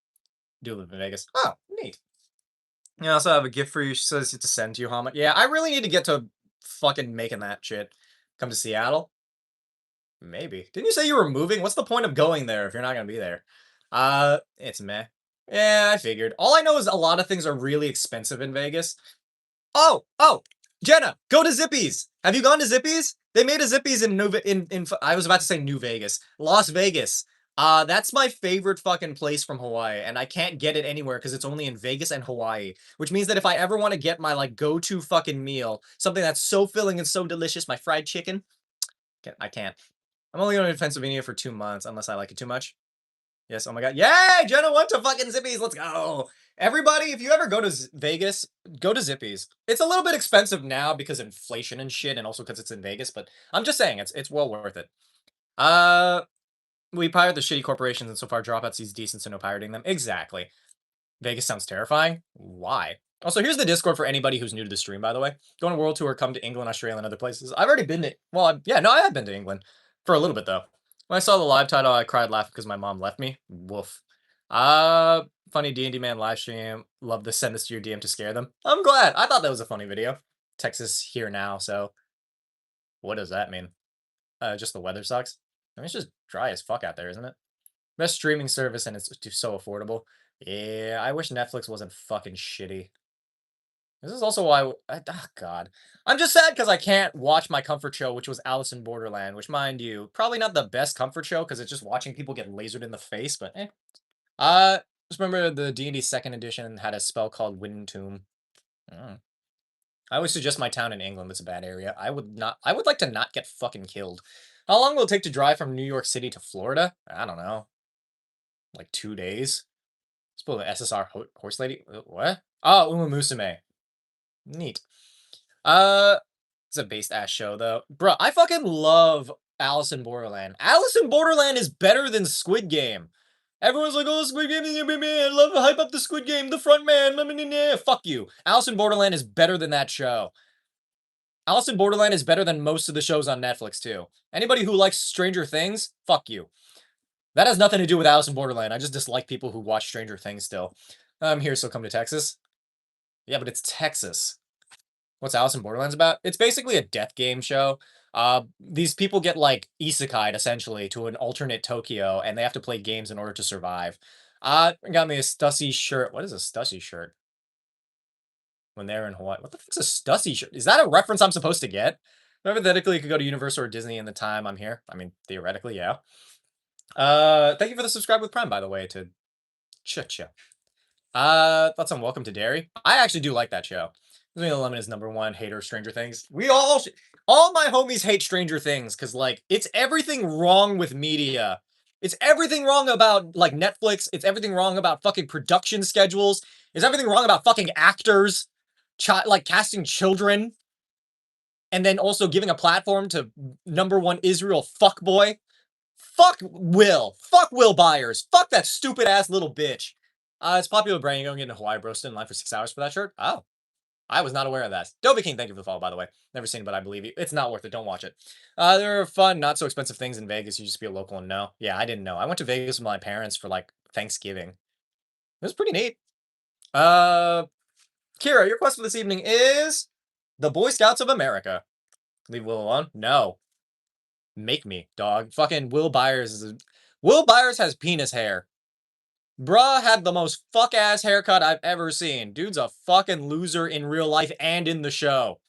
Do live in Vegas. Oh, neat. I also have a gift for you. She says to send to you, Hama. Yeah, I really need to get to fucking making that shit. Come to Seattle? Maybe. Didn't you say you were moving? What's the point of going there if you're not gonna be there? It's meh. Yeah, I figured. All I know is a lot of things are really expensive in Vegas. Oh, Jenna, go to Zippy's. Have you gone to Zippy's? They made a Zippy's in I was about to say New Vegas, Las Vegas. That's my favorite fucking place from Hawaii, and I can't get it anywhere because it's only in Vegas and Hawaii. Which means that if I ever want to get my like go-to fucking meal, something that's so filling and so delicious, my fried chicken, I can't. I'm only going to Pennsylvania for 2 months unless I like it too much. Yes, oh my god. Yay! Jenna went to fucking Zippy's. Let's go. Everybody, if you ever go to Vegas, go to Zippy's. It's a little bit expensive now because of inflation and shit, and also because it's in Vegas, but I'm just saying, it's well worth it. We pirate the shitty corporations, and so far Dropout sees decent, so no pirating them. Exactly. Vegas sounds terrifying. Why? Also, here's the Discord for anybody who's new to the stream, by the way. Go on a world tour, come to England, Australia, and other places. I've already been to... Well, yeah, no, I have been to England. For a little bit, though. When I saw the live title, I cried laughing because my mom left me. Woof. Funny D&D man live stream. Love to send this to your DM to scare them. I'm glad. I thought that was a funny video. Texas here now, so... What does that mean? Just the weather sucks? I mean, it's just dry as fuck out there, isn't it? Best streaming service, and it's just so affordable. Yeah, I wish Netflix wasn't fucking shitty. This is also why, oh god. I'm just sad because I can't watch my comfort show, which was Alice in Borderland, which, mind you, probably not the best comfort show because it's just watching people get lasered in the face, but eh. Just remember the D&D 2nd edition had a spell called Wind Tomb. Mm. I always suggest my town in England. It's a bad area. I would like to not get fucking killed. How long will it take to drive from New York City to Florida? I don't know. Like 2 days? Suppose the SSR horse lady? What? Oh, Uma Musume. Neat. It's a based ass show though. Bro, I fucking love Alice in Borderland. Alice in Borderland is better than Squid Game. Everyone's like, oh, Squid Game, I love to hype up the Squid Game, the front man. Fuck you. Alice in Borderland is better than that show. Alice in Borderland is better than most of the shows on Netflix too. Anybody who likes Stranger Things, fuck you. That has nothing to do with Alice in Borderland. I just dislike people who watch Stranger Things still. I'm here, so come to Texas. Yeah, but it's Texas. What's Alice in Borderlands about? It's basically a death game show. These people get like isekai'd essentially to an alternate Tokyo, and they have to play games in order to survive. Got me a Stussy shirt. What is a Stussy shirt? When they're in Hawaii. What the fuck's a Stussy shirt? Is that a reference I'm supposed to get? Hypothetically, you could go to Universal or Disney in the time I'm here. I mean, theoretically, yeah. Thank you for the subscribe with Prime, by the way, to Cha-Cha. Thoughts on Welcome to Derry? I actually do like that show. Lemon is #1 hater of Stranger Things. We all my homies hate Stranger Things because like it's everything wrong with media. It's everything wrong about like Netflix. It's everything wrong about fucking production schedules. It's everything wrong about fucking actors, like casting children, and then also giving a platform to #1 Israel fuckboy. Fuck Will. Fuck Will Byers. Fuck that stupid ass little bitch. It's popular brand. You're going to get into Hawaii bro. Stood in line for 6 hours for that shirt. Oh. I was not aware of that. Dobie King, thank you for the follow, by the way. Never seen it, but I believe you. It's not worth it. Don't watch it. There are fun, not so expensive things in Vegas. You just be a local and know. Yeah, I didn't know. I went to Vegas with my parents for like Thanksgiving. It was pretty neat. Kira, your quest for this evening is the Boy Scouts of America. Leave Will alone? No. Make me, dog. Fucking Will Byers Will Byers has penis hair. Bruh had the most fuck-ass haircut I've ever seen. Dude's a fucking loser in real life and in the show.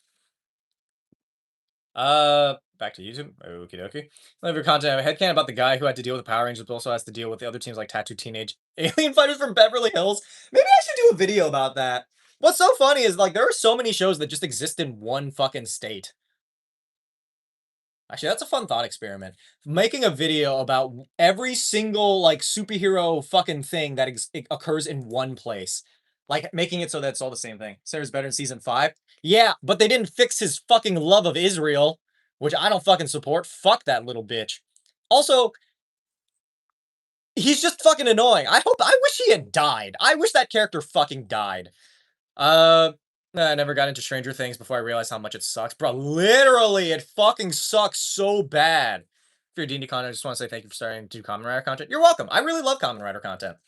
Back to YouTube. Okie dokie. Love your content. I have a headcanon about the guy who had to deal with the Power Rangers, but also has to deal with the other teams like Tattoo Teenage Alien Fighters from Beverly Hills. Maybe I should do a video about that. What's so funny is like there are so many shows that just exist in one fucking state. Actually, that's a fun thought experiment. Making a video about every single like superhero fucking thing that occurs in one place. Like making it so that it's all the same thing. Sarah's better in season 5. Yeah, but they didn't fix his fucking love of Israel, which I don't fucking support. Fuck that little bitch. Also, he's just fucking annoying. I wish he had died. I wish that character fucking died. I never got into Stranger Things before I realized how much it sucks. Bro, literally, it fucking sucks so bad. If you're D&D content, I just want to say thank you for starting to do Kamen Rider content. You're welcome. I really love Kamen Rider content.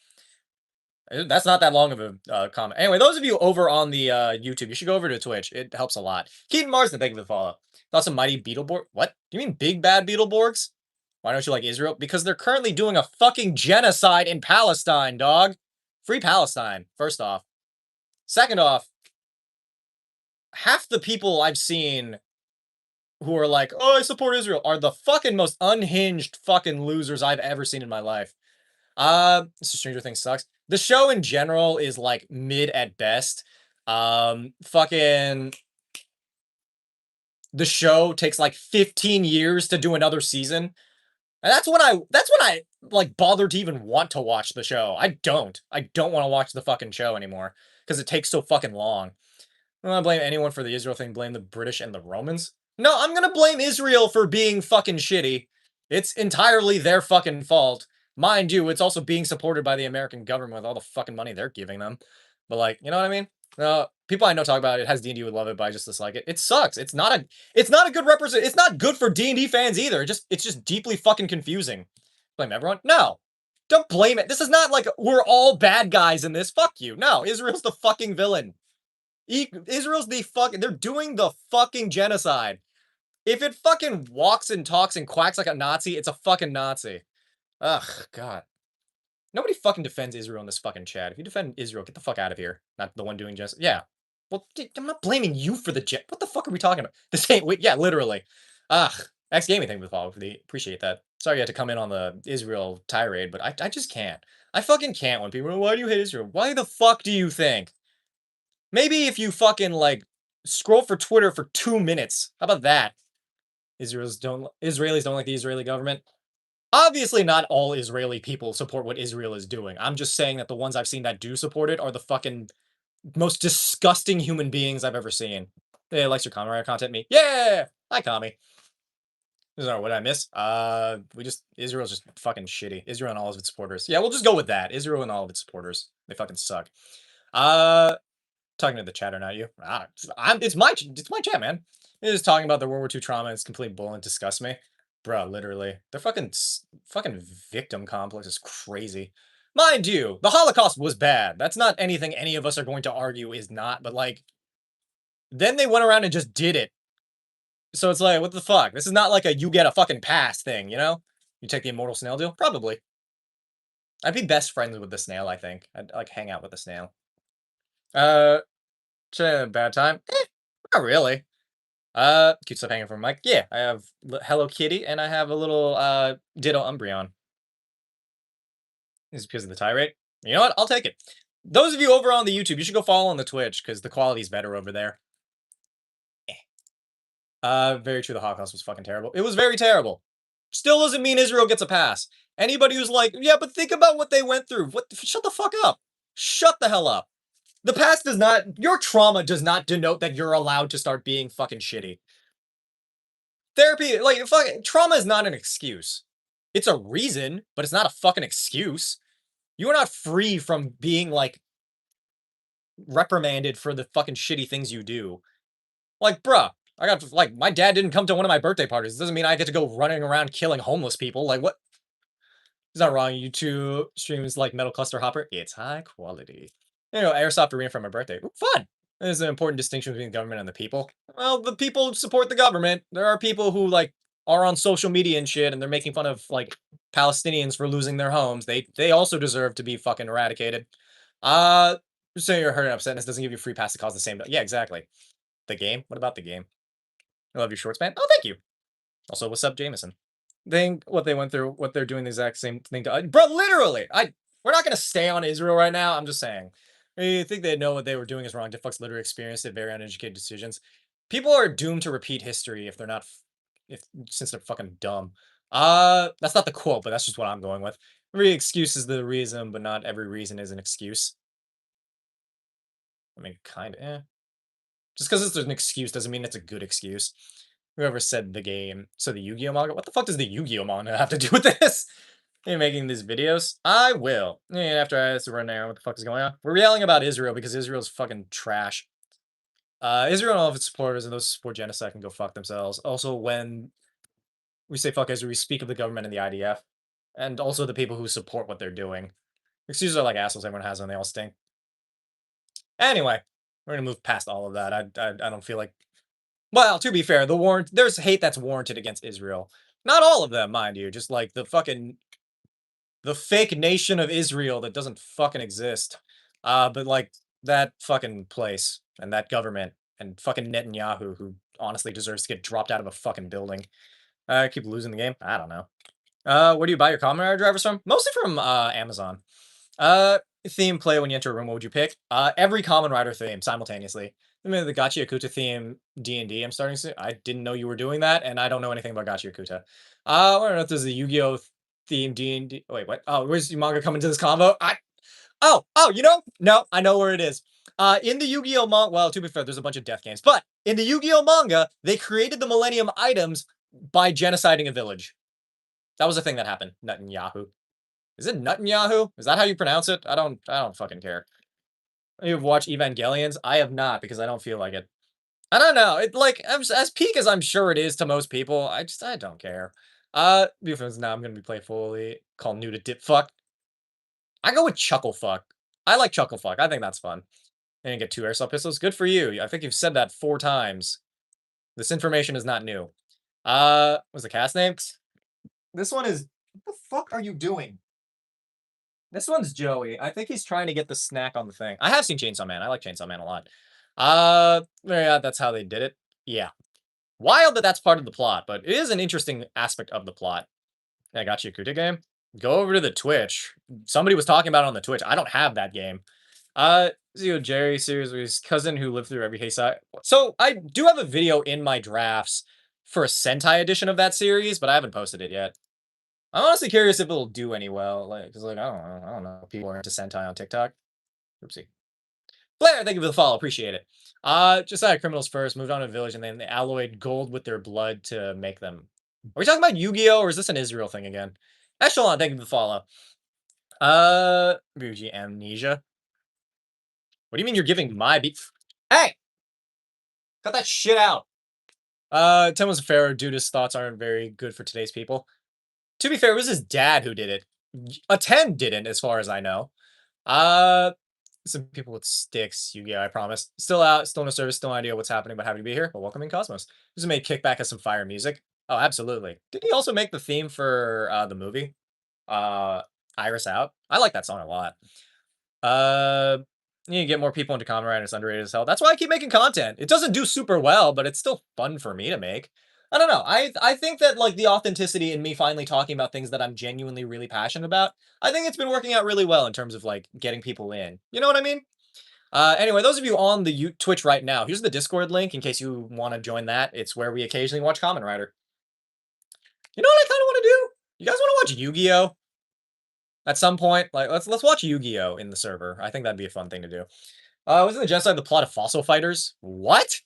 That's not that long of a comment. Anyway, those of you over on the YouTube, you should go over to Twitch. It helps a lot. Keaton Marsden, thank you for the follow. Thoughts on Mighty Beetleborg? What? Do you mean Big Bad Beetleborgs? Why don't you like Israel? Because they're currently doing a fucking genocide in Palestine, dog. Free Palestine, first off. Second off, half the people I've seen who are like, oh, I support Israel, are the fucking most unhinged fucking losers I've ever seen in my life. Stranger Things sucks. The show in general is like mid at best. Fucking the show takes like 15 years to do another season. And that's when I like bother to even want to watch the show. I don't want to watch the fucking show anymore because it takes so fucking long. I don't want to blame anyone for the Israel thing. Blame the British and the Romans. No, I'm going to blame Israel for being fucking shitty. It's entirely their fucking fault. Mind you, it's also being supported by the American government with all the fucking money they're giving them. But like, you know what I mean? People I know talk about it. It has D&D would love it, but I just dislike it. It sucks. It's not a good represent. It's not good for D&D fans either. It's just deeply fucking confusing. Blame everyone? No. Don't blame it. This is not like we're all bad guys in this. Fuck you. No, Israel's the fucking villain. Israel's the fucking, they're doing the fucking genocide. If it fucking walks and talks and quacks like a Nazi, it's a fucking Nazi. Ugh, God. Nobody fucking defends Israel in this fucking chat. If you defend Israel, get the fuck out of here. Not the one doing genocide. Yeah. Well, I'm not blaming you for the jet. What the fuck are we talking about? The same, yeah, literally. Ugh. X Gaming, thank you for the follow. Appreciate that. Sorry you had to come in on the Israel tirade, but I just can't. I fucking can't when people are, why do you hate Israel? Why the fuck do you think? Maybe if you fucking, like, scroll for Twitter for 2 minutes. How about that? Israelis don't like the Israeli government. Obviously, not all Israeli people support what Israel is doing. I'm just saying that the ones I've seen that do support it are the fucking most disgusting human beings I've ever seen. Yeah, likes your Kamen Rider content. Me. Yeah! Hi, Kami. What did I miss? Israel's just fucking shitty. Israel and all of its supporters. Yeah, we'll just go with that. Israel and all of its supporters. They fucking suck. Uh, Talking to the chatter, not you. It's my chat, man. They're just talking about the World War II trauma. It's complete bull and disgusts me. Bro, literally. Their fucking victim complex is crazy. Mind you, the Holocaust was bad. That's not anything any of us are going to argue is not, but like, then they went around and just did it. So it's like, what the fuck? This is not like a you get a fucking pass thing, you know? You take the immortal snail deal? Probably. I'd be best friends with the snail, I think. I'd like hang out with the snail. Uh, bad time? Not really. Cute stuff hanging from Mike. Yeah, I have Hello Kitty and I have a little Ditto Umbreon. This is because of the tie rate. You know what? I'll take it. Those of you over on the YouTube, you should go follow on the Twitch because the quality's better over there. Very true. The Holocaust was fucking terrible. It was very terrible. Still doesn't mean Israel gets a pass. Anybody who's like, yeah, but think about what they went through. Shut the fuck up. Shut the hell up. The past does not, your trauma does not denote that you're allowed to start being fucking shitty. Therapy, like, trauma is not an excuse. It's a reason, but it's not a fucking excuse. You are not free from being, like, reprimanded for the fucking shitty things you do. Like, bruh, my dad didn't come to one of my birthday parties. It doesn't mean I get to go running around killing homeless people. Like, what? It's not wrong. YouTube streams like Metal Cluster Hopper. It's high quality. Airsoft arena for my birthday. Ooh, fun. There's an important distinction between the government and the people. Well, the people support the government. There are people who, like, are on social media and shit, and they're making fun of, like, Palestinians for losing their homes. They also deserve to be fucking eradicated. Just saying you're hurt and upset, and this doesn't give you a free pass to cause the same. Yeah, exactly. The game? What about the game? I love your shorts, man. Oh, thank you. Also, what's up, Jameson? Think what they went through, what they're doing the exact same thing to, bro. Literally, we're not gonna stay on Israel right now. I'm just saying. I think they know what they were doing is wrong. Deflux literally experienced it. Very uneducated decisions. People are doomed to repeat history if they're not, since they're fucking dumb. That's not the quote, but that's just what I'm going with. Every excuse is the reason, but not every reason is an excuse. I mean, kind of. Just because it's an excuse doesn't mean it's a good excuse. Whoever said the game. So the Yu-Gi-Oh manga? What the fuck does the Yu-Gi-Oh manga have to do with this? Are you making these videos? I will. After I have to run there, what the fuck is going on? We're yelling about Israel because Israel's fucking trash. Israel and all of its supporters and those who support genocide can go fuck themselves. Also, when we say fuck Israel, we speak of the government and the IDF. And also the people who support what they're doing. Excuses are like assholes everyone has when they all stink. Anyway, we're gonna move past all of that. I don't feel like. Well, to be fair, there's hate that's warranted against Israel. Not all of them, mind you. Just like the fake nation of Israel that doesn't fucking exist. But like that fucking place and that government and fucking Netanyahu, who honestly deserves to get dropped out of a fucking building. I keep losing the game. I don't know. Where do you buy your Kamen Rider drivers from? Mostly from Amazon. Theme play when you enter a room, what would you pick? Every Kamen Rider theme simultaneously. I mean, the Gachi Akuta theme D&D I'm starting to. I didn't know you were doing that, and I don't know anything about Gachi Akuta. I don't know if there's a Yu-Gi-Oh theme D&D. Wait, what? Oh, where's your manga coming to this combo? No, I know where it is. In the Yu-Gi-Oh manga, well, to be fair, there's a bunch of death games, but in the Yu-Gi-Oh manga, they created the Millennium items by genociding a village. That was a thing that happened. Netanyahu. Is it Netanyahu? Is that how you pronounce it? I don't fucking care. You've watched Evangelions? I have not because I don't feel like it. I don't know. It like as peak as I'm sure it is to most people. I don't care. Because now I'm gonna be playfully called new to dip fuck. I go with chuckle fuck. I like chuckle fuck. I think that's fun. And you get 2 airsoft pistols. Good for you. I think you've said that 4 times. This information is not new. What's the cast name? This one is. What the fuck are you doing? This one's Joey. I think he's trying to get the snack on the thing. I have seen Chainsaw Man. I like Chainsaw Man a lot. Yeah, that's how they did it. Yeah. Wild that that's part of the plot, but it is an interesting aspect of the plot. I got you a Kuta game. Go over to the Twitch. Somebody was talking about it on the Twitch. I don't have that game. Jerry series with his cousin who lived through every Heisei. So I do have a video in my drafts for a Sentai edition of that series, but I haven't posted it yet. I'm honestly curious if it'll do any well. Like, cause like I don't know. People are into Sentai on TikTok. Oopsie. Blair, thank you for the follow. Appreciate it. Just out of criminals first, moved on to a village, and then they alloyed gold with their blood to make them. Are we talking about Yu-Gi-Oh, or is this an Israel thing again? Echelon, thank you for the follow. Buji amnesia. What do you mean you're giving my beef? Hey, cut that shit out. Tim was a pharaoh. Dude, his thoughts aren't very good for today's people. To be fair, it was his dad who did it. A 10 didn't, as far as I know. Uh, some people with sticks, Yu-Gi-Oh, I promise. Still out, still no service, still no idea what's happening, but happy to be here. But welcome in Cosmos. This is made kickback as some fire music. Oh, absolutely. Did he also make the theme for the movie? Uh, Iris Out? I like that song a lot. You need to get more people into Kamen Rider. It's underrated as hell. That's why I keep making content. It doesn't do super well, but it's still fun for me to make. I don't know. I think that like the authenticity in me finally talking about things that I'm genuinely really passionate about, I think it's been working out really well in terms of like getting people in. You know what I mean? Anyway, those of you on the Twitch right now, here's the Discord link in case you want to join that. It's where we occasionally watch Kamen Rider. You know what I kind of want to do? You guys want to watch Yu-Gi-Oh? At some point, like let's watch Yu-Gi-Oh in the server. I think that'd be a fun thing to do. Wasn't the genocide the plot of Fossil Fighters? What?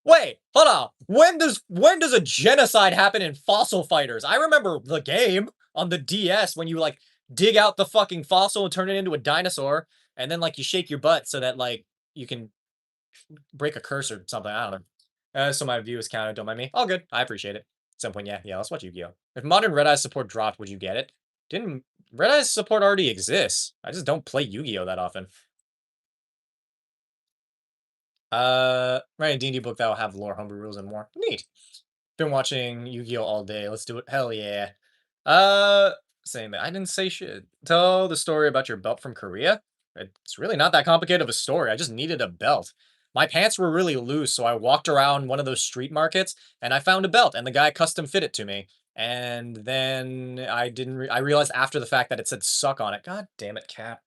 Wait, hold on. When does a genocide happen in Fossil Fighters? I remember the game on the DS when you like dig out the fucking fossil and turn it into a dinosaur, and then like you shake your butt so that like you can break a curse or something. I don't know. So my view is counted. Don't mind me. All good. I appreciate it. At some point, yeah. Let's watch Yu-Gi-Oh. If modern Red Eyes support dropped, would you get it? Didn't Red Eyes support already exists? I just don't play Yu-Gi-Oh that often. Write a D&D book that will have lore, homebrew rules, and more. Neat. Been watching Yu-Gi-Oh all day. Let's do it. Hell yeah. Uh, Saying that I didn't say shit. Tell the story about your belt from Korea. It's really not that complicated of a story. I just needed a belt. My pants were really loose, so I walked around one of those street markets and I found a belt, and the guy custom fit it to me. And then I didn't. I realized after the fact that it said "suck" on it. God damn it, Cap.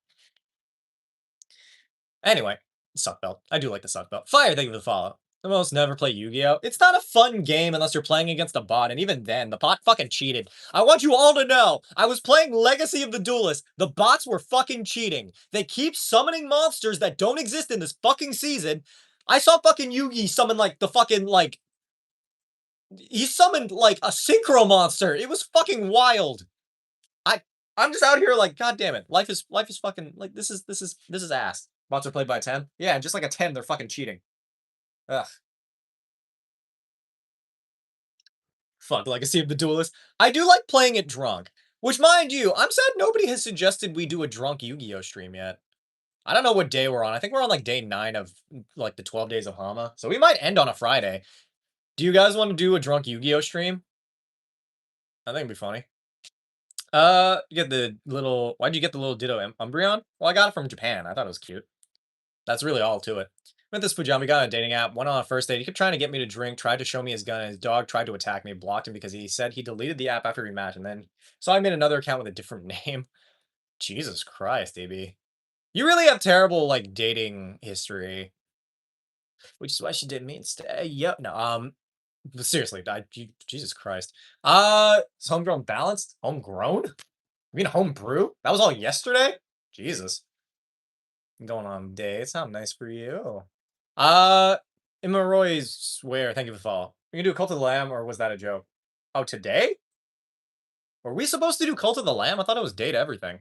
Anyway, suck belt. I do like the suck belt. Fire, thank you for the follow. The most never play Yu-Gi-Oh! It's not a fun game unless you're playing against a bot, and even then, the bot fucking cheated. I want you all to know, I was playing Legacy of the Duelist. The bots were fucking cheating. They keep summoning monsters that don't exist in this fucking season. I saw fucking Yugi summon like the fucking like he summoned like a synchro monster. It was fucking wild. I'm just out here like, god damn it. Life is fucking like this is ass. Bots are played by 10? Yeah, just like a 10, they're fucking cheating. Ugh. Fuck, Legacy of the Duelist. I do like playing it drunk. Which, mind you, I'm sad nobody has suggested we do a drunk Yu-Gi-Oh stream yet. I don't know what day we're on. I think we're on like day 9 of like the 12 days of Hama. So we might end on a Friday. Do you guys want to do a drunk Yu-Gi-Oh stream? I think it'd be funny. You get the little. Why'd you get the little Ditto Umbreon? Well, I got it from Japan. I thought it was cute. That's really all to it. Met this Fujami guy on a dating app, went on a first date. He kept trying to get me to drink, tried to show me his gun, and his dog tried to attack me, blocked him because he said he deleted the app after we matched, and then so I made another account with a different name. Jesus Christ, DB. You really have terrible like dating history. Which is why she did me instead. Yep. No, but seriously, Jesus Christ. Is homegrown balanced? Homegrown? You mean homebrew? That was all yesterday? Jesus. Going on dates. How nice for you. Immaroy's swear. Thank you for the follow. We can do Cult of the Lamb, or was that a joke? Oh, today? Were we supposed to do Cult of the Lamb? I thought it was date everything.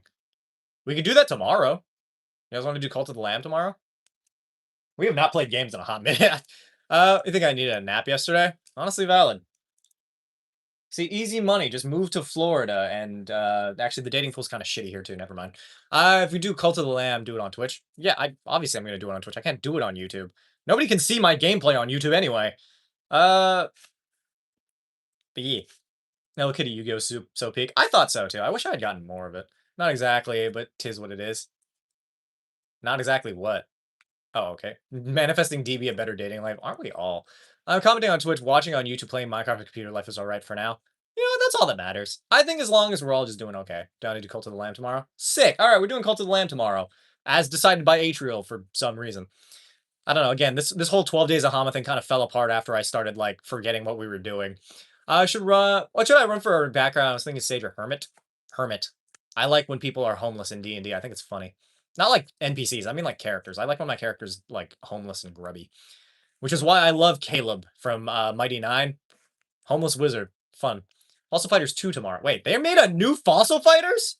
We could do that tomorrow. You guys want to do Cult of the Lamb tomorrow? We have not played games in a hot minute. I think I needed a nap yesterday. Honestly valid. See, easy money. Just move to Florida, and actually the dating pool's kind of shitty here too. Never mind. If we do Cult of the Lamb, do it on Twitch. Yeah, obviously I'm gonna do it on Twitch. I can't do it on YouTube. Nobody can see my gameplay on YouTube anyway. But yeah. Hello Kitty Yu-Gi-Oh! So peak. I thought so too. I wish I had gotten more of it. Not exactly, but tis what it is. Not exactly what. Oh, okay. Manifesting DB a better dating life. Aren't we all? I'm commenting on Twitch, watching on YouTube, playing Minecraft on computer. Life is alright for now. You know, that's all that matters. I think as long as we're all just doing okay. Down to do Cult of the Lamb tomorrow? Sick. All right, we're doing Cult of the Lamb tomorrow. As decided by Atrial for some reason. I don't know. Again, this whole 12 days of Hama thing kind of fell apart after I started, like, forgetting what we were doing. I should run... What should I run for a background? I was thinking Sage or Hermit. Hermit. I like when people are homeless in D&D. I think it's funny. Not like NPCs. I mean like characters. I like when my characters like homeless and grubby, which is why I love Caleb from Mighty Nine. Homeless wizard, fun. Fossil Fighters 2 tomorrow. Wait, they made a new Fossil Fighters?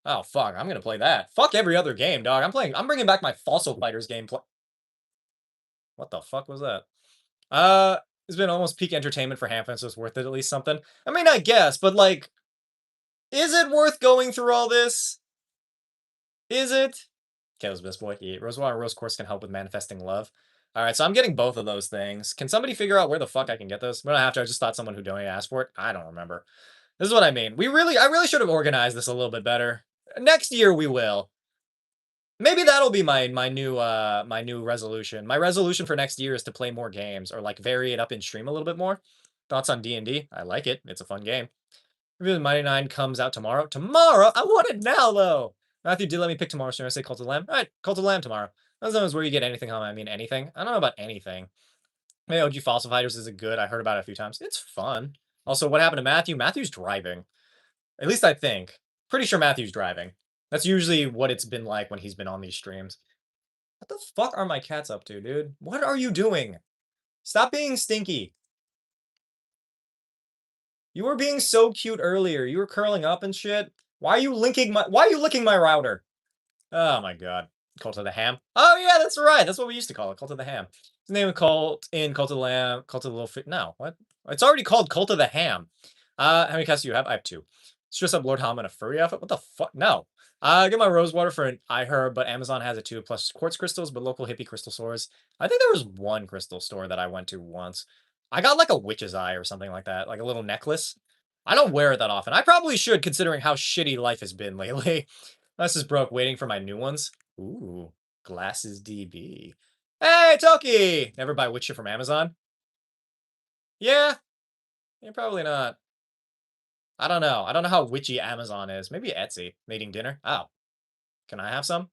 Oh fuck, I'm gonna play that. Fuck every other game, dog. I'm bringing back my Fossil Fighters gameplay. What the fuck was that? It's been almost peak entertainment for Hampton, so it's worth it at least something. I mean, I guess, but like, is it worth going through all this? Is it? Caleb's best boy. Yeah, Rosewater and Rose Quartz can help with manifesting love. All right, so I'm getting both of those things. Can somebody figure out where the fuck I can get this? We don't have to. I just thought someone who donated asked for it. I don't remember. This is what I mean. I really should have organized this a little bit better. Next year we will. Maybe that'll be my new resolution. My resolution for next year is to play more games or like vary it up in stream a little bit more. Thoughts on D&D? I like it. It's a fun game. Review of Mighty Nine comes out tomorrow. Tomorrow? I want it now though. Matthew did let me pick tomorrow, so I say Cult of the Lamb. All right, Cult of the Lamb tomorrow. That's always where you get anything home. I mean anything. I don't know about anything. Hey, OG Fossil Fighters is it good? I heard about it a few times. It's fun. Also, what happened to Matthew? Matthew's driving. At least I think. Pretty sure Matthew's driving. That's usually what it's been like when he's been on these streams. What the fuck are my cats up to, dude? What are you doing? Stop being stinky. You were being so cute earlier. You were curling up and shit. Why are you licking my router? Oh my god. Cult of the Ham. Oh yeah, that's right. That's what we used to call it. Cult of the Ham. It's name of Cult in Cult of the Lamb. Cult of the Little Fit. No, what? It's already called Cult of the Ham. How many cats do you have? I have 2. Dress up Lord Ham in a furry outfit? What the fuck? No. Get my rosewater for an iHerb, but Amazon has it too, plus quartz crystals, but local hippie crystal stores. I think there was one crystal store that I went to once. I got like a witch's eye or something like that, like a little necklace. I don't wear it that often. I probably should, considering how shitty life has been lately. This is broke, waiting for my new ones. Ooh, glasses DB. Hey, Toki! Never buy witch shit from Amazon? Yeah, probably not. I don't know. I don't know how witchy Amazon is. Maybe Etsy. Mating dinner? Oh. Can I have some?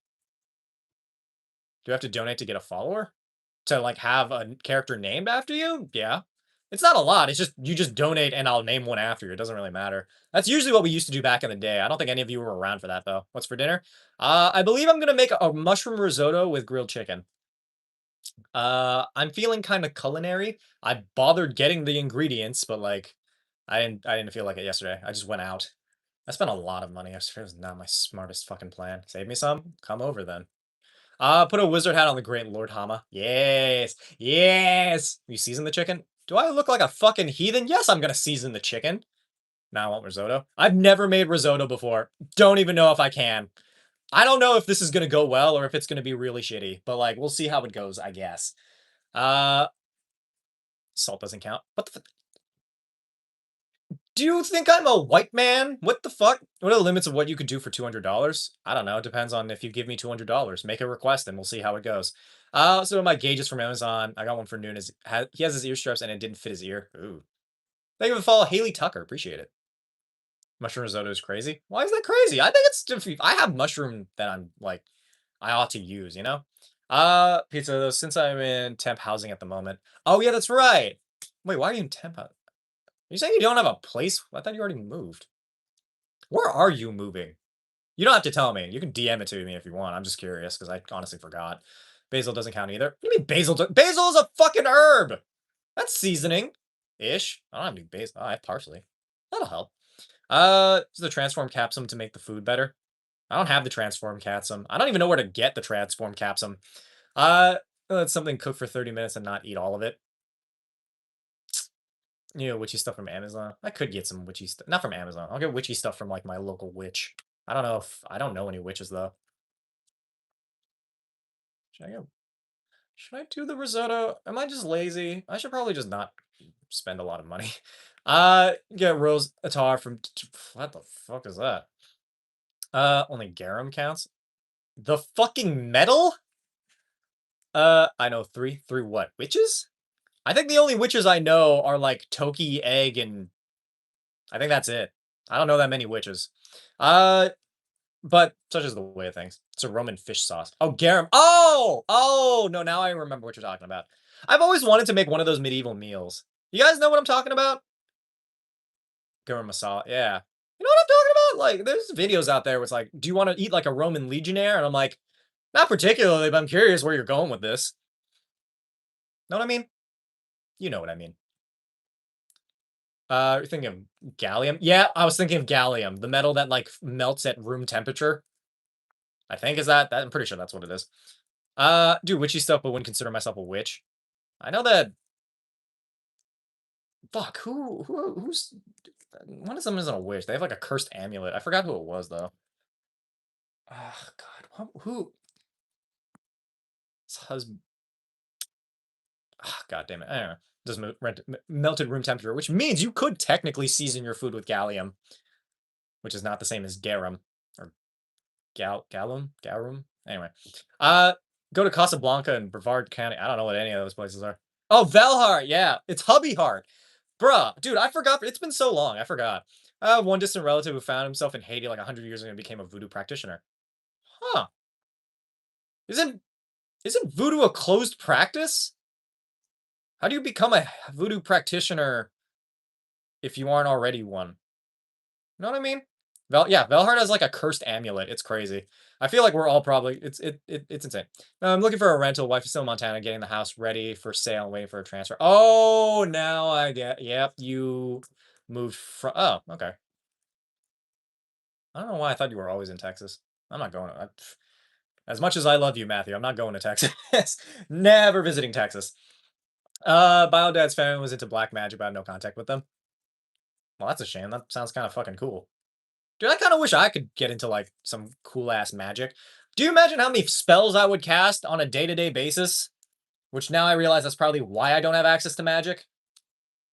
Do you have to donate to get a follower? To, like, have a character named after you? Yeah. It's not a lot. It's just, you just donate and I'll name one after you. It doesn't really matter. That's usually what we used to do back in the day. I don't think any of you were around for that, though. What's for dinner? I believe I'm gonna make a mushroom risotto with grilled chicken. I'm feeling kind of culinary. I bothered getting the ingredients, but, like, I didn't feel like it yesterday. I just went out. I spent a lot of money. It was not my smartest fucking plan. Save me some? Come over then. Put a wizard hat on the great Lord Hama. Yes. Yes. You season the chicken? Do I look like a fucking heathen? Yes, I'm gonna season the chicken. Now I want risotto. I've never made risotto before. Don't even know if I can. I don't know if this is gonna go well or if it's gonna be really shitty, but like, we'll see how it goes, I guess. Salt doesn't count. What the Do you think I'm a white man? What the fuck? What are the limits of what you could do for $200? I don't know. It depends on if you give me $200. Make a request and we'll see how it goes. So my gauges from Amazon. I got one for Noon. He has his ear straps and it didn't fit his ear. Ooh. Thank you for the follow, Haley Tucker. Appreciate it. Mushroom risotto is crazy. Why is that crazy? I think it's. I have mushroom that I'm like, I ought to use. You know. Pizza though. Since I'm in temp housing at the moment. Oh yeah, that's right. Wait, why are you in temp? Are you saying you don't have a place? I thought you already moved. Where are you moving? You don't have to tell me. You can DM it to me if you want. I'm just curious because I honestly forgot. Basil doesn't count either. What do you mean basil? Basil is a fucking herb. That's seasoning. Ish. I don't have any basil. Oh, I have parsley. That'll help. Is the transform capsum to make the food better? I don't have the transform capsum. I don't even know where to get the transform capsum. Let something cook for 30 minutes and not eat all of it. You know, witchy stuff from Amazon. I could get some witchy stuff. Not from Amazon. I'll get witchy stuff from, like, my local witch. I don't know if... I don't know any witches, though. Should I do the risotto? Am I just lazy? I should probably just not spend a lot of money. Get Rose Atar from... What the fuck is that? Only Garum counts? The fucking metal? I know 3. 3 what? Witches? I think the only witches I know are, like, Toki, Egg, and... I think that's it. I don't know that many witches. But such is the way of things. It's a Roman fish sauce. Oh, garum. Oh! Oh! No, now I remember what you're talking about. I've always wanted to make one of those medieval meals. You guys know what I'm talking about? Garum masala. Yeah. You know what I'm talking like, there's videos out there where it's like, "Do you wanna eat like a Roman legionnaire?" And I'm like, "Not particularly, but I'm curious where you're going with this." Know what I mean? You know what I mean. You're thinking of gallium? Yeah, I was thinking of gallium, the metal that, like, melts at room temperature. I think is that I'm pretty sure that's what it is. Do witchy stuff, but wouldn't consider myself a witch. I know that fuck, who's one of them isn't a witch. They have, like, a cursed amulet. I forgot who it was, though. Oh God, who his husband God damn it. I don't know. Does melted room temperature, which means you could technically season your food with gallium, which is not the same as garum or garum. Anyway, uh, go to Casablanca and Brevard County. I don't know what any of those places are. Oh, Velhart, yeah, it's Hubby Heart, bruh, dude. I forgot. It's been so long. I forgot. One distant relative who found himself in Haiti like 100 years ago and became a voodoo practitioner. Huh? Isn't isn't voodoo a closed practice? How do you become a voodoo practitioner if you aren't already one? You know what I mean? Yeah, Velhard has like a cursed amulet. It's crazy. I feel like we're all probably it's insane. I'm looking for a rental. Wife is still in Montana, getting the house ready for sale and waiting for a transfer. Oh, now I get. Yep, you moved from. Oh, okay. I don't know why I thought you were always in Texas. I'm not going. As much as I love you, Matthew, I'm not going to Texas. Never visiting Texas. Biodad's family was into black magic, but I had no contact with them. Well, that's a shame. That sounds kind of fucking cool. Dude, I kind of wish I could get into like some cool ass magic. Do you imagine how many spells I would cast on a day-to-day basis? Which now I realize that's probably why I don't have access to magic.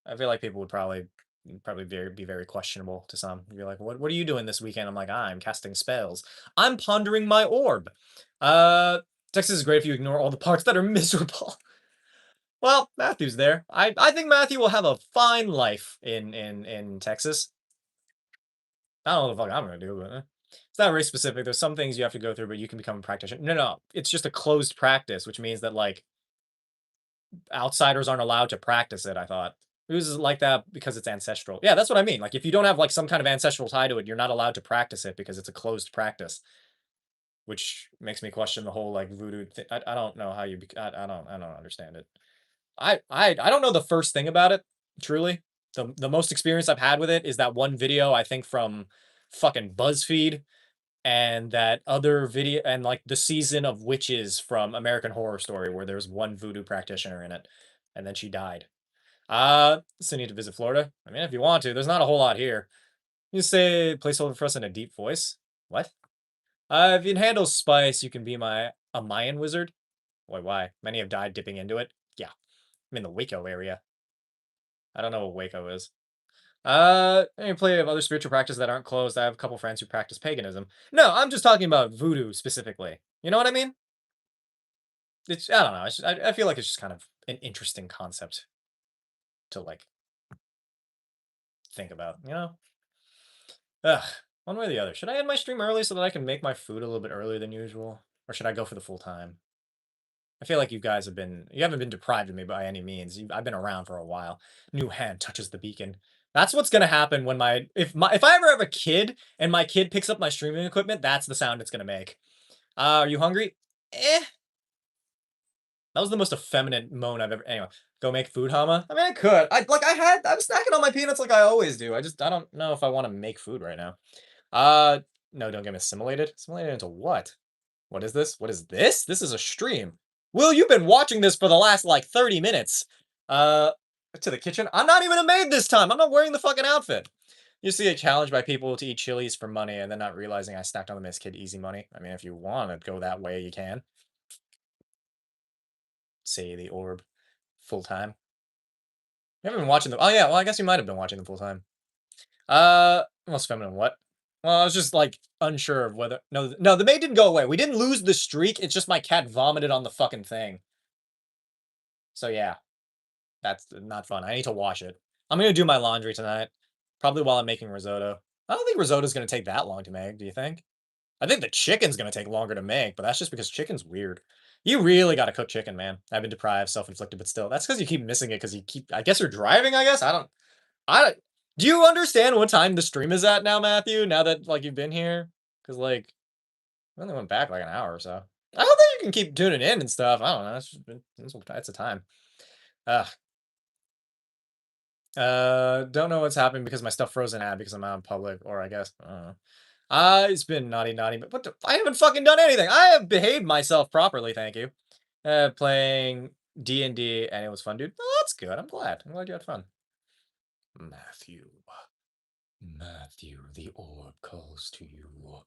I feel like people would probably be very questionable to some. You're like, what are you doing this weekend? I'm like, I'm casting spells. I'm pondering my orb. Uh Texas is great if you ignore all the parts that are miserable. Well, Matthew's there. I think Matthew will have a fine life in Texas. I don't know what the fuck I'm gonna do, but it's not very specific. There's some things you have to go through, but you can become a practitioner. No, no, it's just a closed practice, which means that like outsiders aren't allowed to practice it. I thought it was like that because it's ancestral. Yeah, that's what I mean. Like if you don't have like some kind of ancestral tie to it, you're not allowed to practice it because it's a closed practice, which makes me question the whole like voodoo. I don't know how you. I don't understand it. I don't know the first thing about it. Truly, the most experience I've had with it is that one video I think from fucking BuzzFeed and that other video and like the season of witches from American Horror Story where there's one voodoo practitioner in it and then she died. So need to visit Florida. I mean, if you want to, there's not a whole lot here. You say placeholder for us in a deep voice. What? If you can handle spice, you can be a Mayan wizard. Why? Many have died dipping into it. Yeah, I'm in the Waco area. I don't know what Waco is. Any play of other spiritual practices that aren't closed. I have a couple friends who practice paganism. No, I'm just talking about voodoo specifically. You know what I mean? It's I don't know. I feel like it's just kind of an interesting concept to like think about. You know? Ugh. One way or the other. Should I end my stream early so that I can make my food a little bit earlier than usual, or should I go for the full time? I feel like you haven't been deprived of me by any means. I've been around for a while. New hand touches the beacon. That's what's gonna happen when if I ever have a kid and my kid picks up my streaming equipment, that's the sound it's gonna make. Are you hungry? Eh. That was the most effeminate moan I've ever. Anyway, go make food, Hama. I mean, I could. I'm snacking on my peanuts like I always do. I don't know if I want to make food right now. Uh, no, don't get me assimilated. Assimilated into what? What is this? What is this? This is a stream. Will, you've been watching this for the last like 30 minutes. Uh, to the kitchen. I'm not even a maid this time. I'm not wearing the fucking outfit. You see a challenge by people to eat chilies for money and then not realizing I stacked on the Miss Kid easy money. I mean, if you want to go that way, you can. Say the orb full time. You haven't been watching them. Oh yeah, well I guess you might have been watching them full time. Most feminine what? Well, I was just like unsure of whether no the maid didn't go away. We didn't lose the streak. It's just my cat vomited on the fucking thing. So yeah, that's not fun. I need to wash it. I'm gonna do my laundry tonight, probably while I'm making risotto. I don't think risotto's gonna take that long to make. Do you think? I think the chicken's gonna take longer to make, but that's just because chicken's weird. You really gotta cook chicken, man. I've been deprived, self-inflicted, but still. That's because you keep missing it because you keep. I guess you're driving. I guess I don't. I don't. Do you understand what time the stream is at now, Matthew? Now that like you've been here, because like I only went back like an hour or so. I don't think you can keep tuning in and stuff. I don't know. It's a time. Ugh. Don't know what's happening because my stuff frozen ad because I'm out in public, or I guess I don't know. It's been naughty, but I haven't fucking done anything. I have behaved myself properly, thank you. Playing D&D, and it was fun, dude. Oh, that's good. I'm glad. I'm glad you had fun. Matthew. Matthew, the orb calls to you.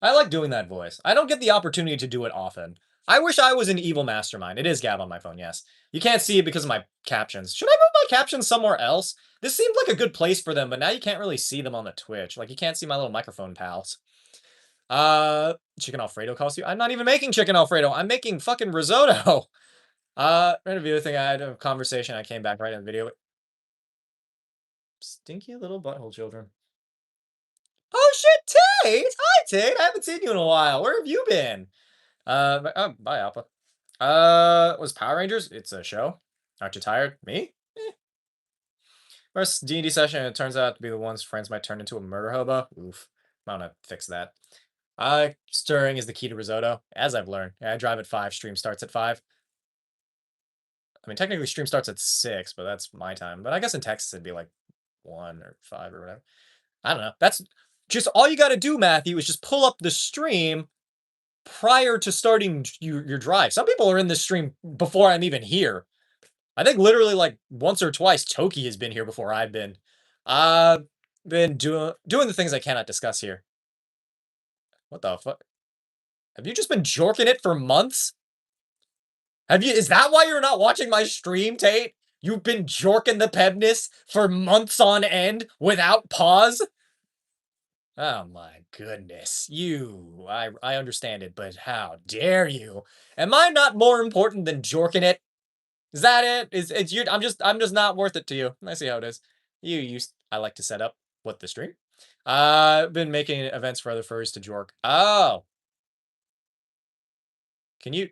I like doing that voice. I don't get the opportunity to do it often. I wish I was an evil mastermind. It is Gab on my phone, yes. You can't see it because of my captions. Should I move my captions somewhere else? This seemed like a good place for them, but now you can't really see them on the Twitch. Like, you can't see my little microphone pals. Chicken Alfredo cost you? I'm not even making chicken Alfredo. I'm making fucking risotto. Interview thing. I had a conversation. I came back right in the video. Stinky little butthole children. Oh shit, Tate! Hi, Tate. I haven't seen you in a while. Where have you been? Bye, Alpha. Was Power Rangers? It's a show. Aren't you tired? Me? First D&D session, it turns out to be the one's friends might turn into a murder hobo. Oof. I'm gonna fix that. Stirring is the key to risotto, as I've learned. Yeah, I drive at 5, stream starts at 5. I mean, technically stream starts at 6, but that's my time. But I guess in Texas it'd be like 1 or 5 or whatever. I don't know. That's just all you gotta do, Matthew, is just pull up the stream prior to starting your drive. Some people are in this stream before I'm even here. I think literally like once or twice Toki has been here before I've been. Been doing the things I cannot discuss here. What the fuck? Have you just been jorking it for months? Is that why you're not watching my stream, Tate? You've been jorking the Pebness for months on end without pause? Oh my goodness. I understand it, but how dare you? Am I not more important than jorking it? Is that it? It's you? I'm just not worth it to you. I see how it is. I like to set up what the stream. I've been making events for other furries to jork. Oh, can you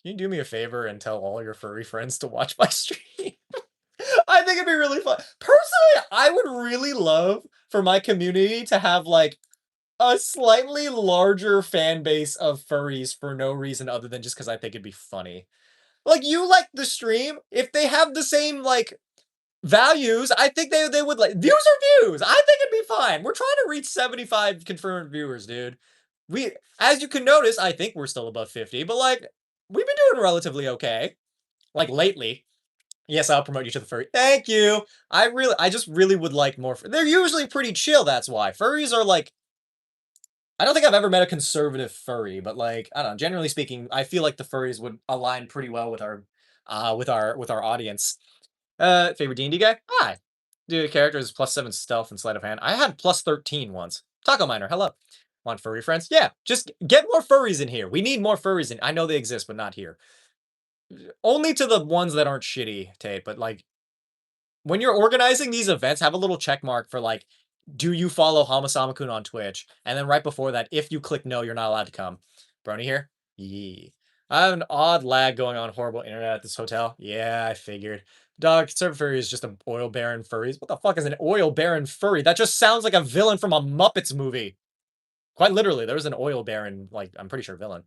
do me a favor and tell all your furry friends to watch my stream? I think it'd be really fun. Personally, I would really love for my community to have like a slightly larger fan base of furries for no reason other than just because I think it'd be funny. Like, you like the stream, if they have the same, like, values, I think they would like views are views. I think it'd be fine. We're trying to reach 75 confirmed viewers, dude. As you can notice, I think we're still above 50, but like, we've been doing relatively okay. Like, lately. Yes, I'll promote you to the furry. Thank you. I just really would like more. They're usually pretty chill, that's why. Furries are like, I don't think I've ever met a conservative furry, but like, I don't know, generally speaking, I feel like the furries would align pretty well with our audience. Favorite D&D guy? Hi. Dude, character is +7 stealth and sleight of hand. I had +13 once. Taco Miner, hello. Want furry friends? Yeah, just get more furries in here. We need more furries in. I know they exist, but not here. Only to the ones that aren't shitty, Tate, but like, when you're organizing these events, have a little check mark for like, do you follow Hamasamakun on Twitch? And then right before that, if you click no, you're not allowed to come. Brony here? Yee. I have an odd lag going on, horrible internet at this hotel. Yeah, I figured. Dog, Server Furry is just an oil baron furries. What the fuck is an oil baron furry? That just sounds like a villain from a Muppets movie. Quite literally, there was an oil baron, like, I'm pretty sure villain.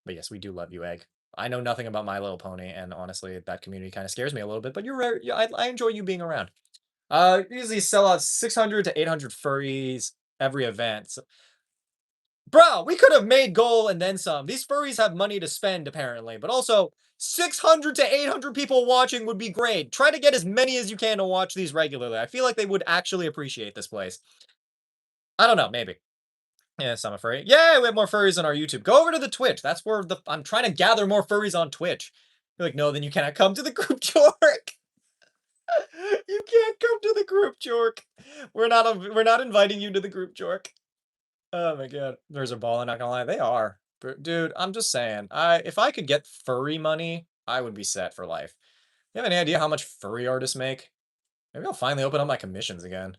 But yes, we do love you, Egg. I know nothing about My Little Pony, and honestly, that community kind of scares me a little bit, but you're rare. Yeah, I enjoy you being around. Usually sell out 600 to 800 furries every event. So, bro, we could have made goal and then some. These furries have money to spend, apparently, but also 600 to 800 people watching would be great. Try to get as many as you can to watch these regularly. I feel like they would actually appreciate this place. I don't know, maybe. Yes, I'm afraid. Yeah, we have more furries on our YouTube. Go over to the Twitch. That's where I'm trying to gather more furries on Twitch. You're like, no, then you cannot come to the group, Jork. You can't come to the group, Jork. We're not inviting you to the group, Jork. Oh my god. There's a ball, I'm not gonna lie. They are. But dude, I'm just saying. If I could get furry money, I would be set for life. You have any idea how much furry artists make? Maybe I'll finally open up my commissions again.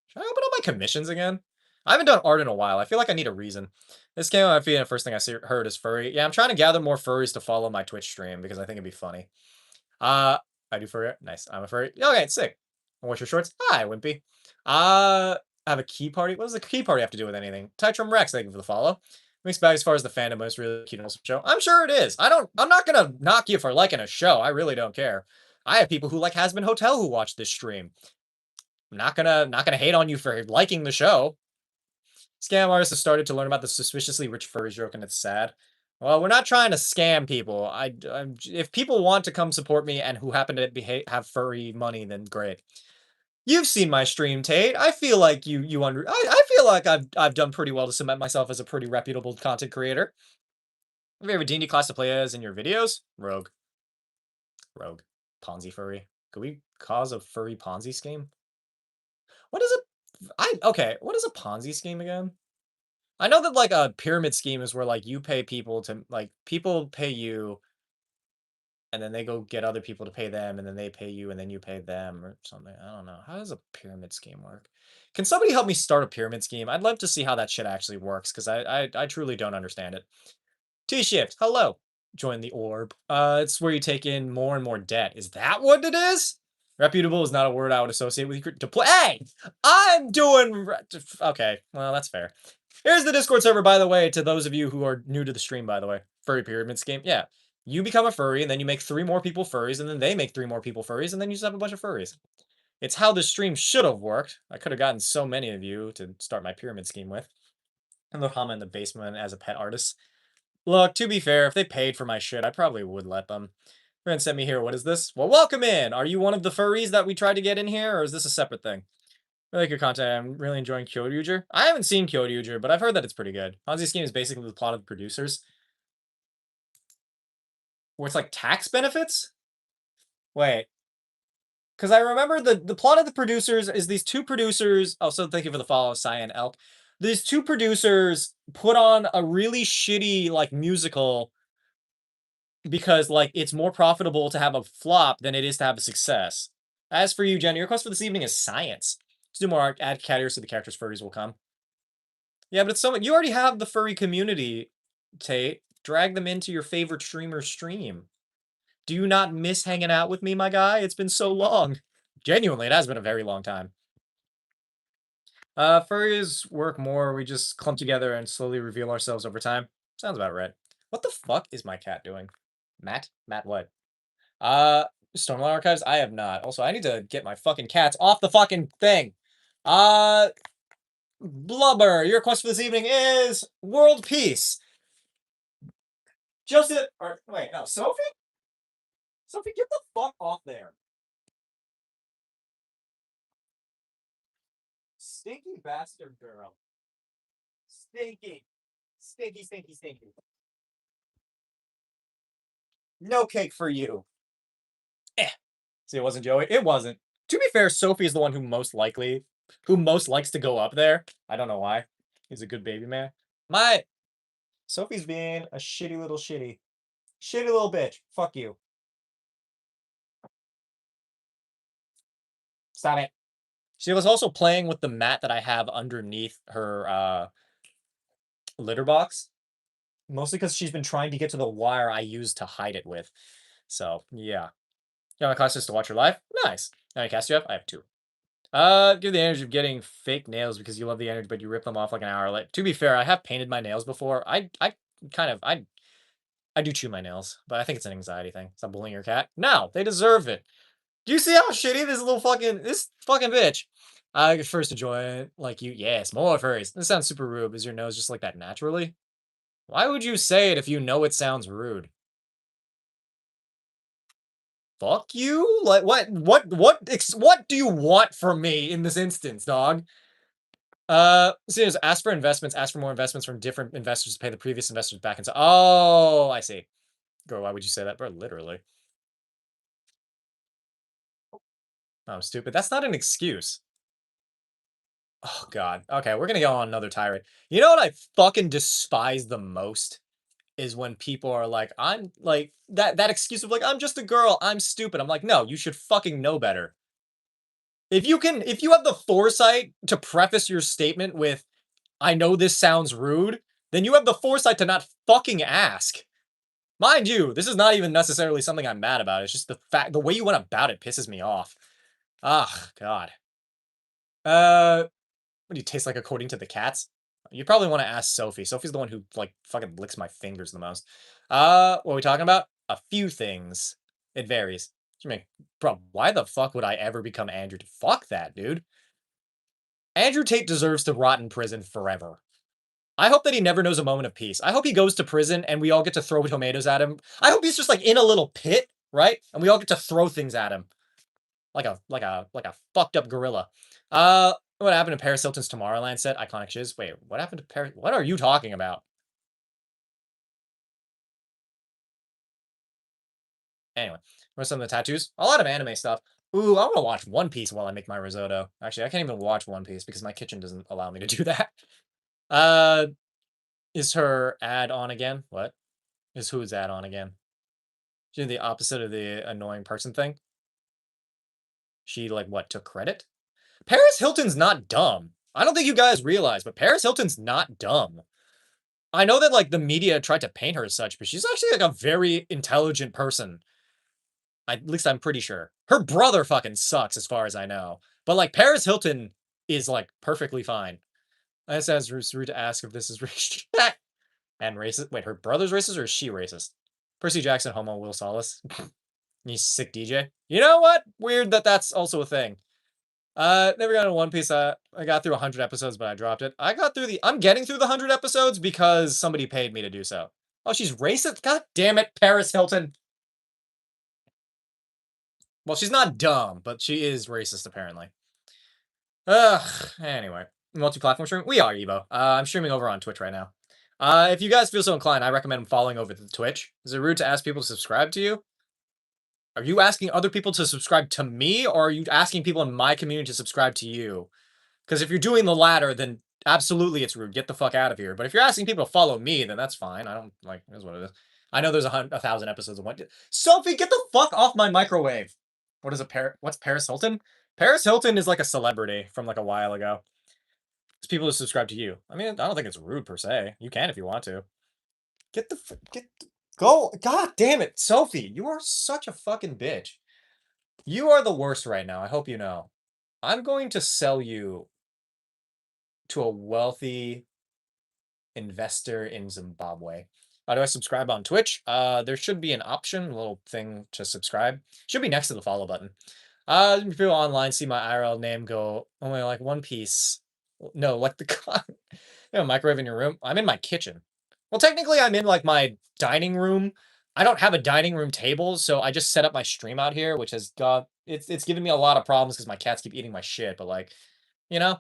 Should I open up my commissions again? I haven't done art in a while. I feel like I need a reason. This came out the first thing heard is furry. Yeah, I'm trying to gather more furries to follow my Twitch stream because I think it'd be funny. I do furry. Nice. I'm a furry. Okay, sick. Wash your shorts? Hi, Wimpy. I have a key party. What does a key party have to do with anything? Titrum Rex, thank you for the follow. Mixed bag as far as the fandom, but it's really cute and awesome show. I'm sure it is. I'm not gonna knock you for liking a show. I really don't care. I have people who like Has Been Hotel who watch this stream. I'm not gonna hate on you for liking the show. Scam artists have started to learn about the suspiciously rich furries joke, and it's sad. Well, we're not trying to scam people. If people want to come support me and who happen to have furry money, then great. You've seen my stream, Tate. I feel like I feel like I've done pretty well to cement myself as a pretty reputable content creator. Have you ever D&D class to play as in your videos? Rogue. Rogue. Ponzi furry. Could we cause a furry Ponzi scheme? What is okay, what is a Ponzi scheme again? I know that like a pyramid scheme is where like you pay people to like people pay you and then they go get other people to pay them and then they pay you and then you pay them or something. I don't know. How does a pyramid scheme work? Can somebody help me start a pyramid scheme? I'd love to see how that shit actually works because I truly don't understand it. T-shift, hello. Join the orb. It's where you take in more and more debt. Is that what it is? Reputable is not a word I would associate with you to play. Hey, I'm doing okay. Well, that's fair. Here's the Discord server, by the way, to those of you who are new to the stream, by the way. Furry pyramid scheme. Yeah. You become a furry, and then you make 3 more people furries, and then they make 3 more people furries, and then you just have a bunch of furries. It's how this stream should have worked. I could have gotten so many of you to start my pyramid scheme with. And the Hama in the basement as a pet artist. Look, to be fair, if they paid for my shit, I probably would let them. Friend sent me here. What is this? Well, welcome in. Are you one of the furries that we tried to get in here, or is this a separate thing? I like your content. I'm really enjoying Kyoryuger. I haven't seen Kyoryuger, but I've heard that it's pretty good. Ponzi scheme is basically the plot of the producers. Where it's like tax benefits? Wait. Because I remember the plot of the producers is these 2 producers. Also, thank you for the follow, Cyan Elk. These 2 producers put on a really shitty like musical because like it's more profitable to have a flop than it is to have a success. As for you, Jen, your quest for this evening is science. Let's do more add categories so the characters' furries will come. Yeah, but it's so you already have the furry community, Tate. Drag them into your favorite streamer's stream. Do you not miss hanging out with me, my guy? It's been so long. Genuinely, it has been a very long time. Furries work more. We just clump together and slowly reveal ourselves over time. Sounds about right. What the fuck is my cat doing? Matt? Matt what? Stormlight Archives? I have not. Also, I need to get my fucking cats off the fucking thing. Blubber, your quest for this evening is world peace. Joseph, or wait, no, Sophie? Sophie, get the fuck off there. Stinky bastard girl. Stinky. Stinky, stinky, stinky. No cake for you. See, it wasn't Joey. It wasn't. To be fair, Sophie is the one who most likes to go up there. I don't know why. He's a good baby man. Sophie's being a shitty little shitty. Shitty little bitch. Fuck you. Stop it. She was also playing with the mat that I have underneath her litter box. Mostly because she's been trying to get to the wire I used to hide it with. So, yeah. You want my class just to watch her live? Nice. How many casts do you have? I have 2. Give the energy of getting fake nails because you love the energy, but you rip them off like an hour late. To be fair, I have painted my nails before. I do chew my nails, but I think it's an anxiety thing. Stop bullying your cat. No, they deserve it. Do you see how shitty this fucking bitch? I get first to join like you. Yes, more furries. This sounds super rude. Is your nose just like that naturally? Why would you say it if you know it sounds rude? Fuck you? Like what do you want from me in this instance, dog? Serious, ask for investments, ask for more investments from different investors to pay the previous investors back and so oh, I see. Girl, why would you say that? Bro, literally. Oh, I'm stupid. That's not an excuse. Oh god. Okay, we're gonna go on another tirade. You know what I fucking despise the most? Is when people are like, I'm like that excuse of like, I'm just a girl, I'm stupid. I'm like, no, you should fucking know better. If you have the foresight to preface your statement with, I know this sounds rude, then you have the foresight to not fucking ask. Mind you, this is not even necessarily something I'm mad about. It's just the way you went about it pisses me off. Ah, God. What do you taste like according to the cats? You probably want to ask Sophie. Sophie's the one who like fucking licks my fingers the most. What are we talking about? A few things. It varies. I mean, bro, why the fuck would I ever become Andrew? Fuck that, dude. Andrew Tate deserves to rot in prison forever. I hope that he never knows a moment of peace. I hope he goes to prison and we all get to throw tomatoes at him. I hope he's just like in a little pit, right? And we all get to throw things at him. Like a fucked up gorilla. What happened to Paris Hilton's Tomorrowland set? Iconic shiz. Wait, what happened to Paris? What are you talking about? Anyway, what's some of the tattoos? A lot of anime stuff. Ooh, I want to watch One Piece while I make my risotto. Actually, I can't even watch One Piece because my kitchen doesn't allow me to do that. Uh, is her ad on again? What? Is whose ad on again? She's the opposite of the annoying person thing. She like what took credit? Paris Hilton's not dumb. I don't think you guys realize, but Paris Hilton's not dumb. I know that like the media tried to paint her as such, but she's actually like a very intelligent person. At least I'm pretty sure. Her brother fucking sucks as far as I know. But like Paris Hilton is like perfectly fine. I just asked it's rude to ask if this is racist and racist. Wait, her brother's racist or is she racist? Percy Jackson, homo, Will Solace. You sick DJ. You know what? Weird that that's also a thing. Never got into One Piece. I got through 100 episodes, but I dropped it. I'm getting through the 100 episodes because somebody paid me to do so. Oh, she's racist? God damn it, Paris Hilton. Well, she's not dumb, but she is racist, apparently. Ugh, anyway. Multi-platform stream? We are, Evo. I'm streaming over on Twitch right now. If you guys feel so inclined, I recommend following over to Twitch. Is it rude to ask people to subscribe to you? Are you asking other people to subscribe to me, or are you asking people in my community to subscribe to you? Because if you're doing the latter, then absolutely it's rude. Get the fuck out of here. But if you're asking people to follow me, then that's fine. I don't like. That's what it is. I know there's 1,000 episodes of one. Sophie, get the fuck off my microwave. What is What's Paris Hilton? Paris Hilton is like a celebrity from like a while ago. It's people who subscribe to you. I mean, I don't think it's rude per se. You can if you want to. Get the go. God damn it, Sophie. You are such a fucking bitch. You are the worst right now. I hope you know. I'm going to sell you to a wealthy investor in Zimbabwe. How do I subscribe on Twitch? There should be an option, a little thing to subscribe. Should be next to the follow button. If people online see my IRL name, go only like One Piece. No, like the you have a microwave in your room. I'm in my kitchen. Well, technically, I'm in like my dining room. I don't have a dining room table, so I just set up my stream out here, which has got it's giving me a lot of problems because my cats keep eating my shit. But like, you know,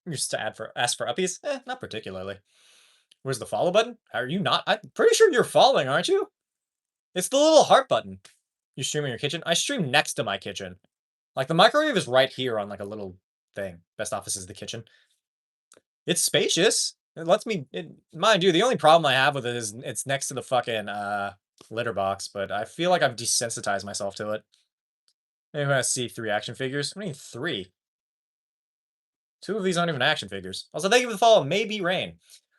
just to ask for uppies, not particularly. Where's the follow button? Are you not? I'm pretty sure you're following, aren't you? It's the little heart button. You stream in your kitchen? I stream next to my kitchen. Like the microwave is right here on like a little thing. Best office is the kitchen. It's spacious. It lets me, mind you, the only problem I have with it is it's next to the fucking litter box, but I feel like I've desensitized myself to it. Maybe I see 3 action figures. What do you mean 3? 2 of these aren't even action figures. Also, thank you for the follow. Maybe Rain.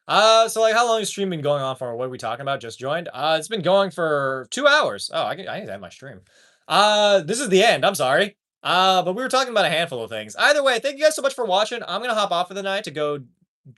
So like, how long has stream been going on for? What are we talking about? Just joined. It's been going for 2 hours. Oh, I need to end my stream. This is the end. I'm sorry. But we were talking about a handful of things. Either way, thank you guys so much for watching. I'm gonna hop off for the night to go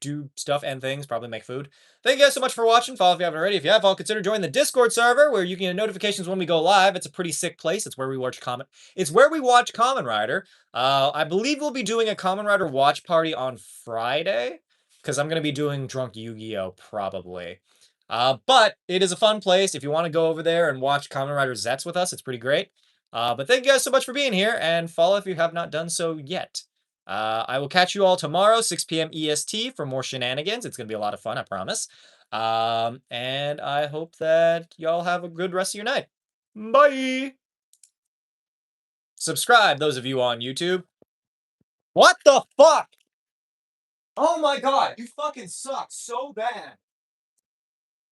do stuff and things, probably make food. Thank you guys so much for watching. Follow if you haven't already. If you have, I'll consider joining the Discord server where you can get notifications when we go live. It's a pretty sick place. It's where we watch Kamen Rider. I believe we'll be doing a Kamen Rider watch party on Friday because I'm gonna be doing Drunk Yu-Gi-Oh probably. But it is a fun place. If you want to go over there and watch Kamen Rider Zets with us, it's pretty great. But thank you guys so much for being here, and follow if you have not done so yet. I will catch you all tomorrow, 6 p.m. EST, for more shenanigans. It's going to be a lot of fun, I promise. And I hope that y'all have a good rest of your night. Bye! Subscribe, those of you on YouTube. What the fuck? Oh my god, you fucking suck so bad.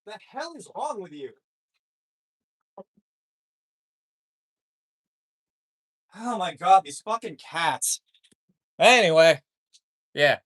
The hell is wrong with you? Oh my god, these fucking cats. Anyway, yeah.